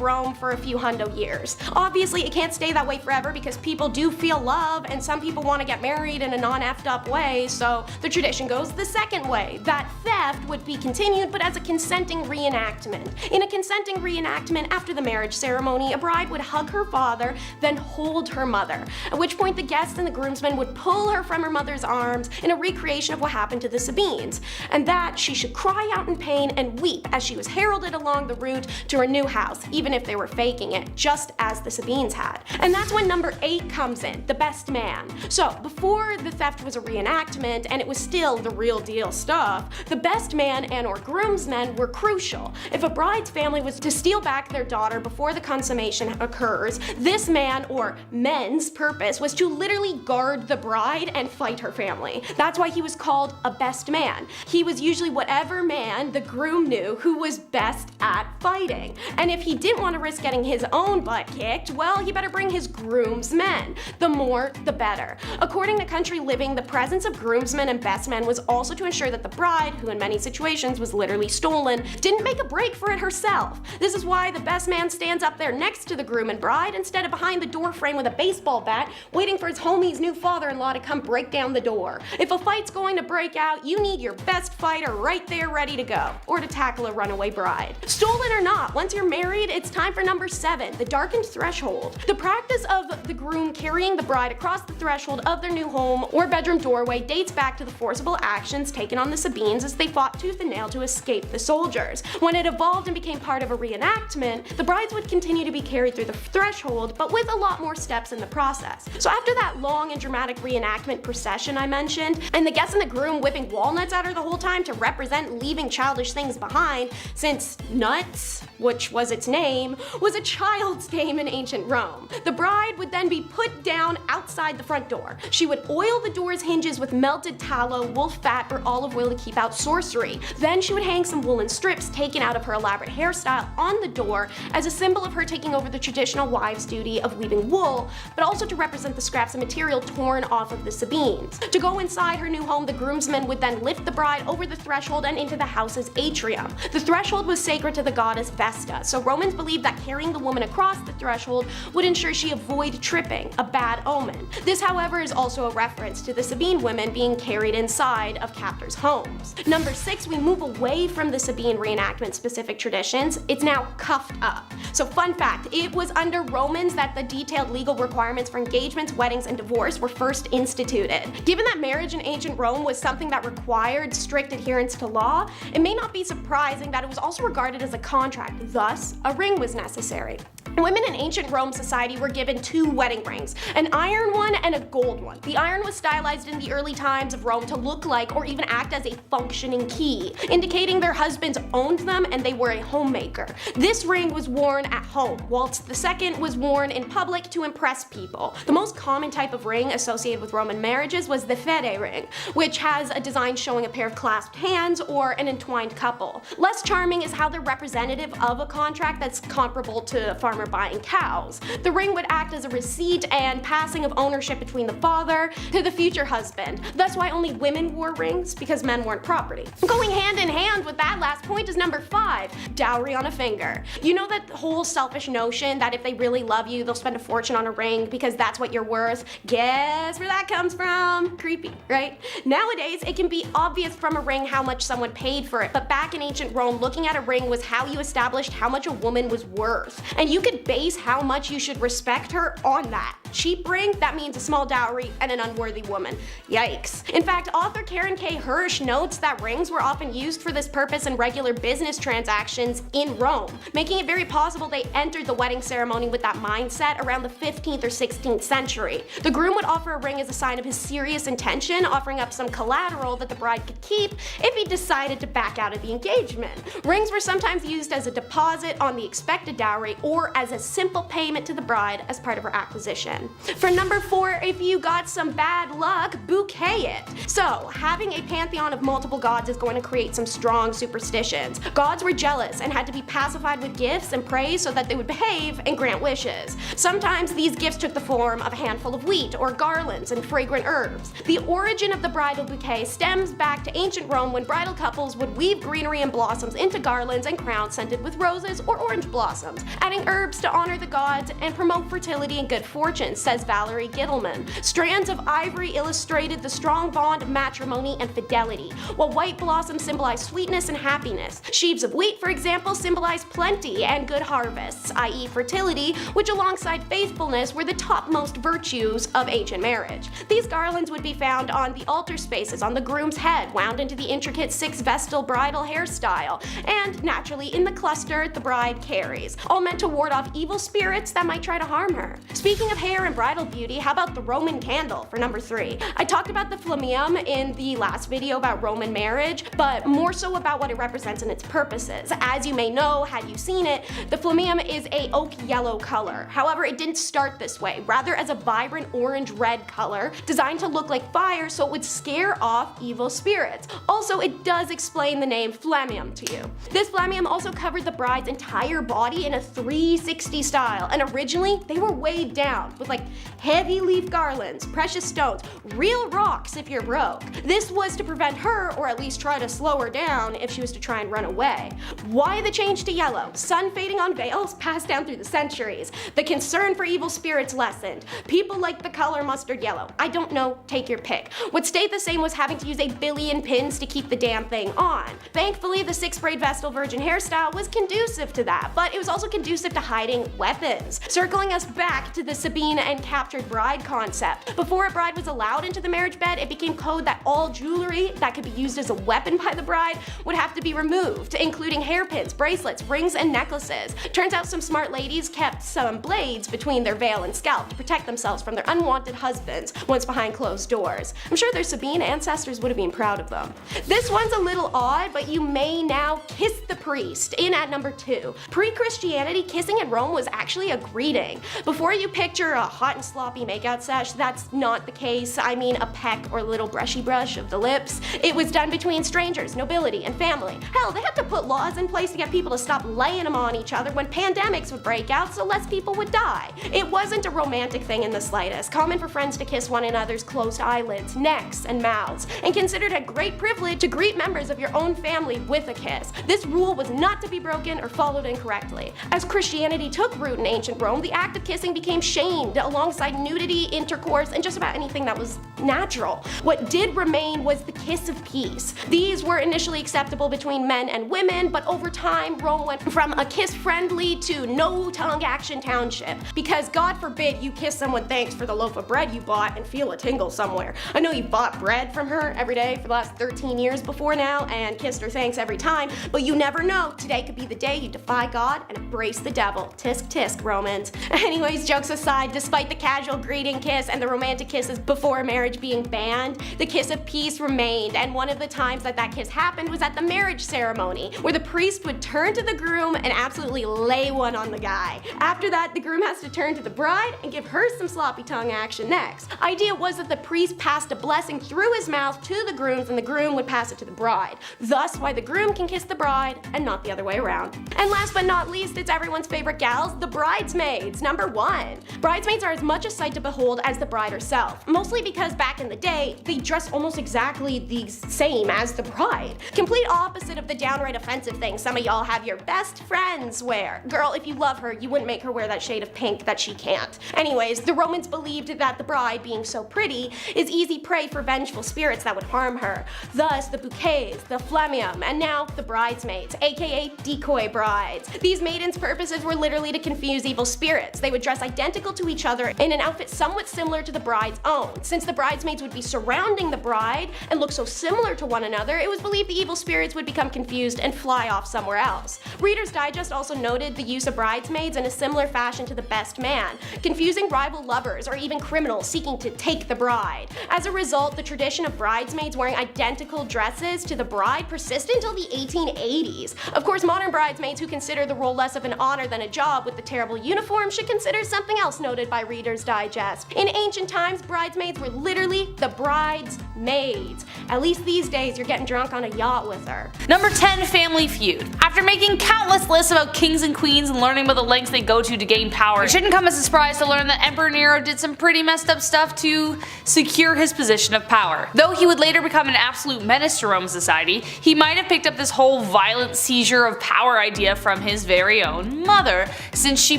Rome for a few hundo years. Obviously, it can't stay that way forever because people do feel love and some people want to get married in a non-effed up way, so the tradition goes the second way. That theft would be continued, but as a consenting reenactment. In a consenting reenactment after the marriage ceremony, a bride would hug her father, then hold her mother, at which point the guests and the groomsmen would pull her from her mother's arms in a recreation of what happened to the Sabines, and that she should cry out in pain and weep as she was heralded along the route to her new house, even if they were faking it, just as the Sabines had. And that's when number 8 comes in, the best man. So before the theft was a reenactment and it was still the real deal stuff, the best man and or groomsmen were crucial. If a bride's family was to steal back their daughter before the consummation occurs, this man or men's purpose was to literally guard the bride and fight her family. That's why he was called a best man. He was usually whatever man the groom knew who was best at fighting. And if he didn't want to risk getting his own butt kicked, well, he better bring his groomsmen. The more, the better. According to Country Living, the presence of groomsmen and best men was also to ensure that the bride, who in many situations was literally stolen, didn't make a break for it herself. This is why the best man stands up there next to the groom and bride instead of behind the door frame with a baseball bat, waiting for his homie's new father-in-law to come break down the door. If a fight's going to break out, you need your best fighter right there ready to go, or to tackle a runaway bride. Stolen or not, once you're married, it's time for number 7, the darkened threshold. The practice of the groom carrying the bride across the threshold of their new home or bedroom doorway dates back to the forcible actions taken on the Sabines as they fought tooth and nail to escape the soldiers. When it evolved and became part of a reenactment, the brides would continue to be carried through the threshold, but with a lot more steps in the process. So after that long and dramatic reenactment procession I mentioned, and the guests and the groom whipping walnuts at her the whole time to represent leaving childish things behind, since nuts, which was its name, was a child's game in ancient Rome. The bride would then be put down outside the front door. She would oil the door's hinges with melted tallow, wolf fat, or olive oil to keep out sorcery. Then she would hang some woolen strips taken out of her elaborate hairstyle on the door as a symbol of her taking over the traditional wives' duty of weaving wool, but also to represent the scraps of material torn off of the Sabines. To go inside her new home, the groomsmen would then lift the bride over the threshold and into the house's atrium. The threshold was sacred to the goddess Vesta, so Romans believed that carrying the woman across the threshold would ensure she avoid tripping, a bad omen. This, however, is also a reference to the Sabine women being carried inside of captors' homes. Number 6, we move away from the Sabine reenactment specific traditions. It's now cuffed up. So fun fact, it was under Romans that the detailed legal requirements for engagements, weddings, and divorce were first instituted. Given that marriage in ancient Rome was something that required strict adherence to law, it may not be surprising that it was also regarded as a contract, thus a ring was necessary. Women in ancient Rome society were given 2 wedding rings, an iron one and a gold one. The iron was stylized in the early times of Rome to look like or even act as a functioning key, indicating their husbands owned them and they were a homemaker. This ring was worn at home, whilst the second was worn in public to impress people. The most common type of ring associated with Roman marriages was the fede ring, which has a design showing a pair of clasped hands or an entwined couple. Less charming is how they're representative of a contract that's comparable to a farmer buying cows. The ring would act as a receipt and passing of ownership between the father to the future husband. That's why only women wore rings, because men weren't property. Going hand in hand with that last point is number 5, dowry on a finger. You know that whole selfish notion that if they really love you, they'll spend a fortune on a ring because that's what you're worth? Guess where that comes from? Creepy, right? Nowadays, it can be obvious from a ring how much someone paid for it, but back in ancient Rome, looking at a ring was how you established how much a woman was worth. And you could base how much you should respect her on that. Cheap ring, that means a small dowry and an unworthy woman. Yikes. In fact, author Karen K. Hirsch notes that rings were often used for this purpose in regular business transactions in Rome, making it very possible they entered the wedding ceremony with that mindset around the 15th or 16th century. The groom would offer a ring as a sign of his serious intention, offering up some collateral that the bride could keep if he decided to back out of the engagement. Rings were sometimes used as a deposit on the expected dowry or as a simple payment to the bride as part of her acquisition. For number 4, if you got some bad luck, bouquet it. So, having a pantheon of multiple gods is going to create some strong superstitions. Gods were jealous and had to be pacified with gifts and praise so that they would behave and grant wishes. Sometimes these gifts took the form of a handful of wheat or garlands and fragrant herbs. The origin of the bridal bouquet stems back to ancient Rome when bridal couples would weave greenery and blossoms into garlands and crowns scented with roses or orange blossoms, adding herbs to honor the gods and promote fertility and good fortune, says Valerie Gittleman. Strands of ivory illustrated the strong bond of matrimony and fidelity, while white blossoms symbolize sweetness and happiness. Sheaves of wheat, for example, symbolize plenty and good harvests, i.e. fertility, which alongside faithfulness were the topmost virtues of ancient marriage. These garlands would be found on the altar spaces on the groom's head, wound into the intricate 6-vestal bridal hairstyle, and naturally in the cluster the bride carries, all meant to ward off evil spirits that might try to harm her. Speaking of hair, hair and bridal beauty, how about the Roman candle for number 3? I talked about the flammeum in the last video about Roman marriage, but more so about what it represents and its purposes. As you may know, had you seen it, the flammeum is a oak yellow color. However, it didn't start this way, rather as a vibrant orange-red color designed to look like fire so it would scare off evil spirits. Also, it does explain the name flammeum to you. This flammeum also covered the bride's entire body in a 360 style, and originally they were weighed down with like heavy leaf garlands, precious stones, real rocks if you're broke. This was to prevent her, or at least try to slow her down if she was to try and run away. Why the change to yellow? Sun fading on veils passed down through the centuries. The concern for evil spirits lessened. People liked the color mustard yellow. I don't know, take your pick. What stayed the same was having to use 1 billion pins to keep the damn thing on. Thankfully, the 6-braid Vestal Virgin hairstyle was conducive to that, but it was also conducive to hiding weapons. Circling us back to the Sabine and captured bride concept. Before a bride was allowed into the marriage bed, it became code that all jewelry that could be used as a weapon by the bride would have to be removed, including hairpins, bracelets, rings, and necklaces. Turns out some smart ladies kept some blades between their veil and scalp to protect themselves from their unwanted husbands once behind closed doors. I'm sure their Sabine ancestors would have been proud of them. This one's a little odd, but you may now kiss the priest, in at number 2. Pre-Christianity, kissing in Rome was actually a greeting. Before you picture a hot and sloppy makeout sesh, that's not the case. I mean a peck or little brushy brush of the lips. It was done between strangers, nobility, and family. Hell, they had to put laws in place to get people to stop laying them on each other when pandemics would break out so less people would die. It wasn't a romantic thing in the slightest. Common for friends to kiss one another's closed eyelids, necks, and mouths, and considered a great privilege to greet members of your own family with a kiss. This rule was not to be broken or followed incorrectly. As Christianity took root in ancient Rome, the act of kissing became shamed alongside nudity, intercourse, and just about anything that was natural. What did remain was the kiss of peace. These were initially acceptable between men and women, but over time, Rome went from a kiss-friendly to no-tongue action township. Because God forbid you kiss someone thanks for the loaf of bread you bought and feel a tingle somewhere. I know you bought bread from her every day for the last 13 years before now and kissed her thanks every time, but you never know. Today could be the day you defy God and embrace the devil. Tisk tisk, Romans. Anyways, jokes aside, despite the casual greeting kiss and the romantic kisses before marriage being banned, the kiss of peace remained, and one of the times that kiss happened was at the marriage ceremony, where the priest would turn to the groom and absolutely lay one on the guy. After that, the groom has to turn to the bride and give her some sloppy tongue action next. Idea was that the priest passed a blessing through his mouth to the grooms and the groom would pass it to the bride. Thus why the groom can kiss the bride and not the other way around. And last but not least, it's everyone's favorite gals, the bridesmaids. Number 1. Bridesmaids are as much a sight to behold as the bride herself, mostly because back in the day, they dressed almost exactly the same as the bride. Complete opposite of the downright offensive thing some of y'all have your best friends wear. Girl, if you love her, you wouldn't make her wear that shade of pink that she can't. Anyways, the Romans believed that the bride, being so pretty, is easy prey for vengeful spirits that would harm her. Thus, the bouquets, the flammeum, and now the bridesmaids, aka decoy brides. These maidens' purposes were literally to confuse evil spirits. They would dress identical to each other in an outfit somewhat similar to the bride's own. Since the bridesmaids would be surrounding the bride and look so similar to one another, it was believed the evil spirits would become confused and fly off somewhere else. Reader's Digest also noted the use of bridesmaids in a similar fashion to the best man, confusing rival lovers or even criminals seeking to take the bride. As a result, the tradition of bridesmaids wearing identical dresses to the bride persisted until the 1880s. Of course, modern bridesmaids who consider the role less of an honor than a job with the terrible uniform should consider something else noted by Reader's Digest. In ancient times, bridesmaids were literally the bride's maids. At least these days, you're getting drunk on a yacht with her. Number 10, Family Feud. After making countless lists about kings and queens and learning about the lengths they go to gain power, it shouldn't come as a surprise to learn that Emperor Nero did some pretty messed up stuff to secure his position of power. Though he would later become an absolute menace to Roman society, he might have picked up this whole violent seizure of power idea from his very own mother, since she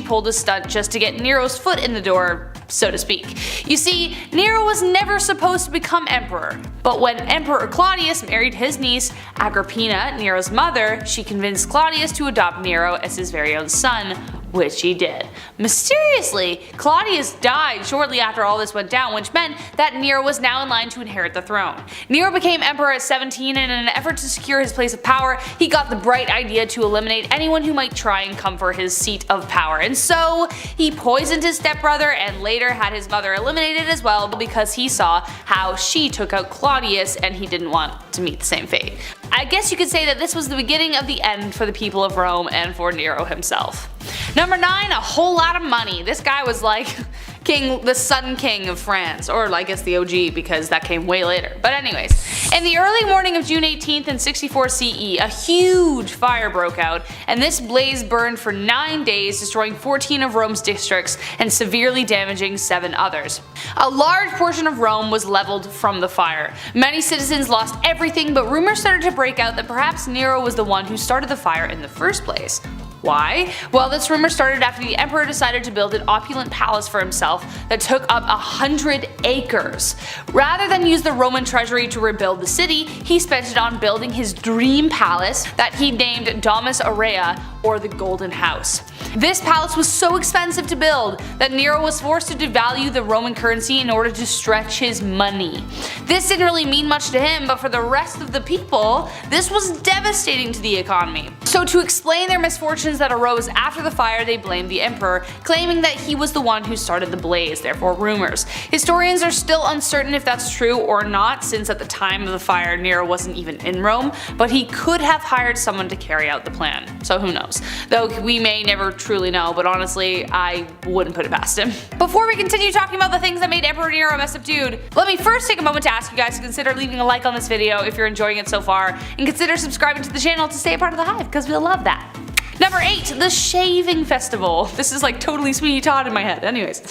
pulled a stunt just to get Nero's foot in the door, so to speak. You see, Nero was never supposed to become emperor, but when Emperor Claudius married his niece Agrippina, Nero's mother, she convinced Claudius to adopt Nero as his very own son, which he did. Mysteriously, Claudius died shortly after all this went down, which meant that Nero was now in line to inherit the throne. Nero became emperor at 17, and in an effort to secure his place of power, he got the bright idea to eliminate anyone who might try and come for his seat of power. And so he poisoned his stepbrother and later had his mother eliminated as well because he saw how she took out Claudius and he didn't want to meet the same fate. I guess you could say that this was the beginning of the end for the people of Rome and for Nero himself. Number 9, a whole lot of money. This guy was like the Sun King of France, or I guess the OG because that came way later. But anyways, in the early morning of June 18th in 64 CE, a huge fire broke out, and this blaze burned for 9 days, destroying 14 of Rome's districts and severely damaging 7 others. A large portion of Rome was leveled from the fire. Many citizens lost everything, but rumors started to break out that perhaps Nero was the one who started the fire in the first place. Why? Well, this rumor started after the emperor decided to build an opulent palace for himself that took up 100 acres. Rather than use the Roman treasury to rebuild the city, he spent it on building his dream palace that he named Domus Aurea, or the Golden House. This palace was so expensive to build that Nero was forced to devalue the Roman currency in order to stretch his money. This didn't really mean much to him, but for the rest of the people, this was devastating to the economy. So to explain their misfortunes that arose after the fire, they blamed the emperor, claiming that he was the one who started the blaze, therefore rumors. Historians are still uncertain if that's true or not, since at the time of the fire Nero wasn't even in Rome, but he could have hired someone to carry out the plan, so who knows. Though we may never truly know, but honestly, I wouldn't put it past him. Before we continue talking about the things that made Emperor Nero a messed up dude, let me first take a moment to ask you guys to consider leaving a like on this video if you're enjoying it so far, and consider subscribing to the channel to stay a part of the hive, because we'll love that. Number 8, the shaving festival. This is like totally Sweeney Todd in my head. Anyways,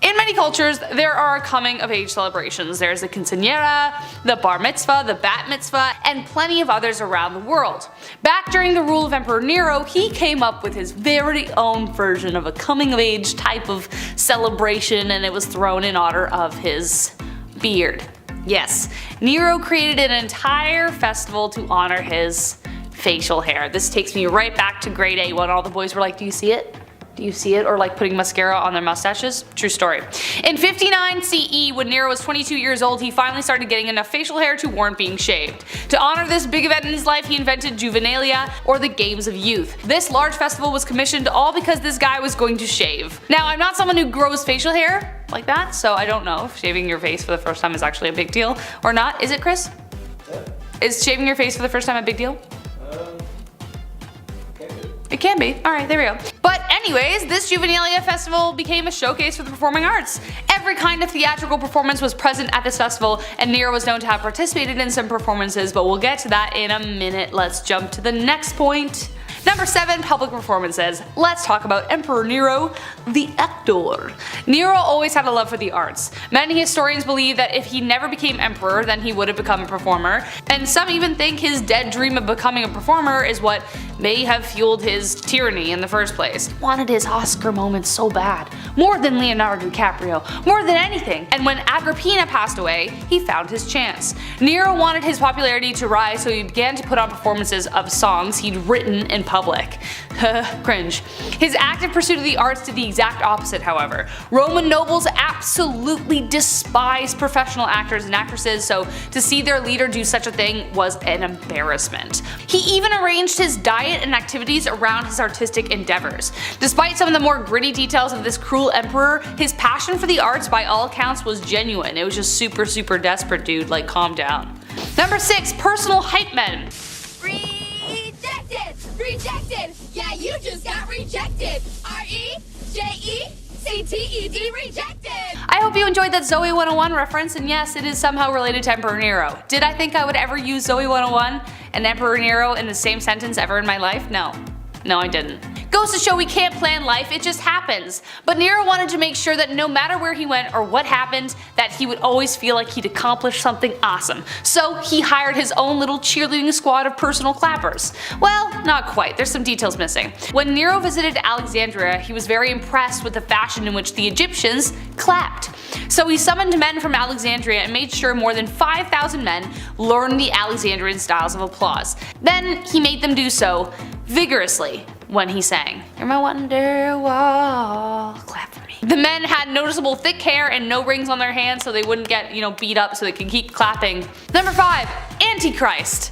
in many cultures, there are coming of age celebrations. There's the quinceañera, the bar mitzvah, the bat mitzvah, and plenty of others around the world. Back during the rule of Emperor Nero, he came up with his very own version of a coming of age type of celebration, and it was thrown in honor of his beard. Yes, Nero created an entire festival to honor his facial hair. This takes me right back to grade 8 when all the boys were like, do you see it? Do you see it? Or like putting mascara on their mustaches. True story. In 59 CE, when Nero was 22 years old, he finally started getting enough facial hair to warrant being shaved. To honor this big event in his life, he invented Juvenalia, or the Games of Youth. This large festival was commissioned all because this guy was going to shave. Now, I'm not someone who grows facial hair like that, so I don't know if shaving your face for the first time is actually a big deal or not. Is it, Chris? Yeah. Is shaving your face for the first time a big deal? It can be. Alright, there we go. But anyways, this Juvenalia festival became a showcase for the performing arts. Every kind of theatrical performance was present at this festival, and Nero was known to have participated in some performances, but we'll get to that in a minute. Let's jump to the next point. Number 7, public performances. Let's talk about Emperor Nero, the actor. Nero always had a love for the arts. Many historians believe that if he never became emperor, then he would have become a performer, and some even think his dead dream of becoming a performer is what may have fueled his tyranny in the first place. He wanted his Oscar moment so bad, more than Leonardo DiCaprio, more than anything. And when Agrippina passed away, he found his chance. Nero wanted his popularity to rise, so he began to put on performances of songs he'd written in public. Cringe. His active pursuit of the arts did the exact opposite, however. Roman nobles absolutely despised professional actors and actresses, so to see their leader do such a thing was an embarrassment. He even arranged his diet and activities around his artistic endeavors. Despite some of the more gritty details of this cruel emperor, his passion for the arts by all accounts was genuine. It was just super desperate, dude, like calm down. Number 6, personal hype men. Rejected! Rejected! Yeah, you just got rejected! R-E-J-E-C-T-E-D, rejected! I hope you enjoyed that Zoe 101 reference, and yes, it is somehow related to Emperor Nero. Did I think I would ever use Zoe 101 and Emperor Nero in the same sentence ever in my life? No. No, I didn't. Goes to show we can't plan life, it just happens. But Nero wanted to make sure that no matter where he went or what happened, that he would always feel like he'd accomplished something awesome. So he hired his own little cheerleading squad of personal clappers. Well, not quite, there's some details missing. When Nero visited Alexandria, he was very impressed with the fashion in which the Egyptians clapped. So he summoned men from Alexandria and made sure more than 5,000 men learned the Alexandrian styles of applause. Then he made them do so vigorously. when he sang. You're my Wonderwall, clap for me. The men had noticeable thick hair and no rings on their hands so they wouldn't get, beat up, so they could keep clapping. Number 5, Antichrist.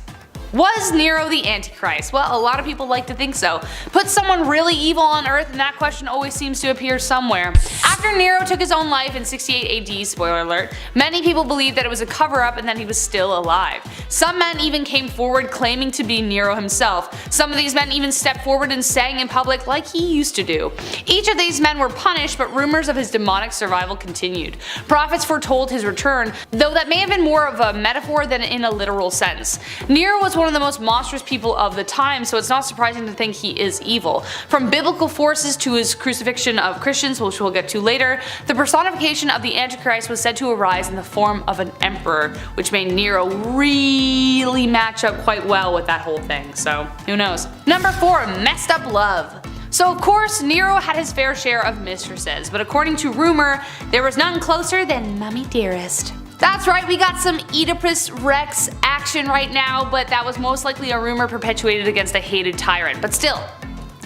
Was Nero the Antichrist? Well, a lot of people like to think so. Put someone really evil on Earth and that question always seems to appear somewhere. After Nero took his own life in 68 AD, spoiler alert, many people believed that it was a cover-up and that he was still alive. Some men even came forward claiming to be Nero himself. Some of these men even stepped forward and sang in public like he used to do. Each of these men were punished, but rumors of his demonic survival continued. Prophets foretold his return, though that may have been more of a metaphor than in a literal sense. Nero was one of the most monstrous people of the time, so it's not surprising to think he is evil. From biblical forces to his crucifixion of Christians, which we'll get to later, the personification of the Antichrist was said to arise in the form of an emperor, which made Nero really match up quite well with that whole thing, so who knows. Number 4, messed up love. So of course, Nero had his fair share of mistresses, but according to rumor, there was none closer than Mummy Dearest. That's right, we got some Oedipus Rex action right now, but that was most likely a rumor perpetuated against a hated tyrant, but still,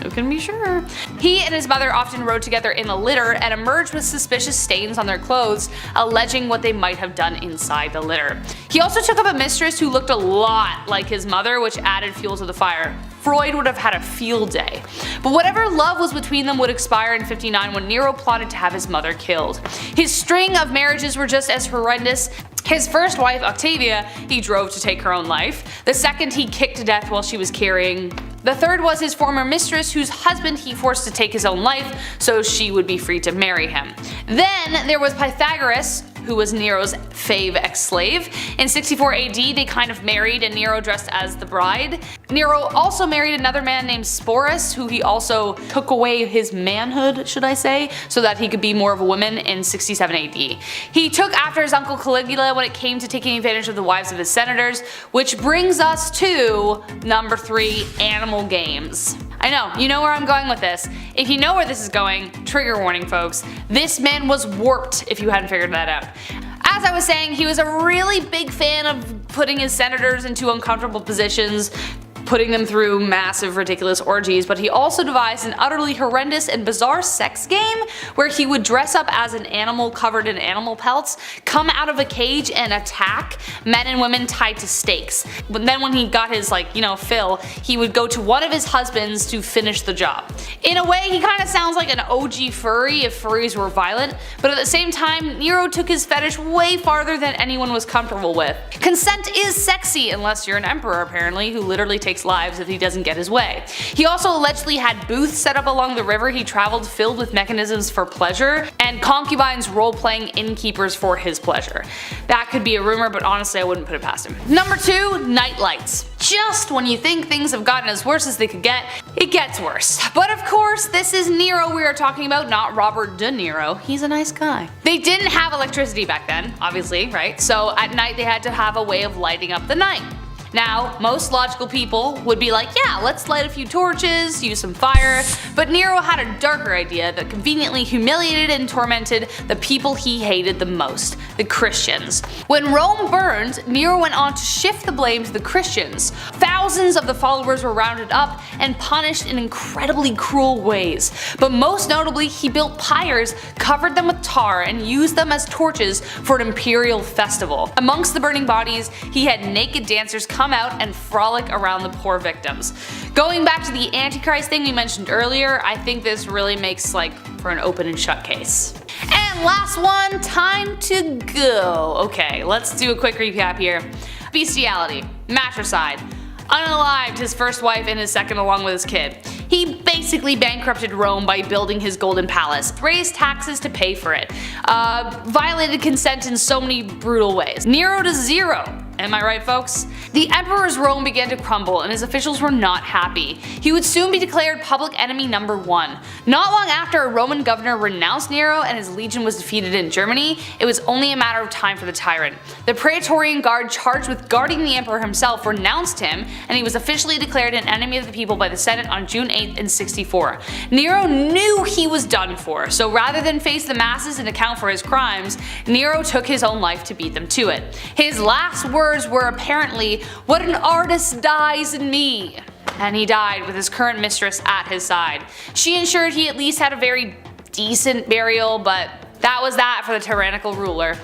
who can be sure? He and his mother often rode together in a litter and emerged with suspicious stains on their clothes, alleging what they might have done inside the litter. He also took up a mistress who looked a lot like his mother, which added fuel to the fire. Freud would have had a field day. But whatever love was between them would expire in 59 when Nero plotted to have his mother killed. His string of marriages were just as horrendous. His first wife, Octavia, he drove to take her own life. The second he kicked to death while she was carrying. The third was his former mistress, whose husband he forced to take his own life so she would be free to marry him. Then there was Pythagoras, who was Nero's fave ex-slave. In 64 AD they kind of married and Nero dressed as the bride. Nero also married another man named Sporus, who he also took away his manhood, should I say, so that he could be more of a woman in 67 AD. He took after his uncle Caligula when it came to taking advantage of the wives of his senators, which brings us to number 3, animal games. I know, you know where I'm going with this. If you know where this is going, trigger warning folks, this man was warped if you hadn't figured that out. As I was saying, he was a really big fan of putting his senators into uncomfortable positions, putting them through massive ridiculous orgies, but he also devised an utterly horrendous and bizarre sex game where he would dress up as an animal covered in animal pelts, come out of a cage and attack men and women tied to stakes. But then when he got his fill, he would go to one of his husbands to finish the job. In a way, he kind of sounds like an OG furry if furries were violent, but at the same time, Nero took his fetish way farther than anyone was comfortable with. Consent is sexy unless you're an emperor apparently, who literally takes lives if he doesn't get his way. He also allegedly had booths set up along the river he traveled filled with mechanisms for pleasure, and concubines role-playing innkeepers for his pleasure. That could be a rumor, but honestly I wouldn't put it past him. Number 2, night lights. Just when you think things have gotten as worse as they could get, it gets worse. But of course, this is Nero we are talking about, not Robert De Niro. He's a nice guy. They didn't have electricity back then, obviously, right? So at night they had to have a way of lighting up the night. Now, most logical people would be like, yeah, let's light a few torches, use some fire, but Nero had a darker idea that conveniently humiliated and tormented the people he hated the most, the Christians. When Rome burned, Nero went on to shift the blame to the Christians. Thousands of the followers were rounded up and punished in incredibly cruel ways, but most notably he built pyres, covered them with tar, and used them as torches for an imperial festival. Amongst the burning bodies, he had naked dancers come out and frolic around the poor victims. Going back to the Antichrist thing we mentioned earlier, I think this really makes for an open and shut case. And last one, time to go. Okay, let's do a quick recap here. Bestiality, matricide, unalived his first wife and his second along with his kid. He basically bankrupted Rome by building his golden palace, raised taxes to pay for it, violated consent in so many brutal ways. Nero to zero. Am I right, folks? The emperor's Rome began to crumble and his officials were not happy. He would soon be declared public enemy number 1. Not long after a Roman governor renounced Nero and his legion was defeated in Germany, it was only a matter of time for the tyrant. The Praetorian Guard charged with guarding the emperor himself renounced him, and he was officially declared an enemy of the people by the Senate on June 8th in 64. Nero knew he was done for, so rather than face the masses and account for his crimes, Nero took his own life to beat them to it. His last words were apparently, "What an artist dies in me." and he died with his current mistress at his side. She ensured he at least had a very decent burial, but that was that for the tyrannical ruler.